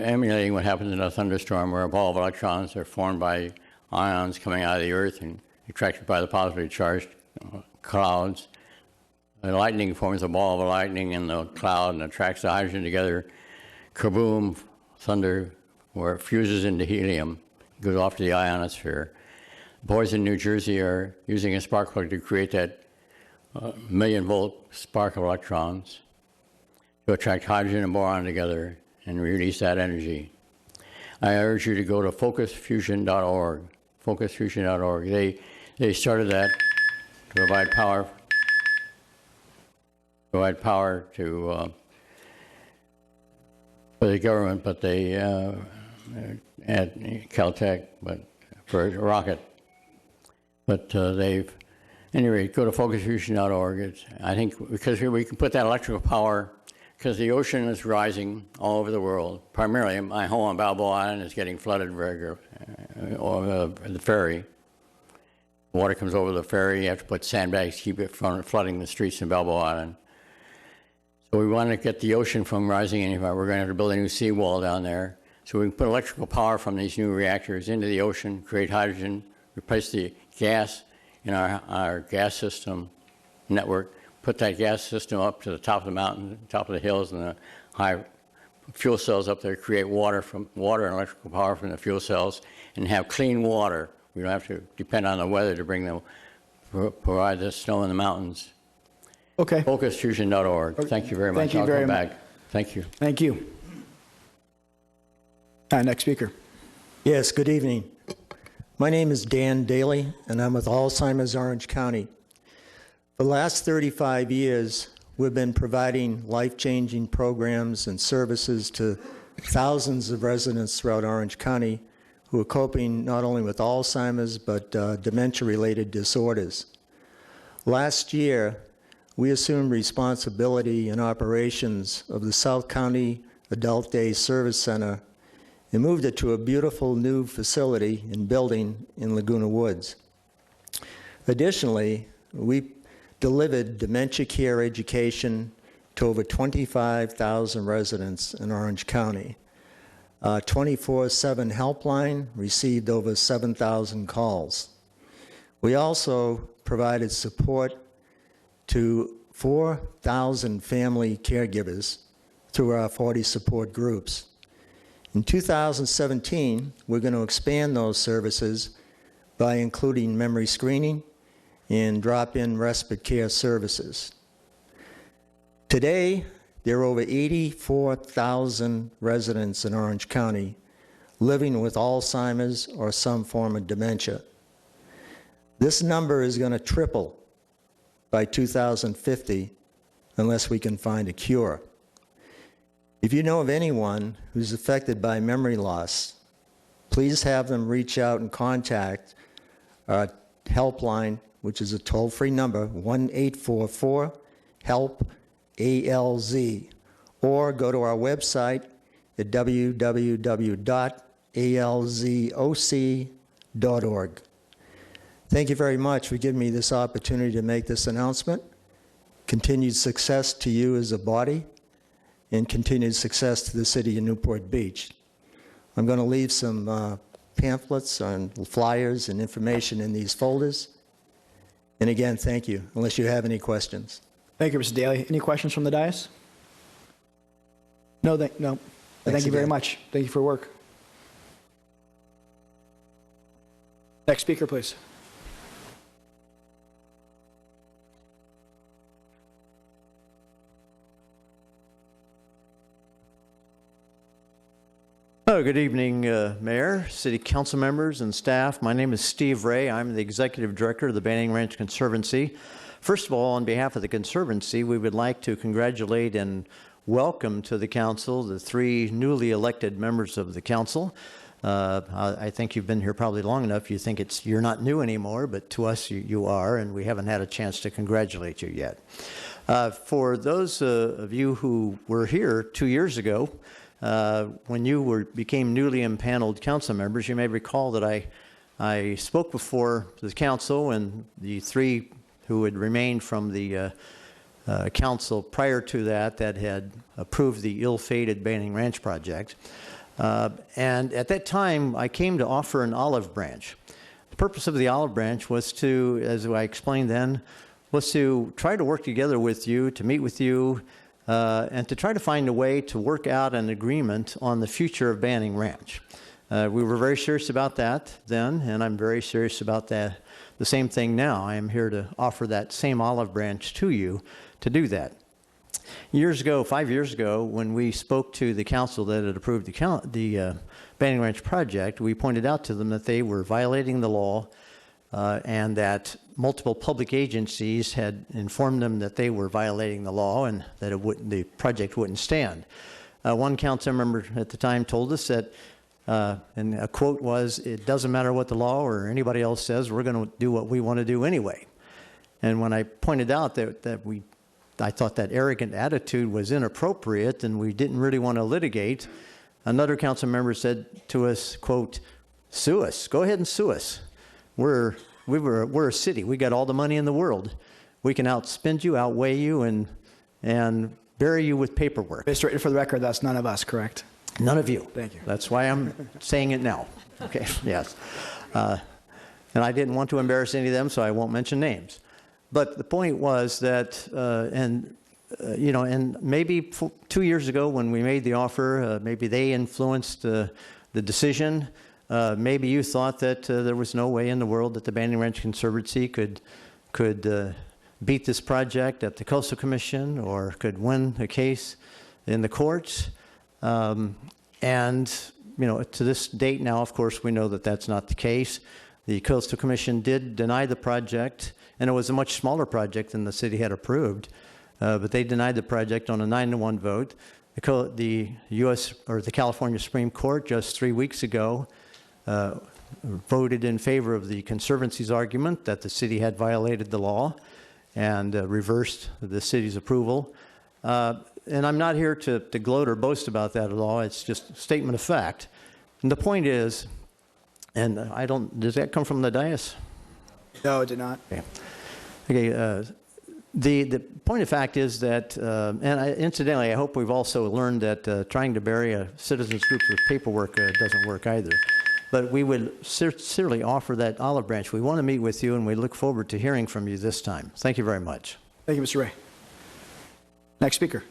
emulating what happens in a thunderstorm, where a ball of electrons are formed by ions coming out of the earth and attracted by the positively charged clouds. The lightning forms a ball of lightning in the cloud and attracts the hydrogen together. Kaboom, thunder, where it fuses into helium, goes off to the ionosphere. Boys in New Jersey are using a spark plug to create that million-volt spark of electrons to attract hydrogen and boron together and release that energy. I urge you to go to focusfusion.org. Focusfusion.org. They started that to provide power to for the government, but they at Caltech, but for a rocket. But anyway, go to focusfusion.org. I think because we can put that electrical power, because the ocean is rising all over the world. Primarily, my home on Balboa Island is getting flooded regularly, or the ferry. Water comes over the ferry. You have to put sandbags to keep it from flooding the streets in Balboa Island. So we want to get the ocean from rising any further. We're going to have to build a new seawall down there. So we can put electrical power from these new reactors into the ocean, create hydrogen, replace the gas in our gas system network, put that gas system up to the top of the mountain, top of the hills, and the high fuel cells up there, create water and electrical power from the fuel cells, and have clean water. We don't have to depend on the weather to provide the snow in the mountains. Okay. Focusfusion.org. Thank you very much. Thank you very much. Thank you. Thank you. Next speaker. Yes, good evening. My name is Dan Daly, and I'm with Alzheimer's Orange County. For the last 35 years, we've been providing life-changing programs and services to thousands of residents throughout Orange County who are coping not only with Alzheimer's, but dementia-related disorders. Last year, we assumed responsibility and operations of the South County Adult Day Service Center and moved it to a beautiful new facility and building in Laguna Woods. Additionally, we delivered dementia care education to over 25,000 residents in Orange County. 24/7 helpline received over 7,000 calls. We also provided support to 4,000 family caregivers through our 40 support groups. In 2017, we're going to expand those services by including memory screening and drop-in respite care services. Today, there are over 84,000 residents in Orange County living with Alzheimer's or some form of dementia. This number is going to triple by 2050 unless we can find a cure. If you know of anyone who's affected by memory loss, please have them reach out and contact our helpline, which is a toll-free number, 1-844-HELP-ALZ, or go to our website at www.alzoc.org. Thank you very much for giving me this opportunity to make this announcement. Continued success to you as a body, and continued success to the city of Newport Beach. I'm going to leave some pamphlets and flyers and information in these folders. And again, thank you, unless you have any questions. Thank you, Mr. Daly. Any questions from the dais? No. Thank you very much. Thank you for your work. Next speaker, please. Oh, good evening, Mayor, City Council members, and staff. My name is Steve Ray. I'm the Executive Director of the Banning Ranch Conservancy. First of all, on behalf of the Conservancy, we would like to congratulate and welcome to the Council the 3 newly elected members of the Council. I think you've been here probably long enough. You think you're not new anymore, but to us you are, and we haven't had a chance to congratulate you yet. For those of you who were here 2 years ago, when you became newly impaneled council members, you may recall that I spoke before the council and the 3 who had remained from the council prior to that had approved the ill-fated Banning Ranch project. And at that time, I came to offer an olive branch. The purpose of the olive branch was to, as I explained then, was to try to work together with you, to meet with you, and to try to find a way to work out an agreement on the future of Banning Ranch. We were very serious about that then, and I'm very serious about that. The same thing now. I am here to offer that same olive branch to you to do that. Years ago, 5 years ago, when we spoke to the council that had approved the Banning Ranch project, we pointed out to them that they were violating the law and that multiple public agencies had informed them that they were violating the law and that the project wouldn't stand. One council member at the time told us that, and a quote was, "It doesn't matter what the law or anybody else says, we're going to do what we want to do anyway." And when I pointed out that I thought that arrogant attitude was inappropriate and we didn't really want to litigate, another council member said to us, quote, "Sue us, go ahead and sue us. We're a city. We got all the money in the world. We can outspend you, outweigh you, and bury you with paperwork." Mr. For the record, that's none of us, correct? None of you. Thank you. That's why I'm saying it now. Okay, yes. And I didn't want to embarrass any of them, so I won't mention names. But the point was that, and maybe 2 years ago when we made the offer, maybe they influenced the decision. Maybe you thought that there was no way in the world that the Banning Ranch Conservancy could beat this project at the Coastal Commission or could win a case in the courts. And to this date now, of course, we know that that's not the case. The Coastal Commission did deny the project, and it was a much smaller project than the city had approved, but they denied the project on a 9-1 vote. The U.S. or the California Supreme Court just 3 weeks ago voted in favor of the Conservancy's argument that the city had violated the law and reversed the city's approval. And I'm not here to gloat or boast about that at all. It's just a statement of fact. And the point is, and does that come from the dais? No, it did not. Okay. The point of fact is that, incidentally, I hope we've also learned that trying to bury a citizens group with paperwork doesn't work either. But we would sincerely offer that olive branch. We want to meet with you, and we look forward to hearing from you this time. Thank you very much. Thank you, Mr. Ray. Next speaker.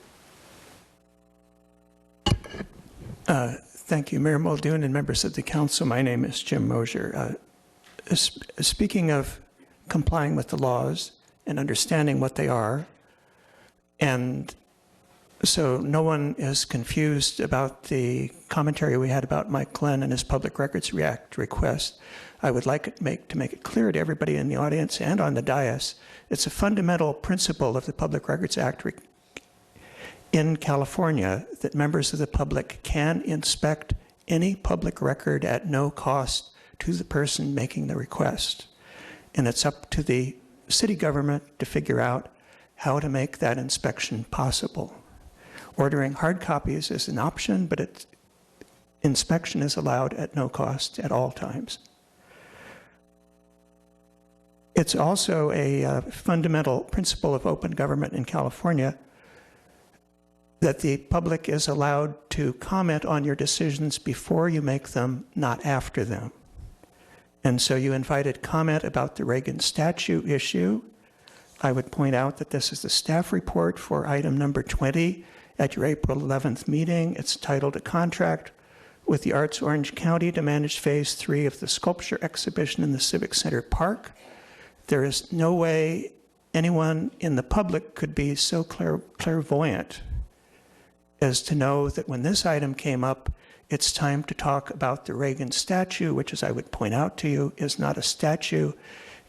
Thank you, Mayor Muldoon and members of the council. My name is Jim Mosier. Speaking of complying with the laws and understanding what they are and So no one is confused about the commentary we had about Mike Glenn and his Public Records Act request. I would like to make it clear to everybody in the audience and on the dais, it's a fundamental principle of the Public Records Act in California that members of the public can inspect any public record at no cost to the person making the request. And it's up to the city government to figure out how to make that inspection possible. Ordering hard copies is an option, but inspection is allowed at no cost at all times. It's also a fundamental principle of open government in California that the public is allowed to comment on your decisions before you make them, not after them. And so you invited comment about the Reagan statue issue. I would point out that this is the staff report for item number 20 at your April 11th meeting. It's titled "A Contract with the Arts Orange County to Manage Phase 3 of the Sculpture Exhibition in the Civic Center Park." There is no way anyone in the public could be so clairvoyant as to know that when this item came up, it's time to talk about the Reagan statue, which, as I would point out to you, is not a statue.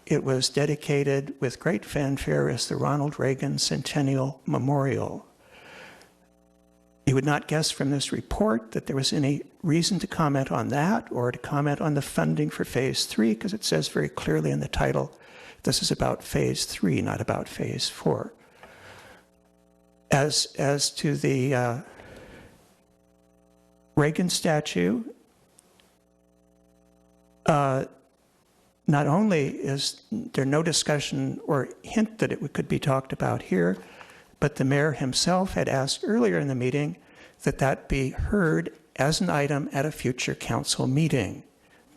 It was dedicated with great fanfare as the Ronald Reagan Centennial Memorial. You would not guess from this report that there was any reason to comment on that or to comment on the funding for Phase 3, because it says very clearly in the title, this is about Phase 3, not about Phase 4. As to the Reagan statue, not only is there no discussion or hint that it could be talked about here, but the mayor himself had asked earlier in the meeting that that be heard as an item at a future council meeting.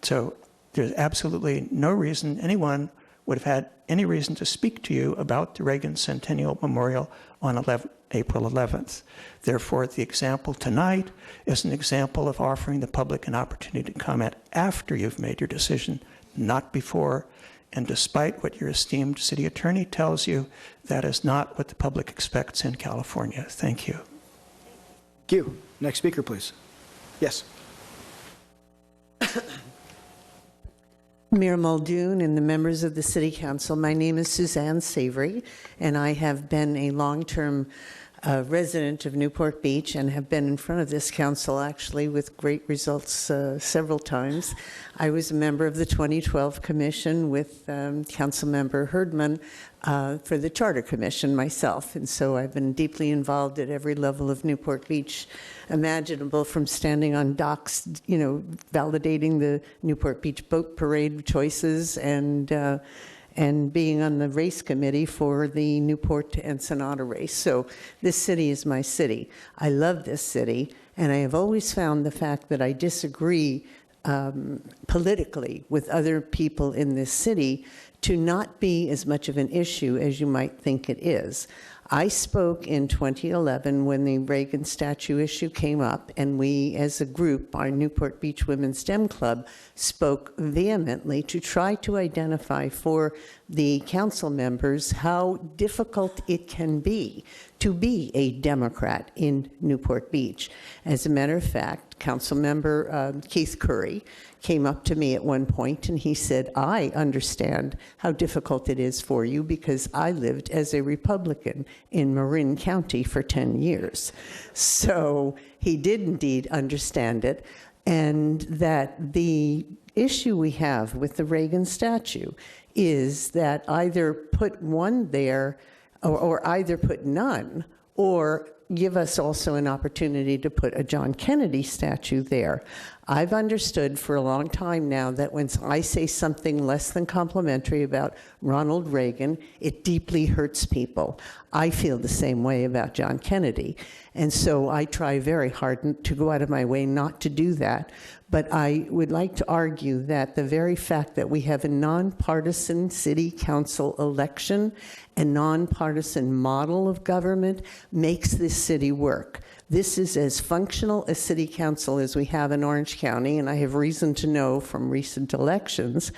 So there's absolutely no reason anyone would have had any reason to speak to you about the Reagan Centennial Memorial on April 11th. Therefore, the example tonight is an example of offering the public an opportunity to comment after you've made your decision, not before. And despite what your esteemed city attorney tells you, that is not what the public expects in California. Thank you. Thank you. Next speaker, please. Yes. Mayor Muldoon and the members of the City Council, my name is Suzanne Savory, and I have been a long-term resident of Newport Beach and have been in front of this council actually with great results several times. I was a member of the 2012 commission with Councilmember Herdman for the Charter Commission myself, and so I've been deeply involved at every level of Newport Beach imaginable, from standing on docks, you know, validating the Newport Beach boat parade choices, and being on the race committee for the Newport to Ensenada race. So this city is my city. I love this city, and I have always found the fact that I disagree politically with other people in this city to not be as much of an issue as you might think it is. I spoke in 2011 when the Reagan statue issue came up, and we as a group, our Newport Beach Women's Dem Club, spoke vehemently to try to identify for the council members how difficult it can be to be a Democrat in Newport Beach. As a matter of fact, Councilmember Keith Curry came up to me at one point and he said, "I understand how difficult it is for you because I lived as a Republican in Marin County for 10 years. So he did indeed understand it, and that the issue we have with the Reagan statue is that either put one there or either put none, or give us also an opportunity to put a John Kennedy statue there. I've understood for a long time now that when I say something less than complimentary about Ronald Reagan, it deeply hurts people. I feel the same way about John Kennedy. And so I try very hard to go out of my way not to do that. But I would like to argue that the very fact that we have a nonpartisan city council election, a nonpartisan model of government, makes this city work. This is as functional a city council as we have in Orange County, and I have reason to know from recent elections.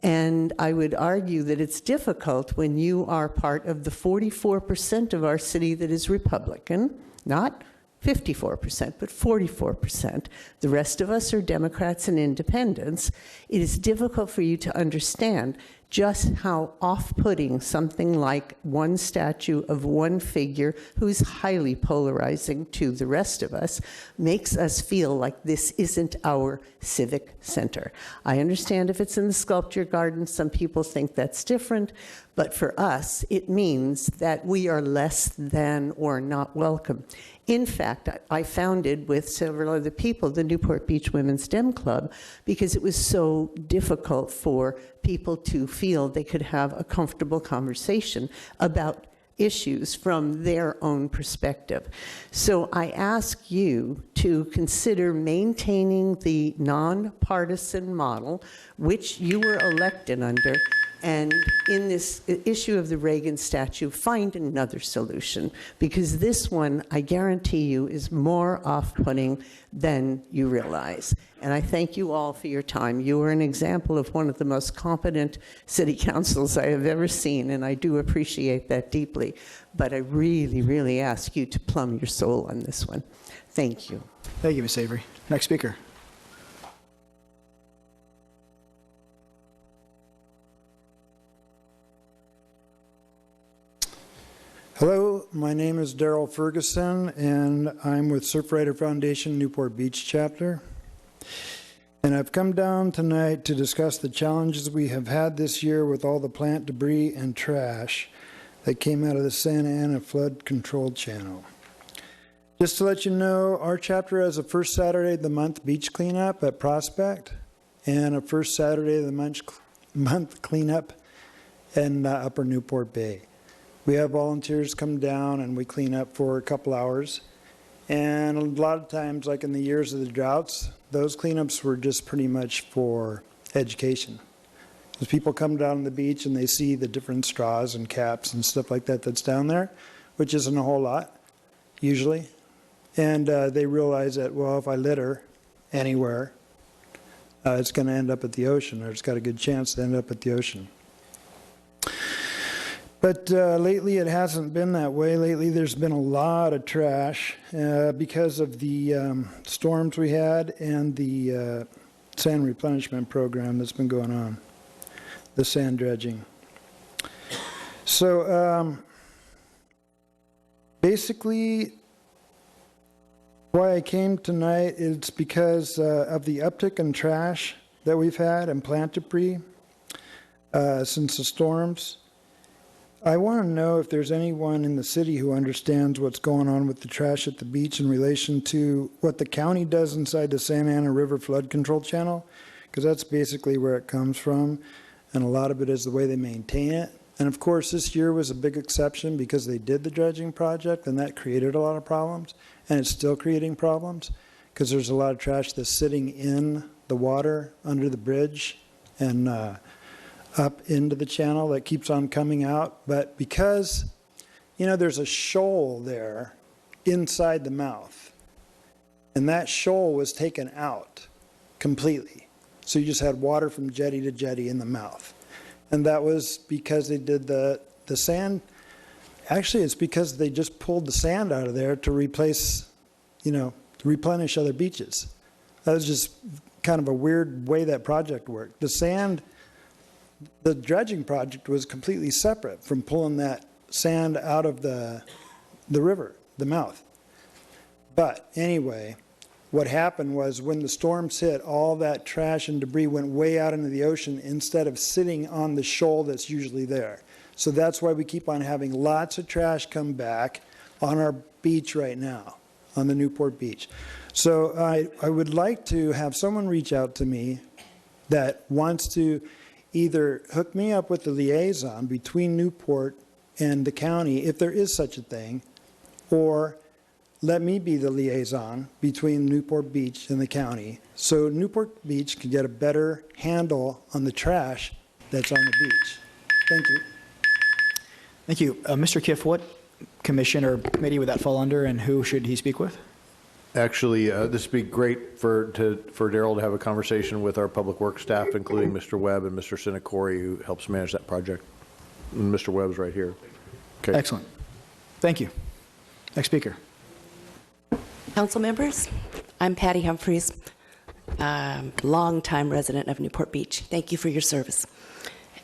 And I would argue that it's difficult when you are part of the 44% of our city that is Republican. Not 54%, but 44%. The rest of us are Democrats and independents. It is difficult for you to understand just how off-putting something like one statue of one figure who's highly polarizing to the rest of us makes us feel like this isn't our civic center. I understand if it's in the sculpture garden, some people think that's different, but for us, it means that we are less than or not welcome. In fact, I founded with several other people the Newport Beach Women's Dem Club because it was so difficult for people to feel they could have a comfortable conversation about issues from their own perspective. So I ask you to consider maintaining the nonpartisan model, which you were elected under, and in this issue of the Reagan statue, find another solution, because this one, I guarantee you, is more off-putting than you realize. And I thank you all for your time. You are an example of one of the most competent city councils I have ever seen, and I do appreciate that deeply. But I really, really ask you to plumb your soul on this one. Thank you. Thank you, Ms. Avery. Next speaker. Hello, my name is Daryl Ferguson, and I'm with Surfrider Foundation Newport Beach chapter. And I've come down tonight to discuss the challenges we have had this year with all the plant debris and trash that came out of the Santa Ana flood control channel. Just to let you know, our chapter has a first Saturday of the month beach cleanup at Prospect and a first Saturday of the month cleanup in Upper Newport Bay. We have volunteers come down and we clean up for a couple hours. And a lot of times, like in the years of the droughts, those cleanups were just pretty much for education. As people come down to the beach and they see the different straws and caps and stuff like that that's down there, which isn't a whole lot, usually. And they realize that, well, if I litter anywhere, it's going to end up at the ocean, or it's got a good chance to end up at the ocean. But lately it hasn't been that way. Lately there's been a lot of trash because of the storms we had and the sand replenishment program that's been going on, the sand dredging. So basically why I came tonight is because of the uptick in trash that we've had and plant debris since the storms. I want to know if there's anyone in the city who understands what's going on with the trash at the beach in relation to what the county does inside the Santa Ana River Flood Control Channel, because that's basically where it comes from, and a lot of it is the way they maintain it. And of course, this year was a big exception because they did the dredging project, and that created a lot of problems, and it's still creating problems because there's a lot of trash that's sitting in the water under the bridge and up into the channel that keeps on coming out. But because, you know, there's a shoal there inside the mouth, and that shoal was taken out completely. So you just had water from jetty to jetty in the mouth. And that was because they did the sand. Actually, it's because they just pulled the sand out of there to replace, you know, to replenish other beaches. That was just kind of a weird way that project worked. The dredging project was completely separate from pulling that sand out of the river, the mouth. But anyway, what happened was when the storms hit, all that trash and debris went way out into the ocean instead of sitting on the shoal that's usually there. So that's why we keep on having lots of trash come back on our beach right now, on the Newport Beach. So I would like to have someone reach out to me that wants to either hook me up with the liaison between Newport and the county, if there is such a thing, or let me be the liaison between Newport Beach and the county, so Newport Beach can get a better handle on the trash that's on the beach. Thank you. Thank you. Mr. Kiff, what commission or committee would that fall under, and who should he speak with? Actually, this would be great for Daryl to have a conversation with our public works staff, including Mr. Webb and Mr. Sinacori, who helps manage that project. And Mr. Webb's right here. Okay. Excellent. Thank you. Next speaker. Council members, I'm Patty Humphreys, longtime resident of Newport Beach. Thank you for your service.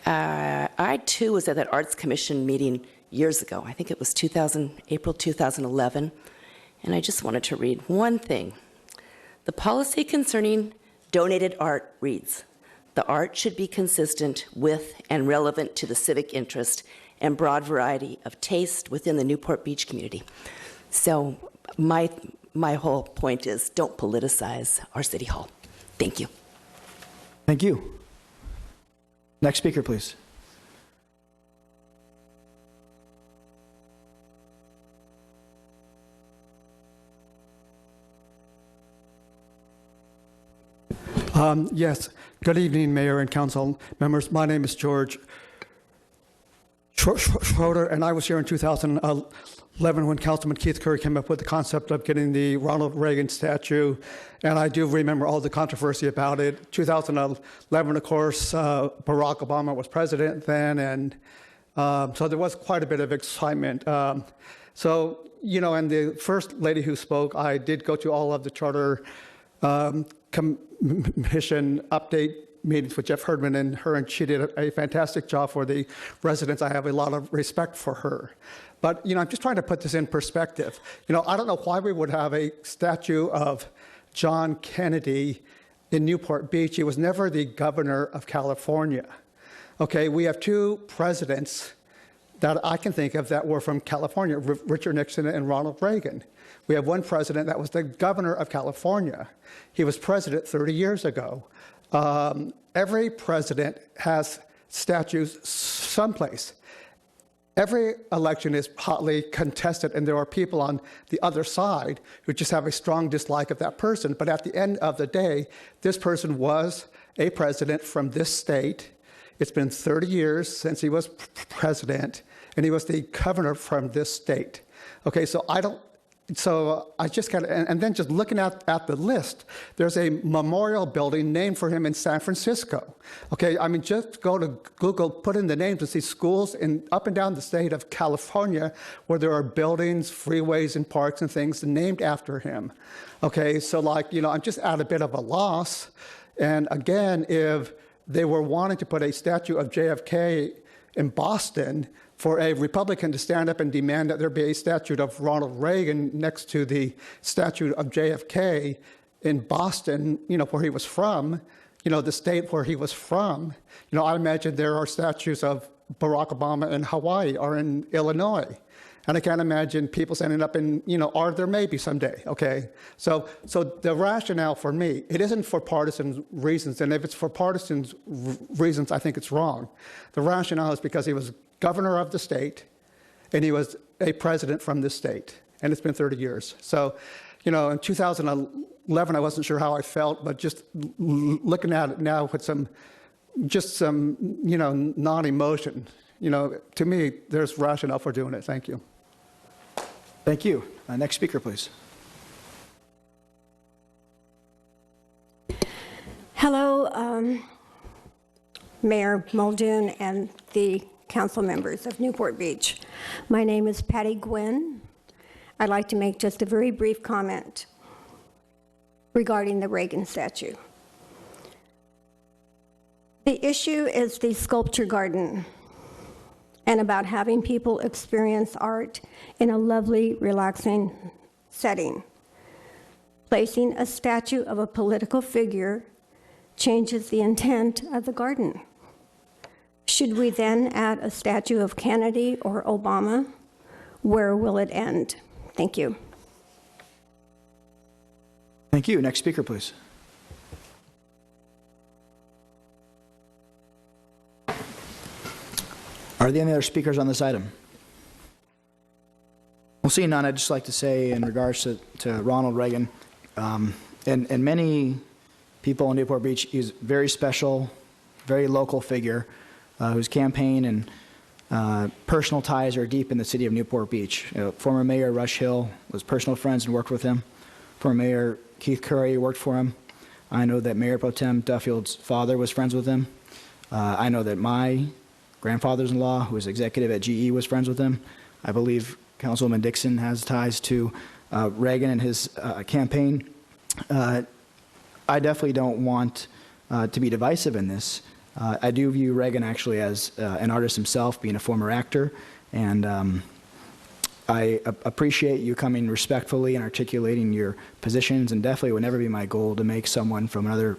I too was at that Arts Commission meeting years ago. I think it was April 2011, and I just wanted to read one thing. The policy concerning donated art reads, the art should be consistent with and relevant to the civic interest and broad variety of taste within the Newport Beach community. So my whole point is don't politicize our city hall. Thank you. Thank you. Next speaker, please. Yes. Good evening, Mayor and Council members. My name is George Schroeder, and I was here in 2011 when Councilman Keith Curry came up with the concept of getting the Ronald Reagan statue, and I do remember all the controversy about it. 2011, of course, Barack Obama was president then, and so there was quite a bit of excitement. So, you know, and the first lady who spoke, I did go to all of the charter commission update meetings with Jeff Herdman and her, and she did a fantastic job for the residents. I have a lot of respect for her. But, you know, I'm just trying to put this in perspective. You know, I don't know why we would have a statue of John Kennedy in Newport Beach. He was never the governor of California. Okay, we have two presidents that I can think of that were from California, Richard Nixon and Ronald Reagan. We have one president that was the governor of California. He was president 30 years ago. Every president has statues someplace. Every election is hotly contested, and there are people on the other side who just have a strong dislike of that person. But at the end of the day, this person was a president from this state. It's been 30 years since he was president, and he was the governor from this state. Okay, so I just got, and then just looking at the list, there's a memorial building named for him in San Francisco. Okay, I mean, just go to Google, put in the names and see schools up and down the state of California where there are buildings, freeways, and parks and things named after him. Okay, so like, you know, I'm just at a bit of a loss. And again, if they were wanting to put a statue of JFK in Boston, for a Republican to stand up and demand that there be a statue of Ronald Reagan next to the statue of JFK in Boston, you know, where he was from, you know, the state where he was from, you know, I imagine there are statues of Barack Obama in Hawaii or in Illinois. And I can't imagine people standing up and, you know, or there may be someday, okay? So the rationale for me, it isn't for partisan reasons, and if it's for partisan reasons, I think it's wrong. The rationale is because he was governor of the state, and he was a president from this state, and it's been 30 years. So, you know, in 2011, I wasn't sure how I felt, but just looking at it now with some, you know, non-emotion, you know, to me, there's rationale for doing it. Thank you. Thank you. Next speaker, please. Hello, Mayor Muldoon and the council members of Newport Beach. My name is Patty Gwynn. I'd like to make just a very brief comment regarding the Reagan statue. The issue is the sculpture garden and about having people experience art in a lovely, relaxing setting. Placing a statue of a political figure changes the intent of the garden. Should we then add a statue of Kennedy or Obama? Where will it end? Thank you. Thank you. Next speaker, please. Are there any other speakers on this item? Well, seeing none, I'd just like to say in regards to Ronald Reagan, and many people in Newport Beach, he's a very special, very local figure whose campaign and personal ties are deep in the city of Newport Beach. Former Mayor Rush Hill was personal friends and worked with him. Former Mayor Keith Curry worked for him. I know that Mayor Pro Tem Duffield's father was friends with him. I know that my grandfather-in-law, who was executive at GE, was friends with him. I believe Councilwoman Dixon has ties to Reagan and his campaign. I definitely don't want to be divisive in this. I do view Reagan actually as an artist himself, being a former actor, and I appreciate you coming respectfully and articulating your positions, and definitely would never be my goal to make someone from another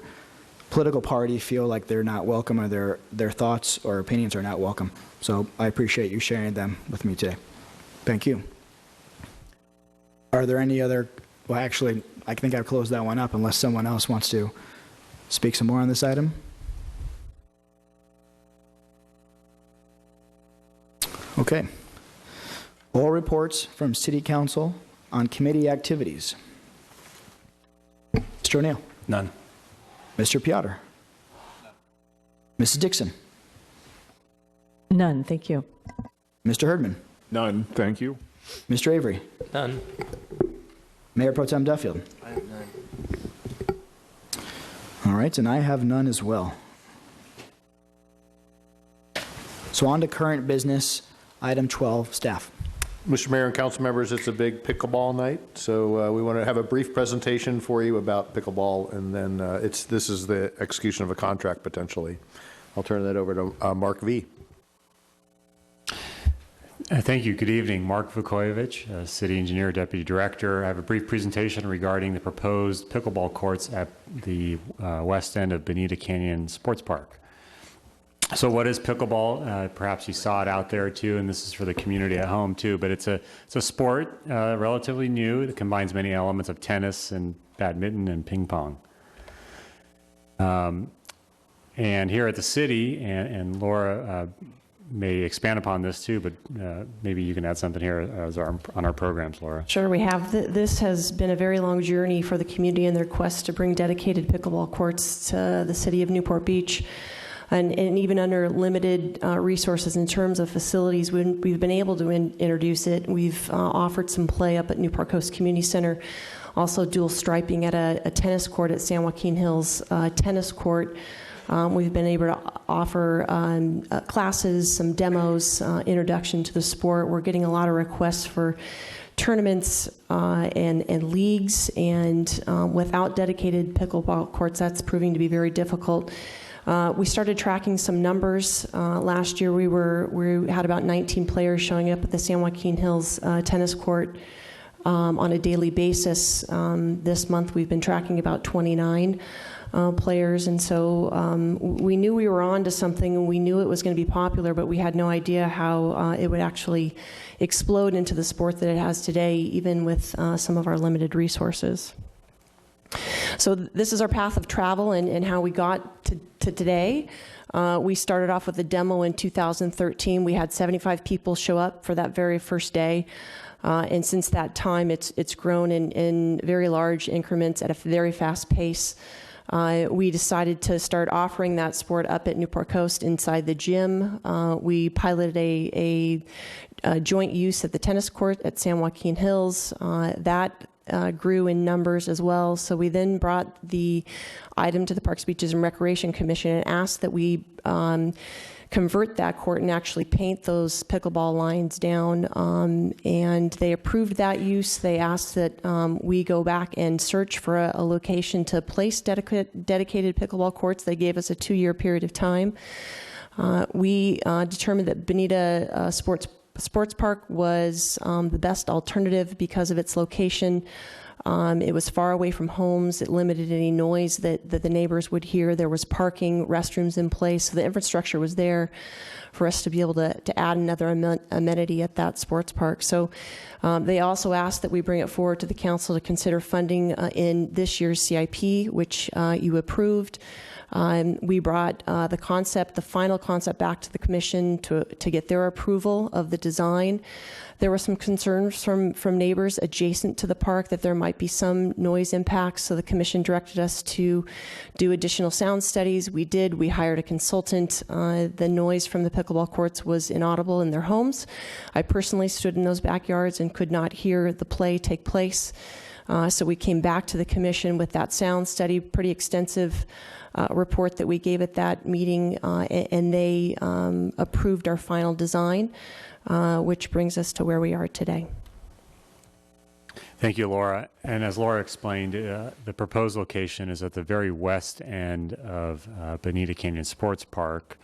political party feel like they're not welcome or their thoughts or opinions are not welcome. So I appreciate you sharing them with me today. Thank you. Are there any other, well, actually, I think I've closed that one up unless someone else wants to speak some more on this item. Okay. All reports from City Council on committee activities. Mr. O'Neill. None. Mr. Piotr. Mrs. Dixon. None, thank you. Mr. Herdman. None, thank you. Mr. Avery. None. Mayor Pro Tem Duffield. I have none. All right, and I have none as well. So on to current business, item 12, staff. Mr. Mayor and council members, it's a big pickleball night, so we want to have a brief presentation for you about pickleball, and then this is the execution of a contract potentially. I'll turn that over to Mark V. Thank you. Good evening. Mark Vukojevic, City Engineer, Deputy Director. I have a brief presentation regarding the proposed pickleball courts at the west end of Bonita Canyon Sports Park. So what is pickleball? Perhaps you saw it out there too, and this is for the community at home too, but it's a sport relatively new that combines many elements of tennis and badminton and ping pong. And here at the city, and Laura may expand upon this too, but maybe you can add something here as on our programs, Laura. Sure, we have. This has been a very long journey for the community in their quest to bring dedicated pickleball courts to the city of Newport Beach. And even under limited resources in terms of facilities, we've been able to introduce it. We've offered some play up at Newport Coast Community Center, also dual striping at a tennis court at San Joaquin Hills Tennis Court. We've been able to offer classes, some demos, introduction to the sport. We're getting a lot of requests for tournaments and leagues, and without dedicated pickleball courts, that's proving to be very difficult. We started tracking some numbers. Last year we had about 19 players showing up at the San Joaquin Hills tennis court on a daily basis. This month we've been tracking about 29 players, and so we knew we were on to something, and we knew it was going to be popular, but we had no idea how it would actually explode into the sport that it has today, even with some of our limited resources. So this is our path of travel and how we got to today. We started off with a demo in 2013. We had 75 people show up for that very first day. And since that time, it's grown in very large increments at a very fast pace. We decided to start offering that sport up at Newport Coast inside the gym. We piloted a joint use at the tennis court at San Joaquin Hills. That grew in numbers as well. So we then brought the item to the Parks, Beaches, and Recreation Commission and asked that we convert that court and actually paint those pickleball lines down. And they approved that use. They asked that we go back and search for a location to place dedicated pickleball courts. They gave us a 2-year period of time. We determined that Bonita Sports Park was the best alternative because of its location. It was far away from homes. It limited any noise that the neighbors would hear. There was parking, restrooms in place, so the infrastructure was there for us to be able to add another amenity at that sports park. So they also asked that we bring it forward to the council to consider funding in this year's CIP, which you approved. We brought the final concept back to the commission to get their approval of the design. There were some concerns from neighbors adjacent to the park that there might be some noise impacts, so the commission directed us to do additional sound studies. We did. We hired a consultant. The noise from the pickleball courts was inaudible in their homes. I personally stood in those backyards and could not hear the play take place. So we came back to the commission with that sound study, pretty extensive report that we gave at that meeting, and they approved our final design, which brings us to where we are today. Thank you, Laura. And as Laura explained, the proposed location is at the very west end of Bonita Canyon Sports Park,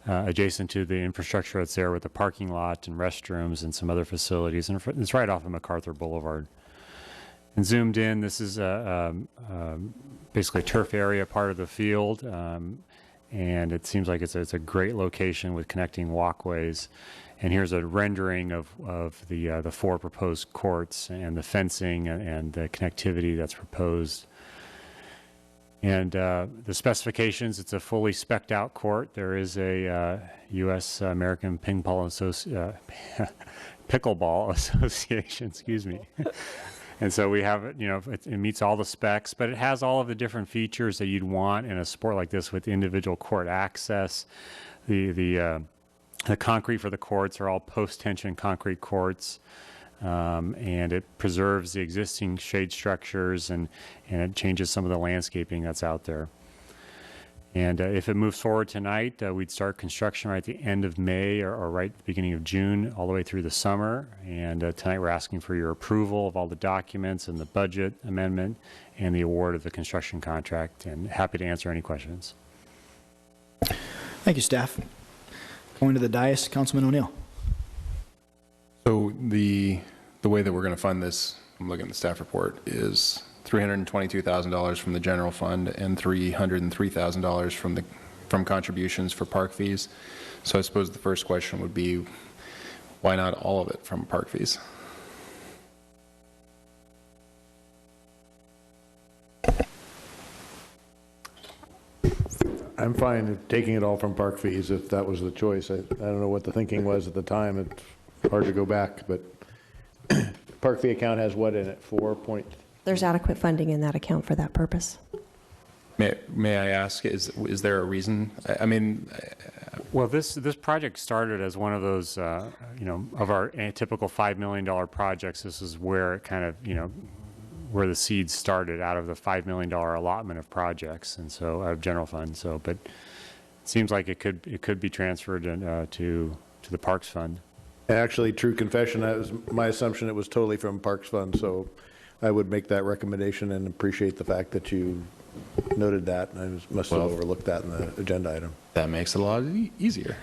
adjacent to the infrastructure that's there with the parking lot and restrooms and some other facilities. And it's right off of MacArthur Boulevard. And zoomed in, this is basically a turf area part of the field. And it seems like it's a great location with connecting walkways. And here's a rendering of the 4 proposed courts and the fencing and the connectivity that's proposed. And the specifications, it's a fully spec'd out court. There is a U.S. American Pickleball Association, excuse me. And so we have, it meets all the specs, but it has all of the different features that you'd want in a sport like this with individual court access. The concrete for the courts are all post-tension concrete courts, and it preserves the existing shade structures and it changes some of the landscaping that's out there. And if it moves forward tonight, we'd start construction right at the end of May or right at the beginning of June, all the way through the summer. And tonight we're asking for your approval of all the documents and the budget amendment and the award of the construction contract, and happy to answer any questions. Thank you, staff. Going to the dais, Councilman O'Neill. So the way that we're going to fund this, I'm looking at the staff report, is $322,000 from the general fund and $303,000 from contributions for park fees. So I suppose the first question would be, why not all of it from park fees? I'm fine taking it all from park fees if that was the choice. I don't know what the thinking was at the time. It's hard to go back, but park fee account has what in it? 4 point. There's adequate funding in that account for that purpose. May I ask, is there a reason? I mean, well, this project started as one of those, of our typical $5 million projects. This is where it kind of, where the seeds started, out of the $5 million allotment of projects, and so out of general fund. So, but it seems like it could be transferred to the Parks Fund. Actually, true confession, that was my assumption. It was totally from Parks Fund, so I would make that recommendation and appreciate the fact that you noted that. I must have overlooked that in the agenda item. That makes it a lot easier.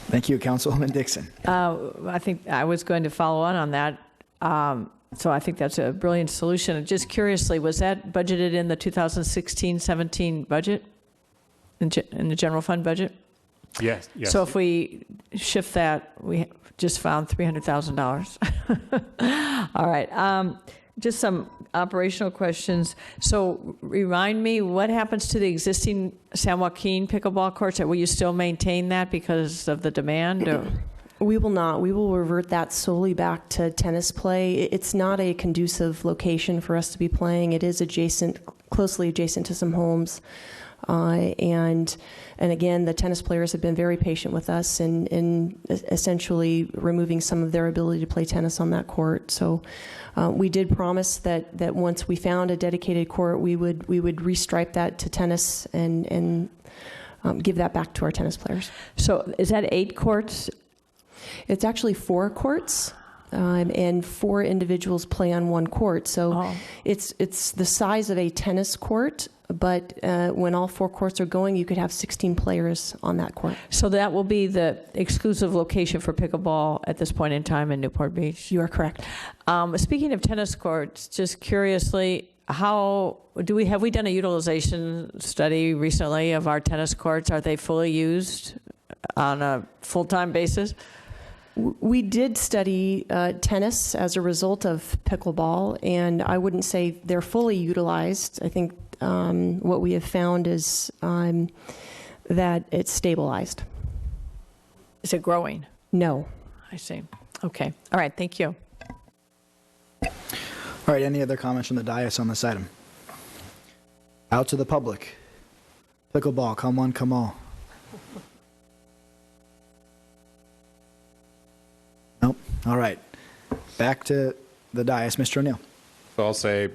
Thank you, Councilwoman Dixon. I think I was going to follow on that. So I think that's a brilliant solution. Just curiously, was that budgeted in the 2016-17 budget, in the general fund budget? Yes. So if we shift that, we just found $300,000. All right. Just some operational questions. So remind me, what happens to the existing San Joaquin pickleball courts? Will you still maintain that because of the demand? Or? We will not. We will revert that solely back to tennis play. It's not a conducive location for us to be playing. It is closely adjacent to some homes. And again, the tennis players have been very patient with us in essentially removing some of their ability to play tennis on that court. So we did promise that once we found a dedicated court, we would restripe that to tennis and give that back to our tennis players. So is that 8 courts? It's actually 4 courts. And 4 individuals play on 1 court. So it's the size of a tennis court, but when all 4 courts are going, you could have 16 players on that court. So that will be the exclusive location for pickleball at this point in time in Newport Beach? You are correct. Speaking of tennis courts, just curiously, have we done a utilization study recently of our tennis courts? Are they fully used on a full-time basis? We did study tennis as a result of pickleball, and I wouldn't say they're fully utilized. I think what we have found is that it's stabilized. Is it growing? No. I see. Okay. All right. Thank you. All right. Any other comments from the dais on this item? Out to the public. Pickleball, come one, come all. Nope. All right. Back to the dais. Mr. O'Neill. So I'll say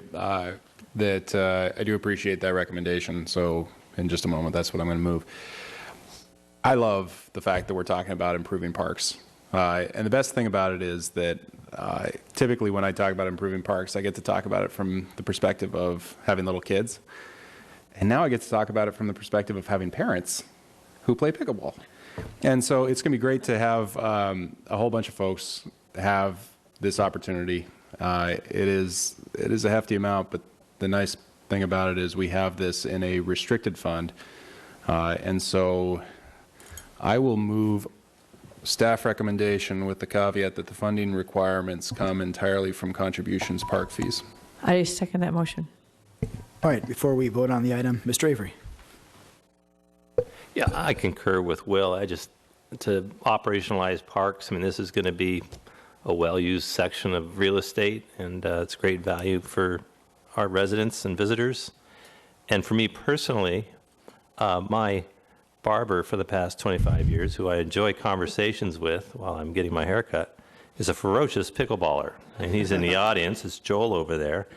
that I do appreciate that recommendation. So in just a moment, that's what I'm going to move. I love the fact that we're talking about improving parks. And the best thing about it is that typically when I talk about improving parks, I get to talk about it from the perspective of having little kids. And now I get to talk about it from the perspective of having parents who play pickleball. And so it's going to be great to have a whole bunch of folks have this opportunity. It is a hefty amount, but the nice thing about it is we have this in a restricted fund. And so I will move staff recommendation with the caveat that the funding requirements come entirely from contributions park fees. I second that motion. All right, before we vote on the item, Mr. Avery. Yeah, I concur with Will. To operationalize parks, I mean, this is going to be a well-used section of real estate, and it's great value for our residents and visitors. And for me personally, my barber for the past 25 years, who I enjoy conversations with while I'm getting my haircut, is a ferocious pickleballer. And he's in the audience. It's Joel over there.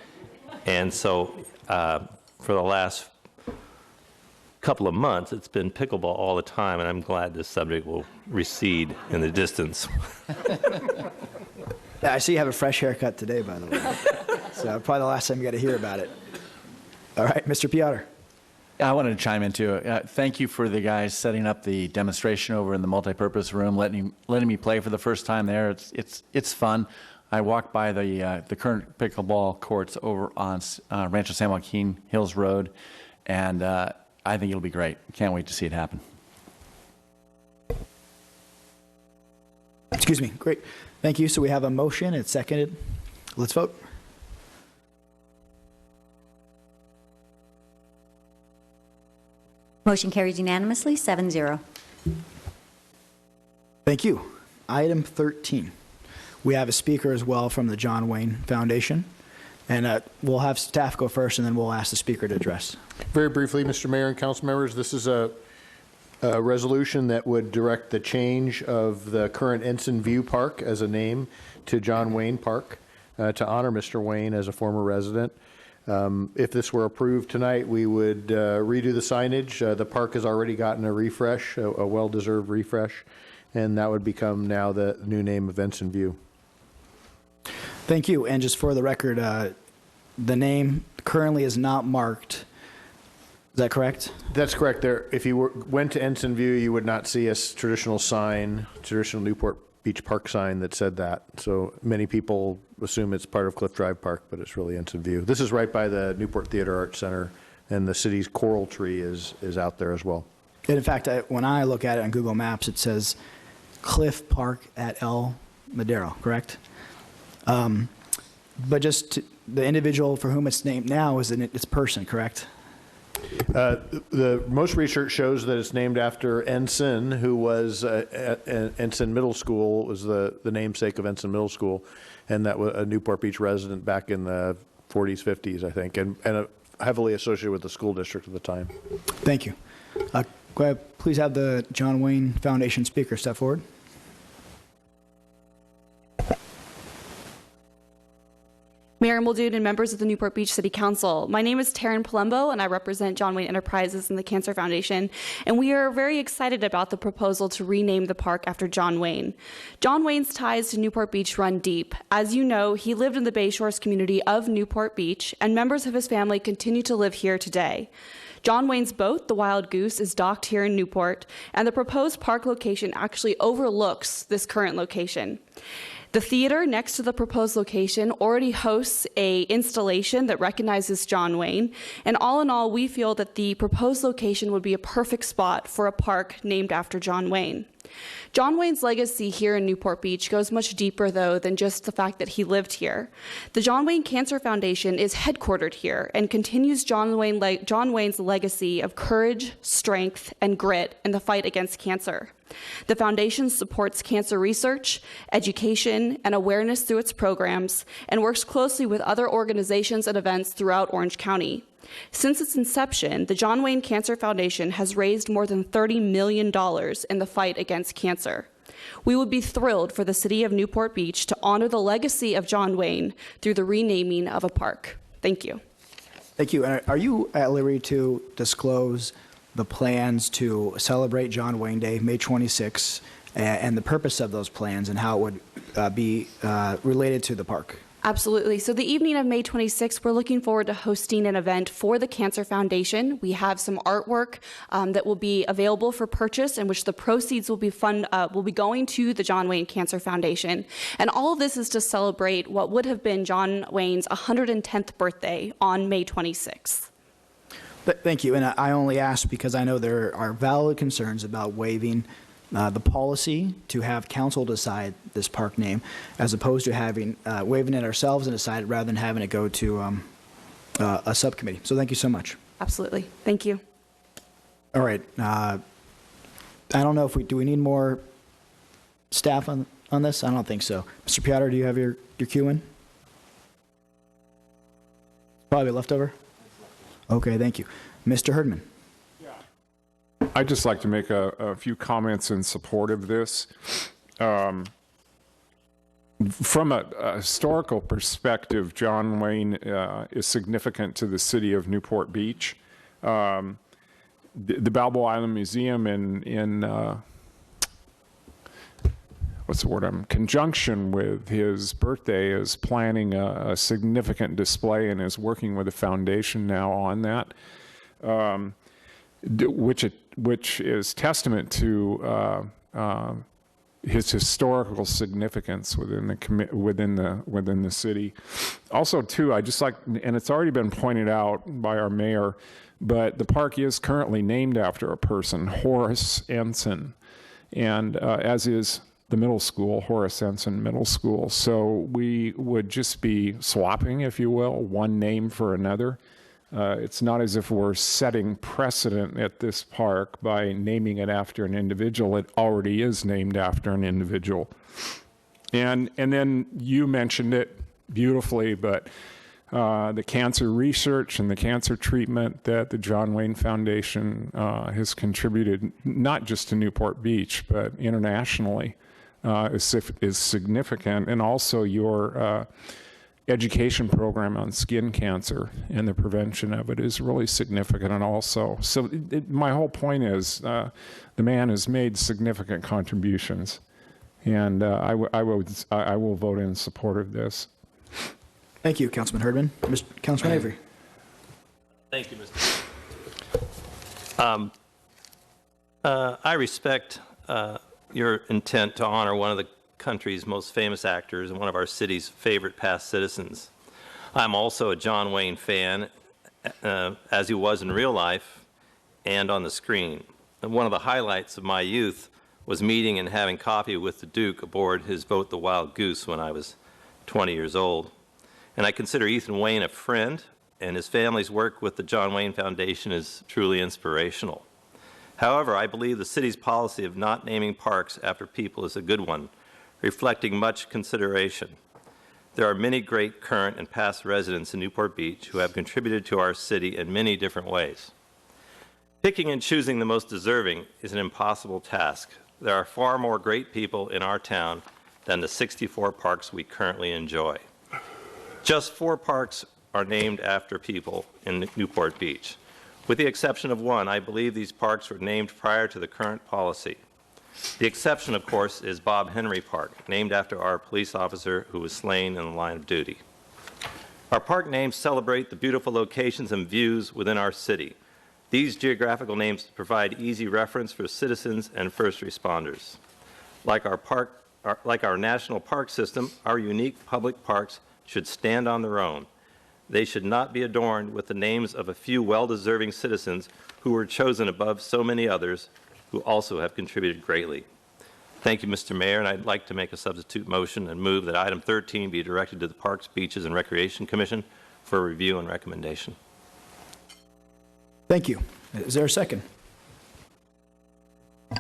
And so for the last couple of months, it's been pickleball all the time, and I'm glad this subject will recede in the distance. I see you have a fresh haircut today, by the way. So probably the last time you got to hear about it. All right, Mr. Piotr. I wanted to chime in too. Thank you for the guys setting up the demonstration over in the multipurpose room, letting me play for the first time there. It's fun. I walked by the current pickleball courts over on Rancho San Joaquin Hills Road, and I think it'll be great. Can't wait to see it happen. Excuse me. Great. Thank you. So we have a motion. It's seconded. Let's vote. Motion carries unanimously, 7-0. Thank you. Item 13. We have a speaker as well from the John Wayne Foundation. And we'll have staff go first, and then we'll ask the speaker to address. Very briefly, Mr. Mayor and council members, this is a resolution that would direct the change of the current Ensign View Park as a name to John Wayne Park to honor Mr. Wayne as a former resident. If this were approved tonight, we would redo the signage. The park has already gotten a refresh, a well-deserved refresh, and that would become now the new name of Ensign View. Thank you. And just for the record, the name currently is not marked. Is that correct? That's correct. If you went to Ensign View, you would not see a traditional sign, traditional Newport Beach Park sign that said that. So many people assume it's part of Cliff Drive Park, but it's really Ensign View. This is right by the Newport Theater Arts Center, and the city's coral tree is out there as well. And in fact, when I look at it on Google Maps, it says Cliff Park at El Madero, correct? But just the individual for whom it's named now is its person, correct? The most research shows that it's named after Ensign, who was Ensign Middle School, was the namesake of Ensign Middle School, and that was a Newport Beach resident back in the 40s, 50s, I think, and heavily associated with the school district at the time. Thank you. Go ahead, please have the John Wayne Foundation speaker step forward. Mayor Muldoon and members of the Newport Beach City Council. My name is Taryn Palumbo, and I represent John Wayne Enterprises and the Cancer Foundation, and we are very excited about the proposal to rename the park after John Wayne. John Wayne's ties to Newport Beach run deep. As you know, he lived in the Bayshores community of Newport Beach, and members of his family continue to live here today. John Wayne's boat, the Wild Goose, is docked here in Newport, and the proposed park location actually overlooks this current location. The theater next to the proposed location already hosts an installation that recognizes John Wayne, and all in all, we feel that the proposed location would be a perfect spot for a park named after John Wayne. John Wayne's legacy here in Newport Beach goes much deeper, though, than just the fact that he lived here. The John Wayne Cancer Foundation is headquartered here and continues John Wayne's legacy of courage, strength, and grit in the fight against cancer. The foundation supports cancer research, education, and awareness through its programs, and works closely with other organizations and events throughout Orange County. Since its inception, the John Wayne Cancer Foundation has raised more than $30 million in the fight against cancer. We would be thrilled for the city of Newport Beach to honor the legacy of John Wayne through the renaming of a park. Thank you. Thank you. And are you at liberty to disclose the plans to celebrate John Wayne Day, May 26, and the purpose of those plans and how it would be related to the park. Absolutely. So the evening of May 26th, we're looking forward to hosting an event for the Cancer Foundation. We have some artwork that will be available for purchase, in which the proceeds will be going to the John Wayne Cancer Foundation. And all of this is to celebrate what would have been John Wayne's 110th birthday on May 26th. Thank you. And I only ask because I know there are valid concerns about waiving the policy to have council decide this park name, as opposed to having waiving it ourselves and decide it rather than having it go to a subcommittee. So thank you so much. Absolutely. Thank you. All right. I don't know if do we need more staff on this? I don't think so. Mr. Piotr, do you have your cue in? Probably leftover. Okay. Thank you, Mr. Herdman. I'd just like to make a few comments in support of this. From a historical perspective, John Wayne is significant to the city of Newport Beach. The Balboa Island Museum in what's the word? Conjunction with his birthday is planning a significant display and is working with the foundation now on that. Which is testament to his historical significance within the city. Also, too, I just like, and it's already been pointed out by our mayor, but the park is currently named after a person, Horace Ensign, and as is the middle school, Horace Ensign Middle School. So we would just be swapping, if you will, one name for another. It's not as if we're setting precedent at this park by naming it after an individual. It already is named after an individual. And then you mentioned it beautifully, but the cancer research and the cancer treatment that the John Wayne Foundation has contributed, not just to Newport Beach, but internationally, is significant. And also your education program on skin cancer and the prevention of it is really significant. And also, so my whole point is the man has made significant contributions, and I will vote in support of this. Thank you, Councilman Herdman. Councilman Avery. Thank you, Mr. I respect your intent to honor one of the country's most famous actors and one of our city's favorite past citizens. I'm also a John Wayne fan, as he was in real life and on the screen. And one of the highlights of my youth was meeting and having coffee with the Duke aboard his boat, the Wild Goose, when I was 20 years old. And I consider Ethan Wayne a friend, and his family's work with the John Wayne Foundation is truly inspirational. However, I believe the city's policy of not naming parks after people is a good one, reflecting much consideration. There are many great current and past residents in Newport Beach who have contributed to our city in many different ways. Picking and choosing the most deserving is an impossible task. There are far more great people in our town than the 64 parks we currently enjoy. Just 4 parks are named after people in Newport Beach. With the exception of one, I believe these parks were named prior to the current policy. The exception, of course, is Bob Henry Park, named after our police officer who was slain in the line of duty. Our park names celebrate the beautiful locations and views within our city. These geographical names provide easy reference for citizens and first responders. Like our national park system, our unique public parks should stand on their own. They should not be adorned with the names of a few well-deserving citizens who were chosen above so many others who also have contributed greatly. Thank you, Mr. Mayor, and I'd like to make a substitute motion and move that item 13 be directed to the Parks, Beaches, and Recreation Commission for review and recommendation. Thank you. Is there a second?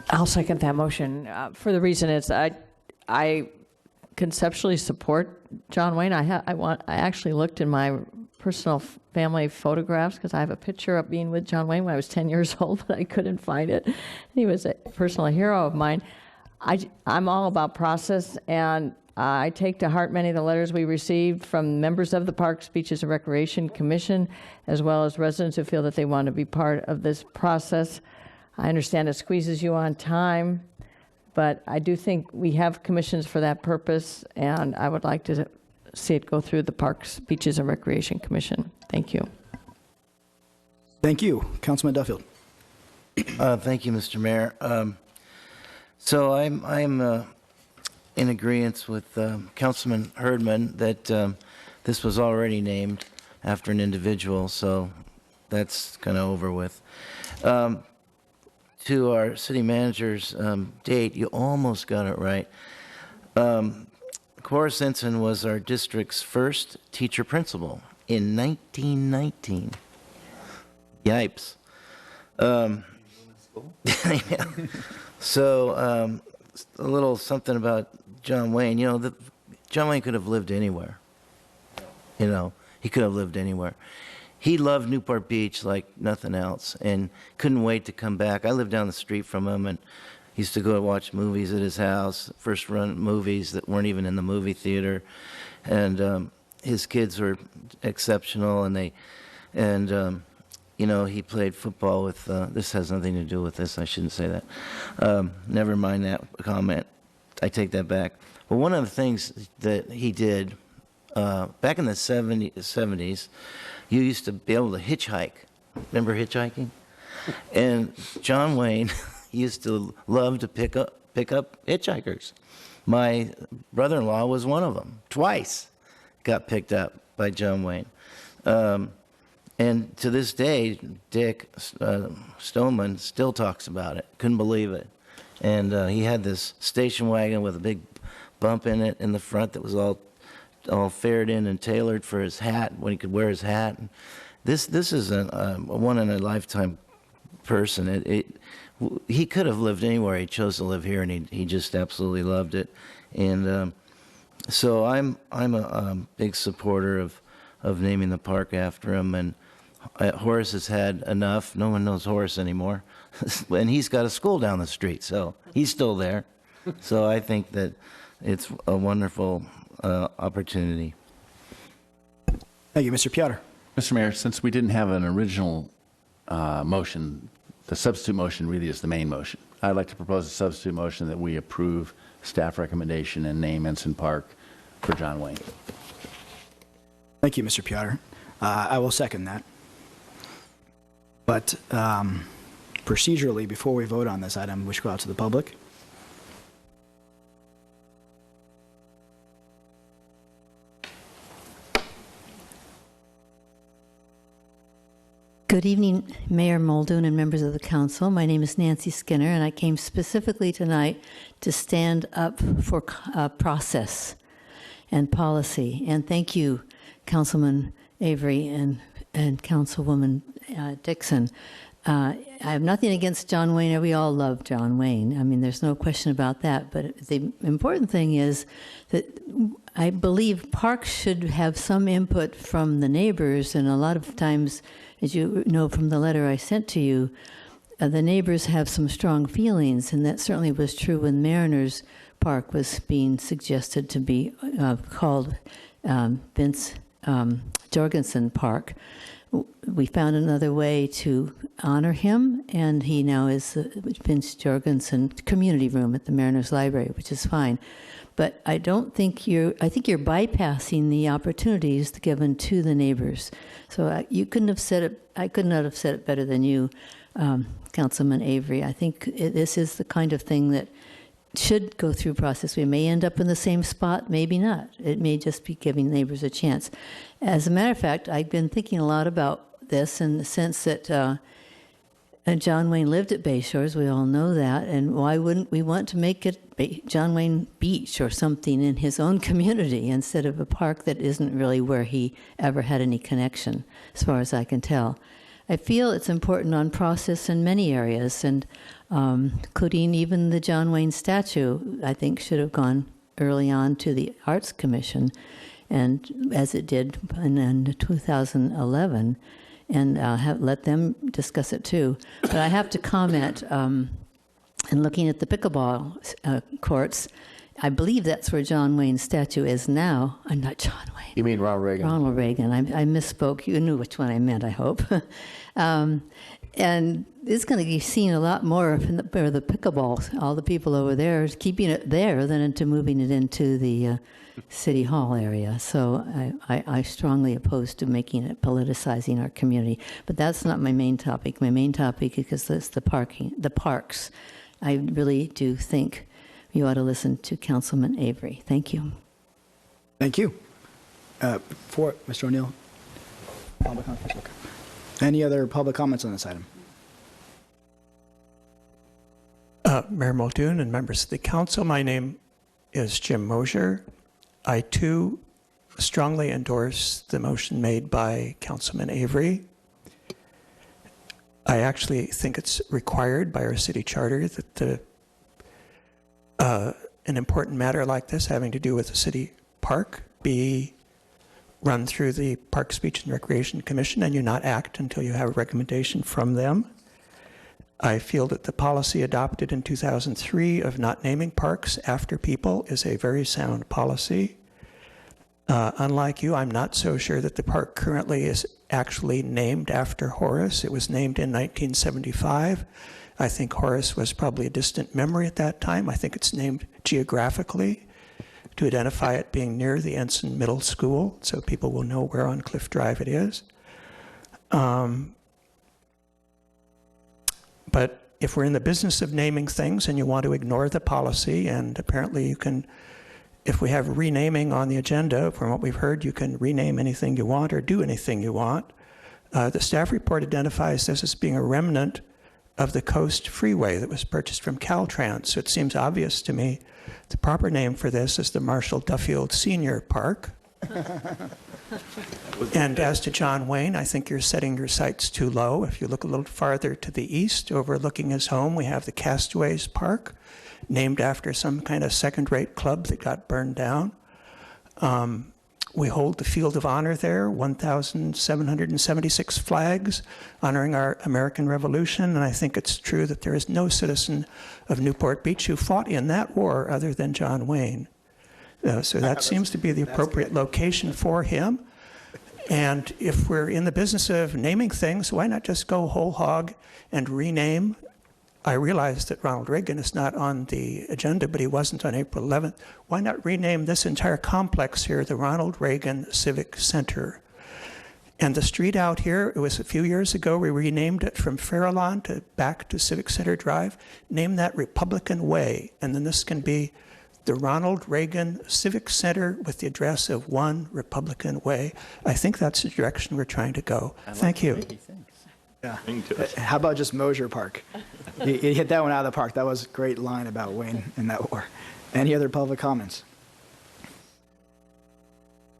I'll second that motion for the reason it's I conceptually support John Wayne. I actually looked in my personal family photographs because I have a picture of being with John Wayne when I was 10 years old, but I couldn't find it. He was a personal hero of mine. I'm all about process, and I take to heart many of the letters we received from members of the Parks, Beaches, and Recreation Commission, as well as residents who feel that they want to be part of this process. I understand it squeezes you on time, but I do think we have commissions for that purpose, and I would like to see it go through the Parks, Beaches, and Recreation Commission. Thank you. Thank you. Councilman Duffield. Thank you, Mr. Mayor. So I'm in agreement with Councilman Herdman that this was already named after an individual, so that's kind of over with. To our city manager's date, you almost got it right. Horace Ensign was our district's first teacher principal in 1919. Yipes. Yeah. So a little something about John Wayne. You know, John Wayne could have lived anywhere. You know, he could have lived anywhere. He loved Newport Beach like nothing else and couldn't wait to come back. I lived down the street from him and used to go watch movies at his house, first run movies that weren't even in the movie theater. And his kids were exceptional, and you know, he played football with, this has nothing to do with this, I shouldn't say that. Never mind that comment. I take that back. But one of the things that he did, back in the 70s, you used to be able to hitchhike. Remember hitchhiking? And John Wayne used to love to pick up hitchhikers. My brother-in-law was one of them. Twice got picked up by John Wayne. And to this day, Dick Stoneman still talks about it. Couldn't believe it. And he had this station wagon with a big bump in it in the front that was all fared in and tailored for his hat, when he could wear his hat. This is a one-in-a-lifetime person. He could have lived anywhere. He chose to live here, and he just absolutely loved it. And so I'm a big supporter of naming the park after him. And Horace has had enough. No one knows Horace anymore. And he's got a school down the street, so he's still there. So I think that it's a wonderful opportunity. Thank you, Mr. Piotr. Mr. Mayor, since we didn't have an original motion, the substitute motion really is the main motion. I'd like to propose a substitute motion that we approve staff recommendation and name Ensign Park for John Wayne. Thank you, Mr. Piotr. I will second that. But procedurally, before we vote on this item, we should go out to the public. Good evening, Mayor Muldoon and members of the council. My name is Nancy Skinner, and I came specifically tonight to stand up for process and policy. And thank you, Councilman Avery and Councilwoman Dixon. I have nothing against John Wayne. We all love John Wayne. I mean, there's no question about that. But the important thing is that I believe parks should have some input from the neighbors, and a lot of times, as you know from the letter I sent to you, the neighbors have some strong feelings, and that certainly was true when Mariners Park was being suggested to be called Vince Jorgensen Park. We found another way to honor him, and he now is the Vince Jorgensen Community Room at the Mariners Library, which is fine. But I think you're bypassing the opportunities given to the neighbors. So you couldn't have said it, I could not have said it better than you, Councilman Avery. I think this is the kind of thing that should go through process. We may end up in the same spot, maybe not. It may just be giving neighbors a chance. As a matter of fact, I've been thinking a lot about this in the sense that John Wayne lived at Bay Shores. We all know that. And why wouldn't we want to make it John Wayne Beach or something in his own community instead of a park that isn't really where he ever had any connection, as far as I can tell. I feel it's important on process in many areas, and including even the John Wayne statue, I think should have gone early on to the Arts Commission, and as it did in 2011, and let them discuss it too. But I have to comment, in looking at the pickleball courts, I believe that's where John Wayne's statue is now. I'm not John Wayne. You mean Ronald Reagan? Ronald Reagan. I misspoke. You knew which one I meant, I hope. And it's going to be seen a lot more where the pickleball, all the people over there, is keeping it there than into moving it into the City Hall area. So I strongly oppose to making it politicizing our community. But that's not my main topic. My main topic is the parks. I really do think you ought to listen to Councilman Avery. Thank you. Thank you. For Mr. O'Neill. Public comments? Okay. Any other public comments on this item? Mayor Muldoon and members of the council, my name is Jim Mosier. I too strongly endorse the motion made by Councilman Avery. I actually think it's required by our city charter that an important matter like this having to do with the city park be run through the Parks, Beach, and Recreation Commission, and you not act until you have a recommendation from them. I feel that the policy adopted in 2003 of not naming parks after people is a very sound policy. Unlike you, I'm not so sure that the park currently is actually named after Horace. It was named in 1975. I think Horace was probably a distant memory at that time. I think it's named geographically to identify it being near the Ensign Middle School, so people will know where on Cliff Drive it is. But if we're in the business of naming things and you want to ignore the policy, and apparently you can, if we have renaming on the agenda, from what we've heard, you can rename anything you want or do anything you want. The staff report identifies this as being a remnant of the Coast Freeway that was purchased from Caltrans. So it seems obvious to me the proper name for this is the Marshall Duffield Senior Park. And as to John Wayne, I think you're setting your sights too low. If you look a little farther to the east, overlooking his home, we have the Castaways Park, named after some kind of second-rate club that got burned down. We hold the Field of Honor there, 1,776 flags honoring our American Revolution, and I think it's true that there is no citizen of Newport Beach who fought in that war other than John Wayne. So that seems to be the appropriate location for him. And if we're in the business of naming things, why not just go whole hog and rename? I realize that Ronald Reagan is not on the agenda, but he wasn't on April 11th. Why not rename this entire complex here the Ronald Reagan Civic Center? And the street out here, it was a few years ago, we renamed it from Farallon to back to Civic Center Drive. Name that Republican Way, and then this can be the Ronald Reagan Civic Center with the address of 1 Republican Way. I think that's the direction we're trying to go. Thank you. Yeah. How about just Mosier Park? You hit that one out of the park. That was a great line about Wayne in that war. Any other public comments?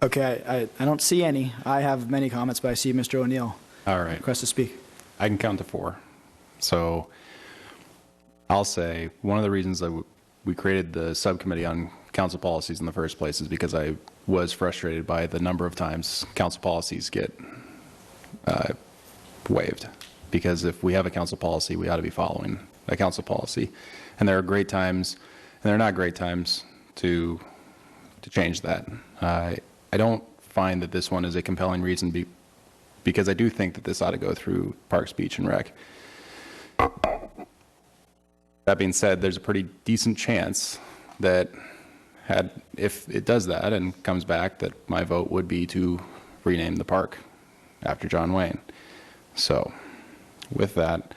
Okay, I don't see any. I have many comments, but I see Mr. O'Neill. All right. Request to speak. I can count to 4. So I'll say one of the reasons that we created the subcommittee on council policies in the first place is because I was frustrated by the number of times council policies get waived. Because if we have a council policy, we ought to be following a council policy. And there are great times, and there are not great times to change that. I don't find that this one is a compelling reason because I do think that this ought to go through Parks, Beach, and Rec. That being said, there's a pretty decent chance that if it does that and comes back, that my vote would be to rename the park after John Wayne. So with that,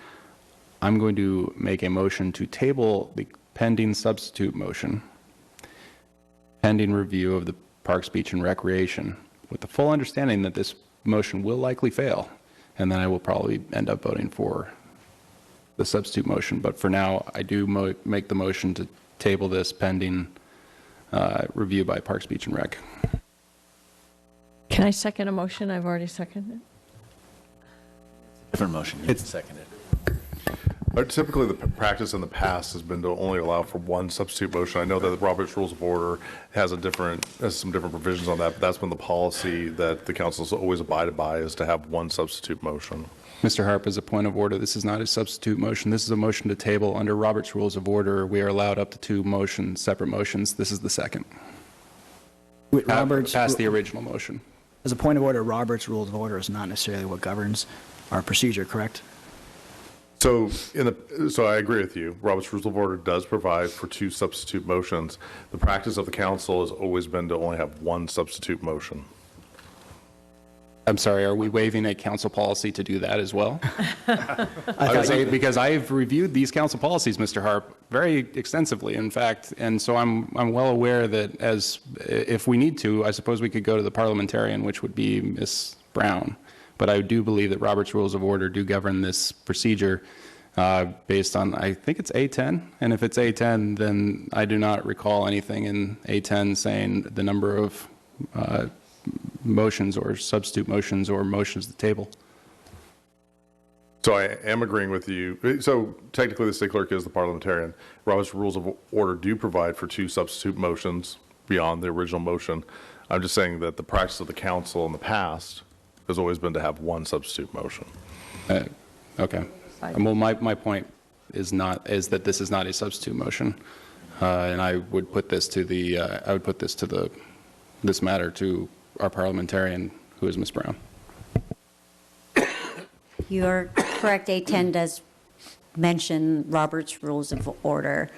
I'm going to make a motion to table the pending substitute motion, pending review of the Parks, Beach, and Recreation, with the full understanding that this motion will likely fail, and then I will probably end up voting for the substitute motion. But for now, I do make the motion to table this pending review by Parks, Beach, and Rec. Can I second a motion I've already seconded? Different motion. You can second it. Typically, the practice in the past has been to only allow for one substitute motion. I know that the Robert's Rules of Order has some different provisions on that, but that's been the policy that the council's always abided by, is to have one substitute motion. Mr. Harp, as a point of order, this is not a substitute motion. This is a motion to table. Under Robert's Rules of Order, we are allowed up to 2 motions, separate motions. This is the second. Past the original motion. As a point of order, Robert's Rules of Order is not necessarily what governs our procedure, correct? So I agree with you. Robert's Rules of Order does provide for 2 substitute motions. The practice of the council has always been to only have one substitute motion. I'm sorry, are we waiving a council policy to do that as well? Because I've reviewed these council policies, Mr. Harp, very extensively, in fact, and so I'm well aware that if we need to, I suppose we could go to the parliamentarian, which would be Ms. Brown. But I do believe that Robert's Rules of Order do govern this procedure based on, I think it's A10. And if it's A10, then I do not recall anything in A10 saying the number of motions or substitute motions or motions to table. So I am agreeing with you. So technically, the state clerk is the parliamentarian. Robert's Rules of Order do provide for 2 substitute motions beyond the original motion. I'm just saying that the practice of the council in the past has always been to have one substitute motion. Okay. Well, my point is that this is not a substitute motion, and I would put this to this matter to our parliamentarian, who is Ms. Brown. You're correct. A10 does mention Robert's Rules of Order.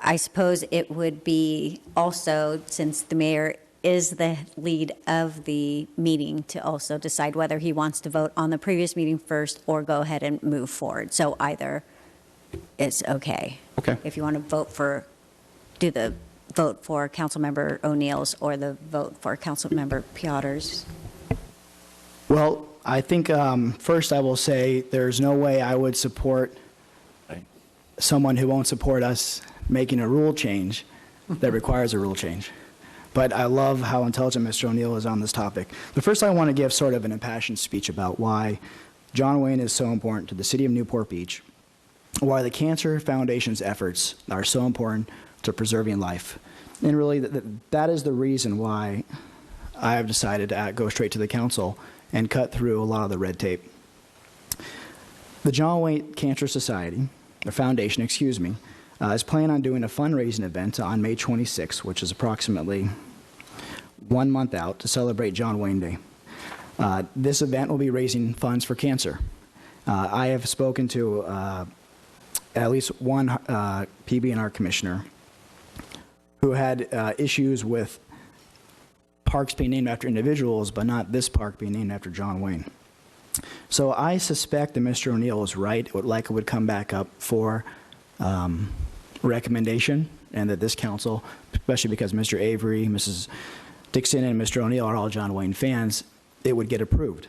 I suppose it would be also, since the mayor is the lead of the meeting, to also decide whether he wants to vote on the previous meeting first or go ahead and move forward. So either is okay. Okay. If you want to do the vote for Councilmember O'Neill's or the vote for Councilmember Piotr's. Well, I think first I will say there's no way I would support someone who won't support us making a rule change that requires a rule change. But I love how intelligent Mr. O'Neill is on this topic. But first I want to give sort of an impassioned speech about why John Wayne is so important to the city of Newport Beach, why the Cancer Foundation's efforts are so important to preserving life. And really, that is the reason why I have decided to go straight to the council and cut through a lot of the red tape. The John Wayne Cancer Society, or Foundation, excuse me, is planning on doing a fundraising event on May 26th, which is approximately 1 month out, to celebrate John Wayne Day. This event will be raising funds for cancer. I have spoken to at least one PB&R commissioner who had issues with parks being named after individuals, but not this park being named after John Wayne. So I suspect that Mr. O'Neill is right. It would likely would come back up for recommendation, and that this council, especially because Mr. Avery, Mrs. Dixon, and Mr. O'Neill are all John Wayne fans, it would get approved.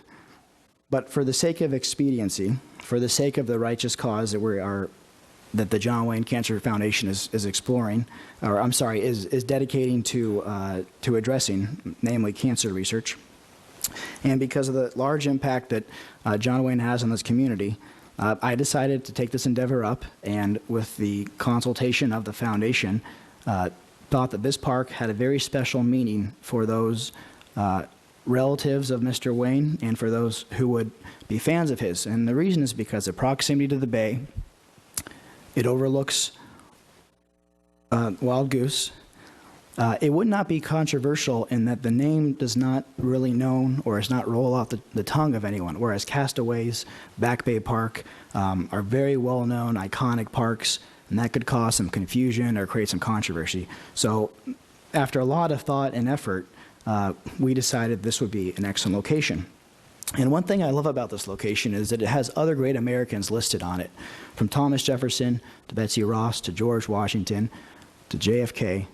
But for the sake of expediency, for the sake of the righteous cause that the John Wayne Cancer Foundation is exploring, or I'm sorry, is dedicating to addressing, namely cancer research, and because of the large impact that John Wayne has on this community, I decided to take this endeavor up, and with the consultation of the foundation, thought that this park had a very special meaning for those relatives of Mr. Wayne and for those who would be fans of his. And the reason is because of proximity to the bay. It overlooks Wild Goose. It would not be controversial in that the name does not really known or is not roll off the tongue of anyone, whereas Castaways, Back Bay Park are very well-known, iconic parks, and that could cause some confusion or create some controversy. So after a lot of thought and effort, we decided this would be an excellent location. And one thing I love about this location is that it has other great Americans listed on it, from Thomas Jefferson to Betsy Ross to George Washington to JFK.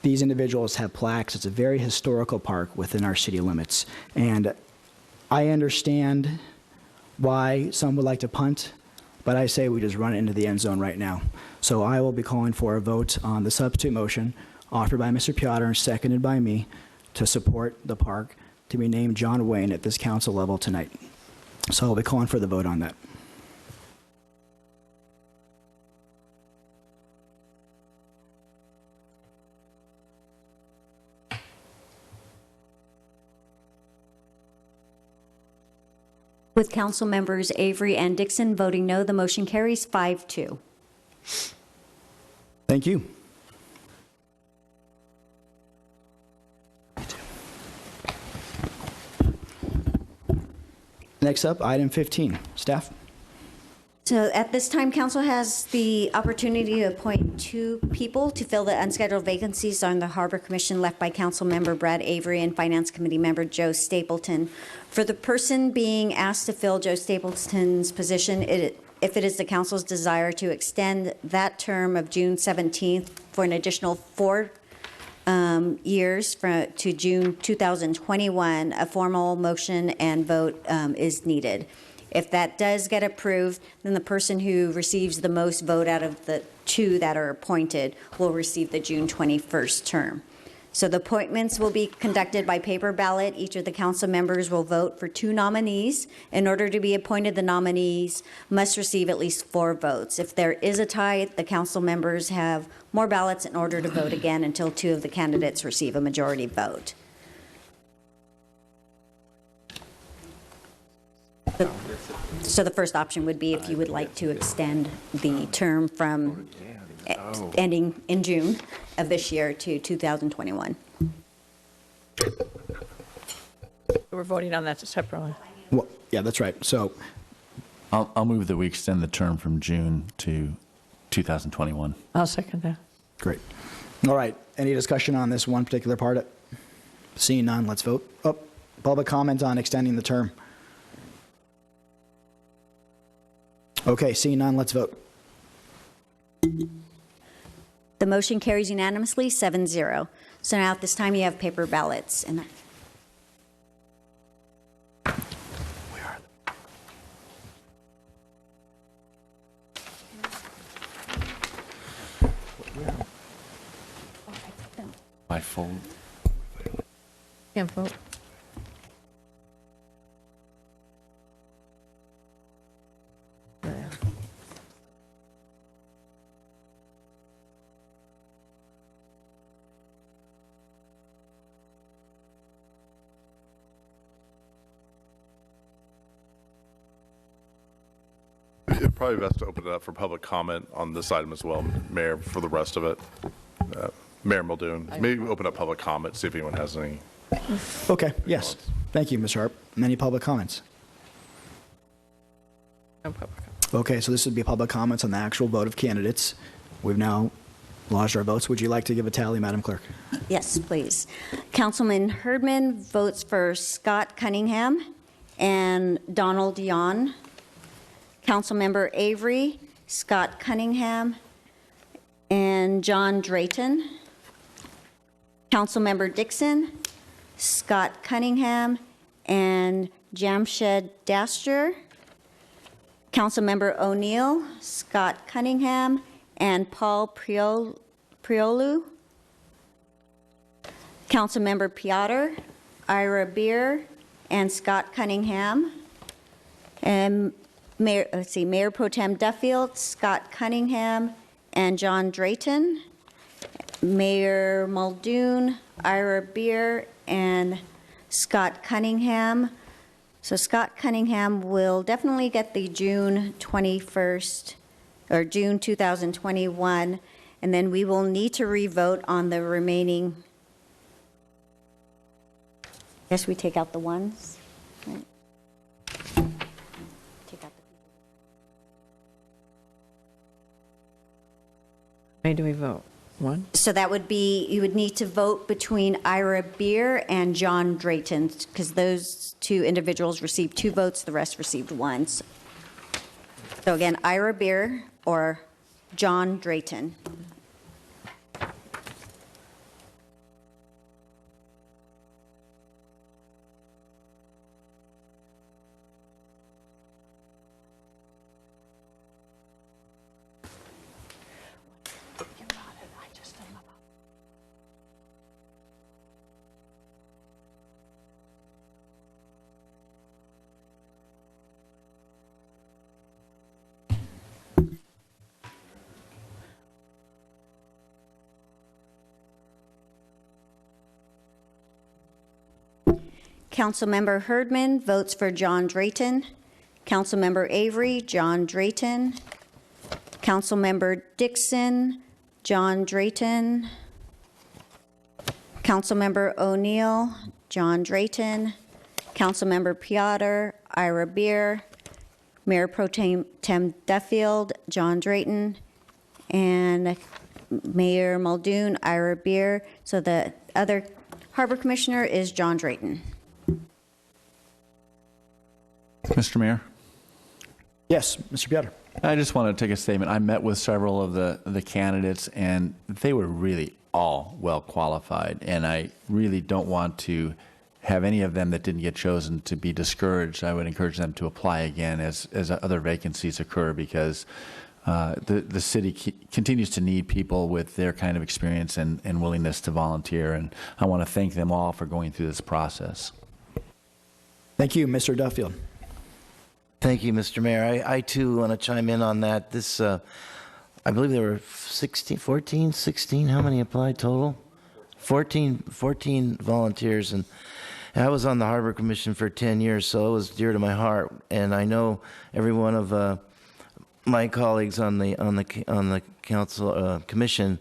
These individuals have plaques. It's a very historical park within our city limits. And I understand why some would like to punt, but I say we just run it into the end zone right now. So I will be calling for a vote on the substitute motion offered by Mr. Piotr and seconded by me to support the park to be named John Wayne at this council level tonight. So I'll be calling for the vote on that. With council members Avery and Dixon voting no, the motion carries 5-2. Thank you. Next up, item 15. Staff? So at this time, council has the opportunity to appoint 2 people to fill the unscheduled vacancies on the Harbor Commission left by council member Brad Avery and Finance Committee member Joe Stapleton. For the person being asked to fill Joe Stapleton's position, if it is the council's desire to extend that term of June 17th for an additional 4 years to June 2021, a formal motion and vote is needed. If that does get approved, then the person who receives the most vote out of the 2 that are appointed will receive the June 21st term. So the appointments will be conducted by paper ballot. Each of the council members will vote for 2 nominees. In order to be appointed, the nominees must receive at least 4 votes. If there is a tie, the council members have more ballots in order to vote again until 2 of the candidates receive a majority vote. So the first option would be if you would like to extend the term from ending in June of this year to 2021. We're voting on that separately. Well, yeah, that's right. So I'll move that we extend the term from June to 2021. I'll second that. great. All right. Any discussion on this one particular part? Seeing none, let's vote. Oh, public comment on extending the term. Okay, seeing none, let's vote. The motion carries unanimously, 7-0. So now at this time, you have paper ballots. And By fold. Can't vote. It'd probably be best to open it up for public comment on this item as well, Mayor, for the rest of it. Mayor Muldoon, maybe open up public comment, see if anyone has any. Okay, yes. Thank you, Ms. Harp. Any public comments? No public comment. Okay, so this would be public comments on the actual vote of candidates. We've now lodged our votes. Would you like to give a tally, Madam Clerk? yes, please. Councilman Herdman votes for Scott Cunningham and Donald Yon. Councilmember Avery, Scott Cunningham, and John Drayton. Councilmember Dixon, Scott Cunningham, and Jamshed Daster. Councilmember O'Neill, Scott Cunningham, and Paul Priolu. Councilmember Piotr, Ira Beer, and Scott Cunningham. And Mayor Pro Tem Duffield, Scott Cunningham, and John Drayton. Mayor Muldoon, Ira Beer, and Scott Cunningham. So Scott Cunningham will definitely get the June 21st, or June 2021, and then we will need to revote on the remaining. I guess we take out the ones, right? Take out the. May do we vote? One? So that would be, you would need to vote between Ira Beer and John Drayton, because those 2 individuals received 2 votes, the rest received 1. So again, Ira Beer or John Drayton. Councilmember Herdman votes for John Drayton. Councilmember Avery, John Drayton. Councilmember Dixon, John Drayton. Councilmember O'Neill, John Drayton. Councilmember Piotr, Ira Beer. Mayor Pro Tem Duffield, John Drayton. And Mayor Muldoon, Ira Beer. So the other Harbor Commissioner is John Drayton. Mr. Mayor? Yes, Mr. Piotr. I just want to take a statement. I met with several of the candidates, and they were really all well qualified. And I really don't want to have any of them that didn't get chosen to be discouraged. I would encourage them to apply again as other vacancies occur, because the city continues to need people with their kind of experience and willingness to volunteer. And I want to thank them all for going through this process. Thank you, Mr. Duffield. Thank you, Mr. Mayor. I too want to chime in on that. This, I believe there were 16, how many applied total? 14 volunteers, and I was on the Harbor Commission for 10 years, so it was dear to my heart. And I know every one of my colleagues on the council commission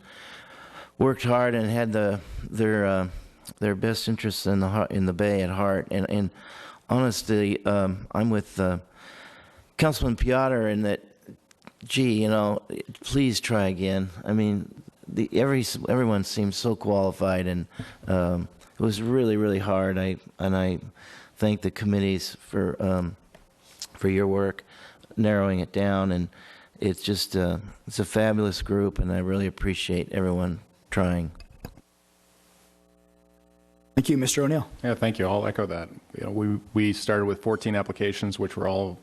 worked hard and had their best interests in the Bay at heart. And honestly, I'm with Councilman Piotr in that, gee, please try again. I mean, everyone seems so qualified, and it was really, really hard. I thank the committees for your work narrowing it down, and it's just it's a fabulous group, and I really appreciate everyone trying. Thank you, Mr. O'Neill. Yeah, thank you. I'll echo that. We started with 14 applications, which were all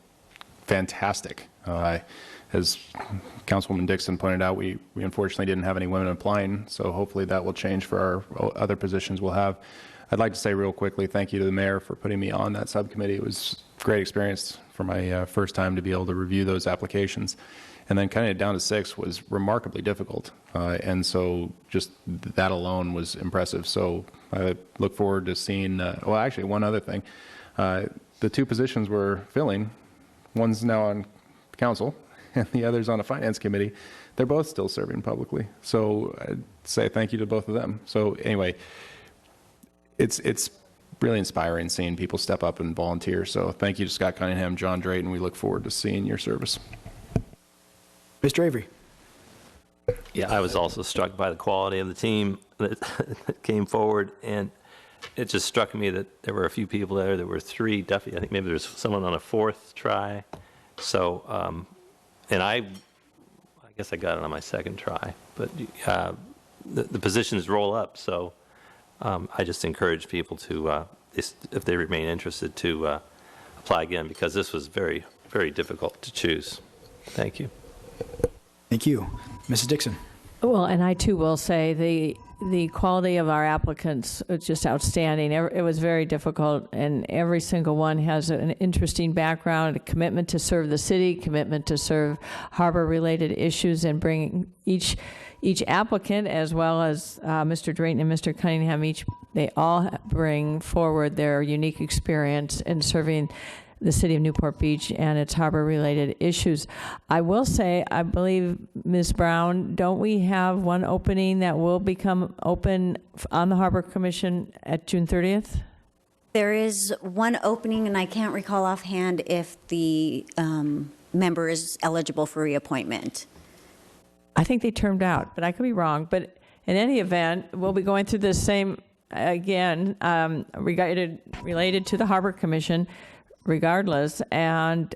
fantastic. As Councilwoman Dixon pointed out, we unfortunately didn't have any women applying, so hopefully that will change for our other positions we'll have. I'd like to say real quickly, thank you to the mayor for putting me on that subcommittee. It was a great experience for my first time to be able to review those applications. And then cutting it down to 6 was remarkably difficult. And so just that alone was impressive. So I look forward to seeing, well, actually, one other thing. The 2 positions we're filling, one's now on council and the other's on a finance committee. They're both still serving publicly. So I'd say thank you to both of them. So anyway, it's really inspiring seeing people step up and volunteer. So thank you to Scott Cunningham, John Drayton. We look forward to seeing your service. Mr. Avery. Yeah, I was also struck by the quality of the team that came forward, and it just struck me that there were a few people there. There were 3, definitely. I think maybe there was someone on a 4th try. So, and I guess I got it on my 2nd try. But the positions roll up, so I just encourage people to, if they remain interested, to apply again, because this was very, very difficult to choose. Thank you. Thank you. Mrs. Dixon. Well, and I too will say the quality of our applicants was just outstanding. It was very difficult, and every single one has an interesting background, a commitment to serve the city, commitment to serve harbor-related issues, and bringing each applicant, as well as Mr. Drayton and Mr. Cunningham, they all bring forward their unique experience in serving the city of Newport Beach and its harbor-related issues. I will say, I believe, Ms. Brown, don't we have one opening that will become open on the Harbor Commission at June 30th? There is one opening, and I can't recall offhand if the member is eligible for reappointment. I think they termed out, but I could be wrong. But in any event, we'll be going through this same, again, related to the Harbor Commission, regardless. And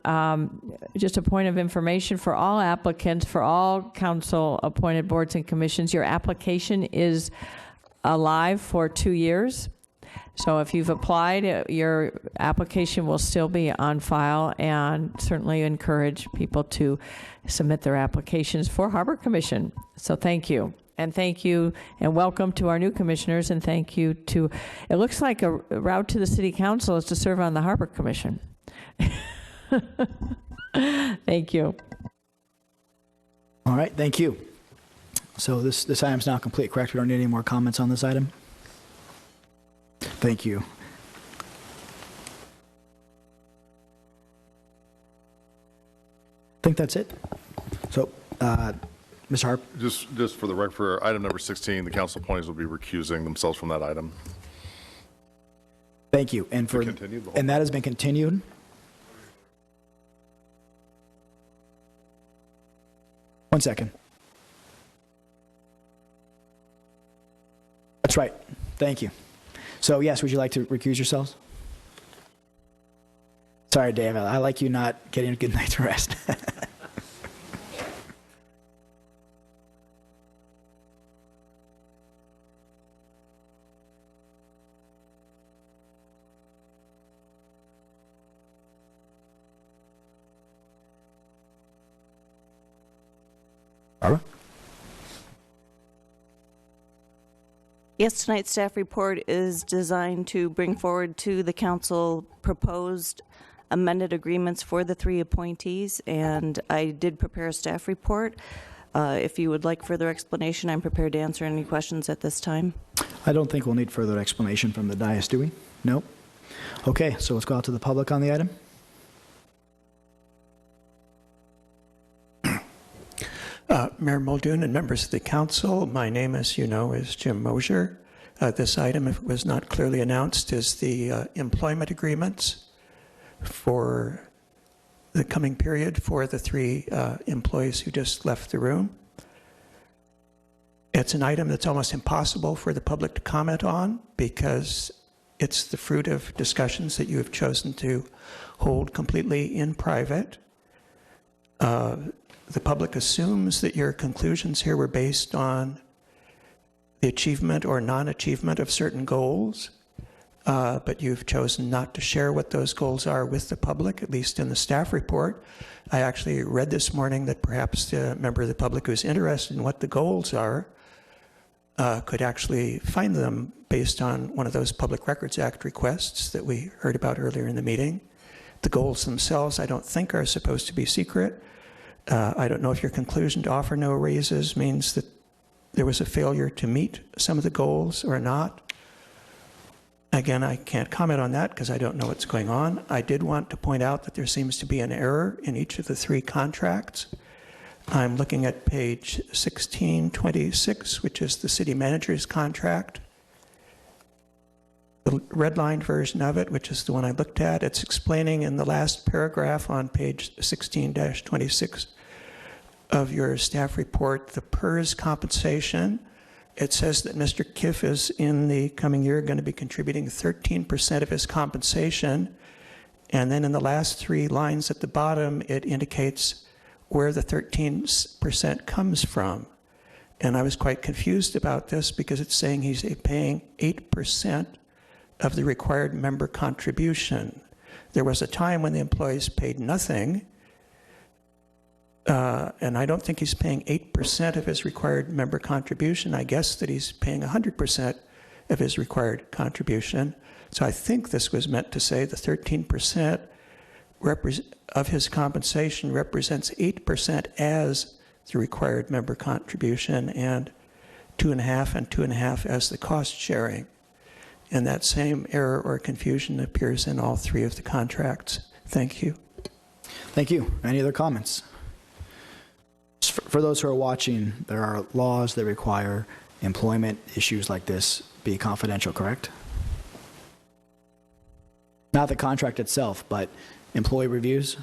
just a point of information for all applicants, for all council-appointed boards and commissions, your application is alive for 2 years. So if you've applied, your application will still be on file, and certainly encourage people to submit their applications for Harbor Commission. So thank you. And thank you, and welcome to our new commissioners, and thank you to, it looks like a route to the city council is to serve on the Harbor Commission. Thank you. All right, thank you. So this item's now complete, correct? We don't need any more comments on this item? Thank you. think that's it. So, Ms. Harp? Just for the record, for item number 16, the council appointees will be recusing themselves from that item. Thank you. And and that has been continued. One second. That's right. Thank you. So, yes, would you like to recuse yourselves? Sorry, Dave. I like you not getting a good night's rest. Barbara? Yes, tonight's staff report is designed to bring forward to the council proposed amended agreements for the 3 appointees, and I did prepare a staff report. If you would like further explanation, I'm prepared to answer any questions at this time. I don't think we'll need further explanation from the dais, do we? No? Okay, so let's go out to the public on the item. Mayor Muldoon and members of the council, my name, as you know, is Jim Mosier. This item, if it was not clearly announced, is the employment agreements for the coming period for the 3 employees who just left the room. It's an item that's almost impossible for the public to comment on because it's the fruit of discussions that you have chosen to hold completely in private. The public assumes that your conclusions here were based on the achievement or non-achievement of certain goals, but you've chosen not to share what those goals are with the public, at least in the staff report. I actually read this morning that perhaps the member of the public who's interested in what the goals are could actually find them based on one of those Public Records Act requests that we heard about earlier in the meeting. The goals themselves, I don't think, are supposed to be secret. I don't know if your conclusion to offer no raises means that there was a failure to meet some of the goals or not. Again, I can't comment on that because I don't know what's going on. I did want to point out that there seems to be an error in each of the 3 contracts. I'm looking at page 1626, which is the city manager's contract. The redlined version of it, which is the one I looked at, it's explaining in the last paragraph on page 16-26 of your staff report the PERS compensation. It says that Mr. Kiff is in the coming year going to be contributing 13% of his compensation. And then in the last 3 lines at the bottom, it indicates where the 13% comes from. And I was quite confused about this because it's saying he's paying 8% of the required member contribution. There was a time when the employees paid nothing, and I don't think he's paying 8% of his required member contribution. I guess that he's paying 100% of his required contribution. So I think this was meant to say the 13% of his compensation represents 8% as the required member contribution and 2.5 and 2.5 as the cost sharing. And that same error or confusion appears in all 3 of the contracts. Thank you. Thank you. Any other comments? For those who are watching, there are laws that require employment issues like this be confidential, correct? Not the contract itself, but employee reviews?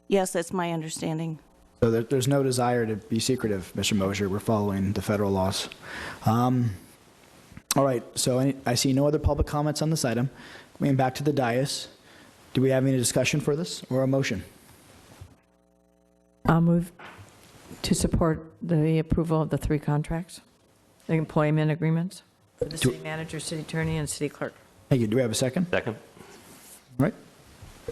Yes, that's my understanding. So there's no desire to be secretive, Mr. Mosier. We're following the federal laws. All right, so I see no other public comments on this item. Going back to the dais, do we have any discussion for this or a motion? I'll move to support the approval of the 3 contracts, the employment agreements for the city manager, city attorney, and city clerk. Thank you. Do we have a second? Second. All right.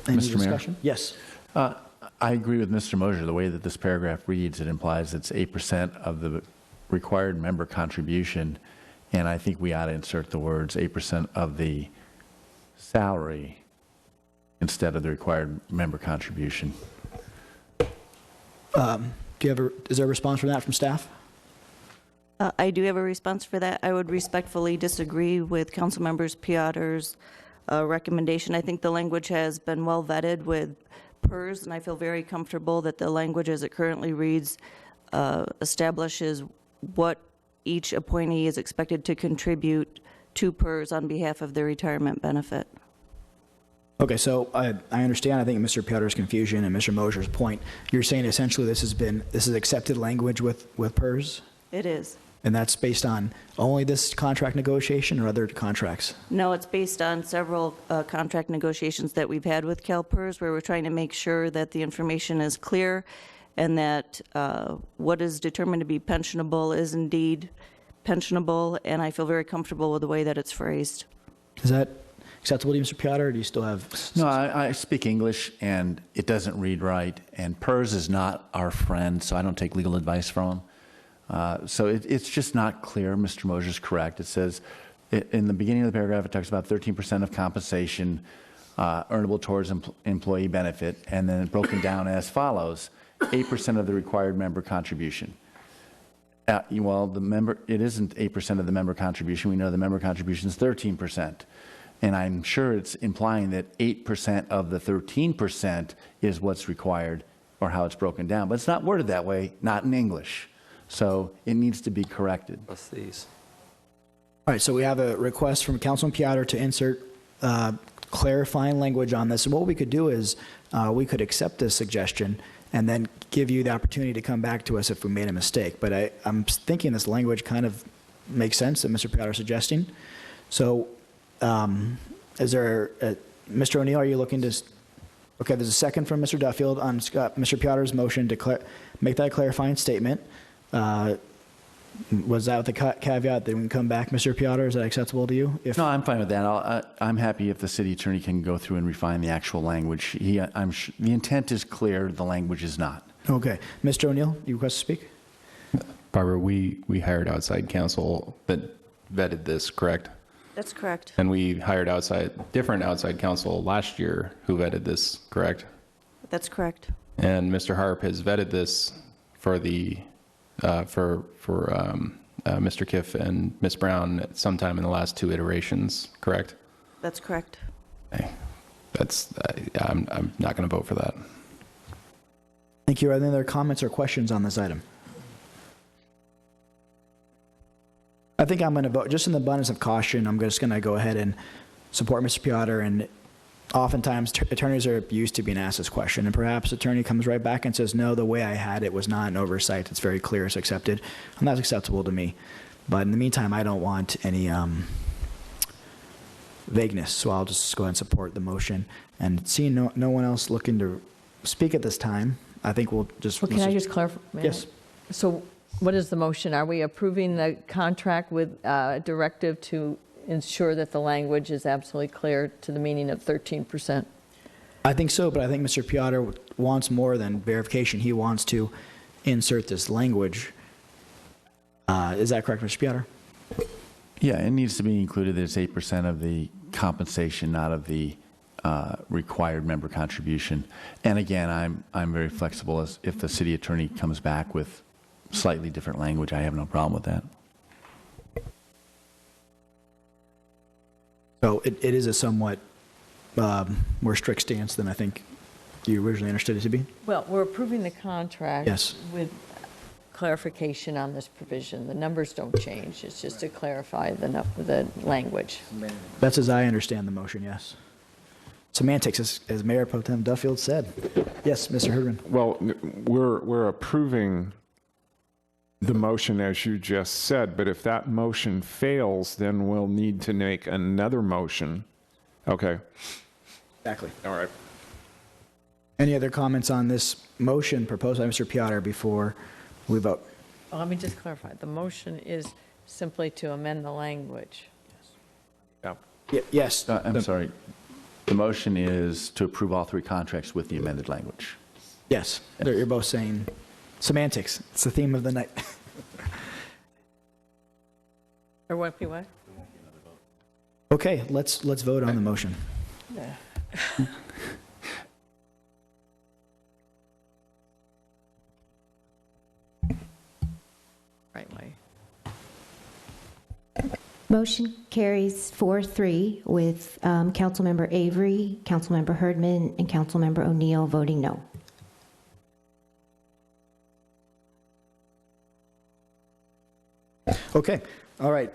Any Mr. Mayor? discussion? Yes. I agree with Mr. Mosier. The way that this paragraph reads, it implies it's 8% of the required member contribution, and I think we ought to insert the words 8% of the salary instead of the required member contribution. Is there a response from that from staff? I do have a response for that. I would respectfully disagree with Council Members Piotr's recommendation. I think the language has been well vetted with PERS, and I feel very comfortable that the language as it currently reads establishes what each appointee is expected to contribute to PERS on behalf of their retirement benefit. Okay, so I understand, I think Mr. Piotr's confusion and Mr. Mosier's point. You're saying essentially this is accepted language with PERS? It is. And that's based on only this contract negotiation or other contracts? No, it's based on several contract negotiations that we've had with CalPERS, where we're trying to make sure that the information is clear and that what is determined to be pensionable is indeed pensionable, and I feel very comfortable with the way that it's phrased. Is that acceptable to you, Mr. Piotr, or do you still have... No, I speak English, and it doesn't read right, and PERS is not our friend, so I don't take legal advice from him. So it's just not clear. Mr. Mosier's correct. It says, in the beginning of the paragraph, it talks about 13% of compensation earnable towards employee benefit, and then broken down as follows: 8% of the required member contribution. Well, it isn't 8% of the member contribution. We know the member contribution is 13%. And I'm sure it's implying that 8% of the 13% is what's required, or how it's broken down. But it's not worded that way, not in English. So it needs to be corrected. What's these? All right, so we have a request from Councilman Piotr to insert clarifying language on this. And what we could do is we could accept this suggestion and then give you the opportunity to come back to us if we made a mistake. But I'm thinking this language kind of makes sense that Mr. Piotr is suggesting. So is there, Mr. O'Neill, are you looking to, okay, there's a second from Mr. Duffield on Mr. Piotr's motion to make that clarifying statement. Was that with the caveat that we can come back, Mr. Piotr? Is that acceptable to you? No, I'm fine with that. I'm happy if the city attorney can go through and refine the actual language. The intent is clear, the language is not. Okay. Mr. O'Neill, you request to speak? Barbara, we hired outside counsel that vetted this, correct? That's correct. And we hired different outside counsel last year who vetted this, correct? That's correct. And Mr. Harp has vetted this for Mr. Kiff and Ms. Brown at sometime in the last 2 iterations, correct? That's correct. Okay. I'm not going to vote for that. Thank you. Are there any other comments or questions on this item? I think I'm going to vote, just in the abundance of caution, I'm just going to go ahead and support Mr. Piotr. And oftentimes attorneys are used to being asked this question, and perhaps the attorney comes right back and says, no, the way I had it was not an oversight. It's very clear, it's accepted, and that's acceptable to me. But in the meantime, I don't want any vagueness, so I'll just go ahead and support the motion. And seeing no one else looking to speak at this time, I think we'll just... Well, can I just clarify? Yes. So what is the motion? Are we approving the contract with directive to ensure that the language is absolutely clear to the meaning of 13%? I think so, but I think Mr. Piotr wants more than verification. He wants to insert this language. Is that correct, Mr. Piotr? Yeah, it needs to be included that it's 8% of the compensation, not of the required member contribution. And again, I'm very flexible. As if the city attorney comes back with slightly different language, I have no problem with that. So it is a somewhat more strict stance than I think you originally understood it to be? Well, we're approving the contract Yes. with clarification on this provision. The numbers don't change. It's just to clarify the language. That's as I understand the motion, yes. Semantics, as Mayor Pro Tem Duffield said. Yes, Mr. Herdman. Well, we're approving the motion as you just said, but if that motion fails, then we'll need to make another motion. Okay. Exactly. All right. Any other comments on this motion proposed by Mr. Piotr before we vote? Well, let me just clarify. The motion is simply to amend the language. Yes. I'm sorry. The motion is to approve all 3 contracts with the amended language. Yes. You're both saying semantics. It's the theme of the night. Or what? What? Okay, let's vote on the motion. Yeah. Right way. Motion carries 4-3 with Councilmember Avery, Councilmember Herdman, and Councilmember O'Neill voting no. Okay, all right.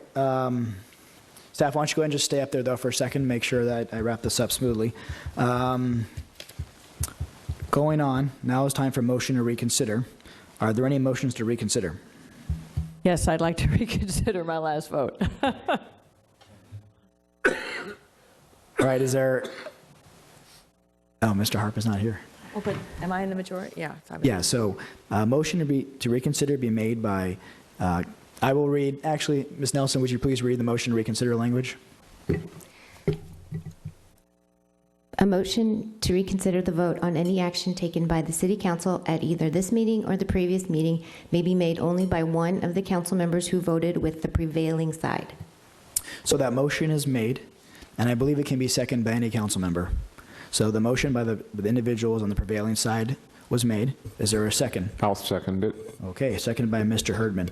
Staff, why don't you go ahead and just stay up there, though, for a second, make sure that I wrap this up smoothly. Going on, now is time for motion to reconsider. Are there any motions to reconsider? Yes, I'd like to reconsider my last vote. All right, is there, oh, Mr. Harp is not here. Oh, but am I in the majority? Yeah. Yeah, so motion to reconsider be made by, I will read, actually, Ms. Nelson, would you please read the motion to reconsider language? A motion to reconsider the vote on any action taken by the City Council at either this meeting or the previous meeting may be made only by one of the council members who voted with the prevailing side. So that motion is made, and I believe it can be seconded by any council member. So the motion by the individuals on the prevailing side was made. Is there a second? I'll second it. Okay, seconded by Mr. Herdman.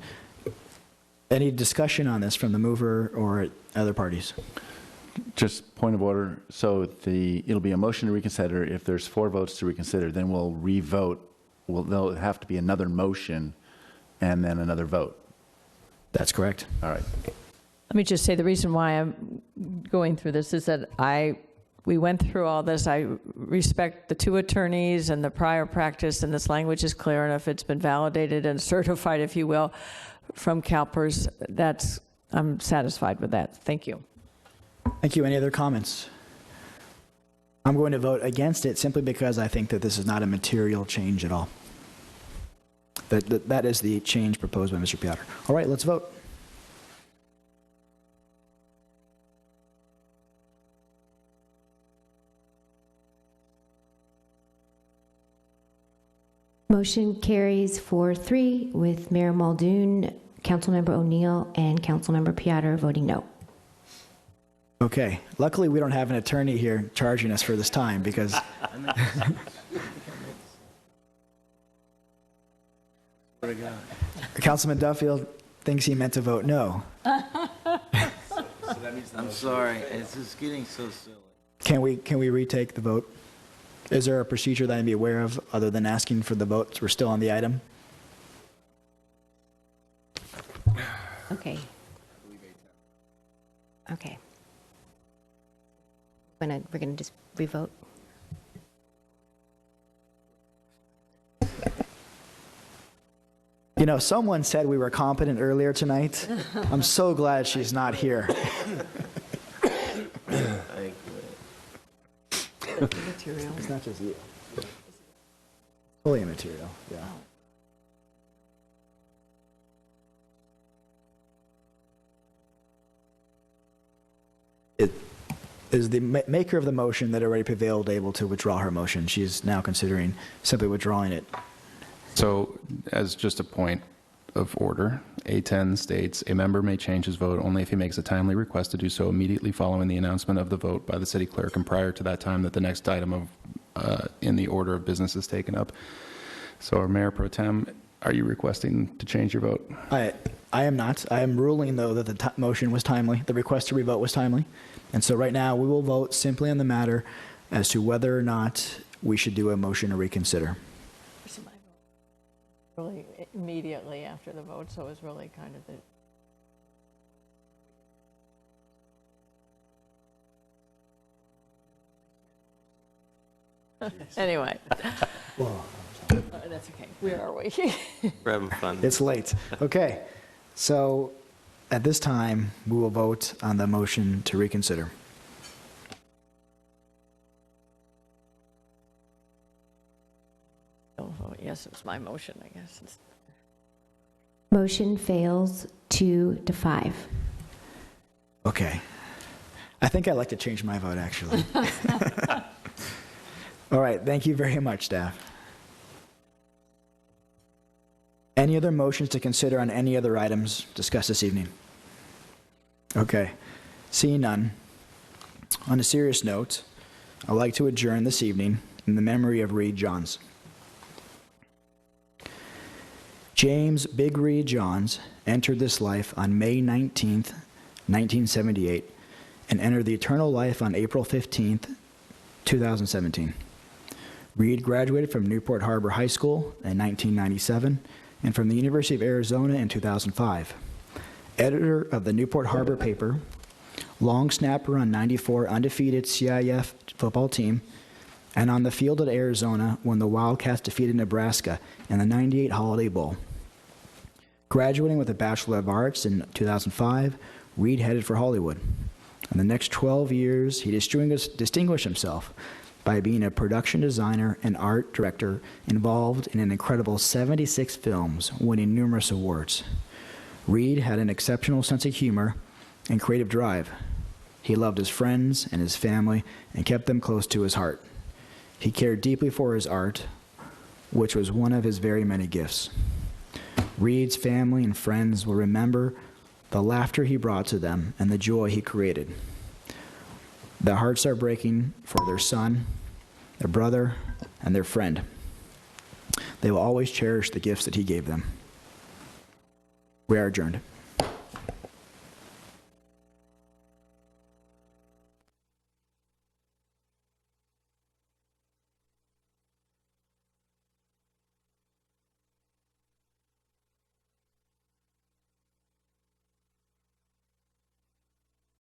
Any discussion on this from the mover or other parties? Just point of order. So it'll be a motion to reconsider. If there's 4 votes to reconsider, then we'll re-vote. There'll have to be another motion and then another vote. That's correct. All right. Let me just say the reason why I'm going through this is that we went through all this. I respect the 2 attorneys and the prior practice, and this language is clear enough. It's been validated and certified, if you will, from CalPERS. I'm satisfied with that. Thank you. Thank you. Any other comments? I'm going to vote against it simply because I think that this is not a material change at all. That is the change proposed by Mr. Piotr. All right, let's vote. Motion carries 4-3 with Mayor Muldoon, Councilmember O'Neill, and Councilmember Piotr voting no. Okay. Luckily, we don't have an attorney here charging us for this time because... Councilman Duffield thinks he meant to vote no. I'm sorry, it's just getting so silly. Can we retake the vote? Is there a procedure that I'd be aware of other than asking for the votes? We're still on the item. Okay. Okay. We're gonna just revote. You know, someone said we were competent earlier tonight. I'm so glad she's not here. Material. It's not just you. Fully immaterial, yeah. Is the maker of the motion that already prevailed able to withdraw her motion? She's now considering simply withdrawing it. So, as just a point of order, A10 states, a member may change his vote only if he makes a timely request to do so immediately following the announcement of the vote by the city clerk and prior to that time that the next item in the order of business is taken up. So, Mayor Pro Tem, are you requesting to change your vote? I am not. I am ruling, though, that the motion was timely. The request to revote was timely. And so right now, we will vote simply on the matter as to whether or not we should do a motion to reconsider. Really immediately after the vote, so it was really kind of the... Anyway. That's okay. Where are we? We're having fun. It's late. Okay. So at this time, we will vote on the motion to reconsider. Oh, yes, it was my motion, I guess. Motion fails 2-5. Okay. I think I'd like to change my vote, actually. All right. Thank you very much, staff. Any other motions to consider on any other items discussed this evening? Okay. Seeing none. On a serious note, I'd like to adjourn this evening in the memory of Reed Johns. James Big Reed Johns entered this life on May 19th, 1978, and entered the eternal life on April 15th, 2017. Reed graduated from Newport Harbor High School in 1997 and from the University of Arizona in 2005. Editor of the Newport Harbor paper, long snapper on 94 undefeated CIF football team, and on the field at Arizona when the Wildcats defeated Nebraska in the '98 Holiday Bowl. Graduating with a Bachelor of Arts in 2005, Reed headed for Hollywood. In the next 12 years, he distinguished himself by being a production designer and art director involved in an incredible 76 films, winning numerous awards. Reed had an exceptional sense of humor and creative drive. He loved his friends and his family and kept them close to his heart. He cared deeply for his art, which was one of his very many gifts. Reed's family and friends will remember the laughter he brought to them and the joy he created. Their hearts are breaking for their son, their brother, and their friend. They will always cherish the gifts that he gave them. We are adjourned.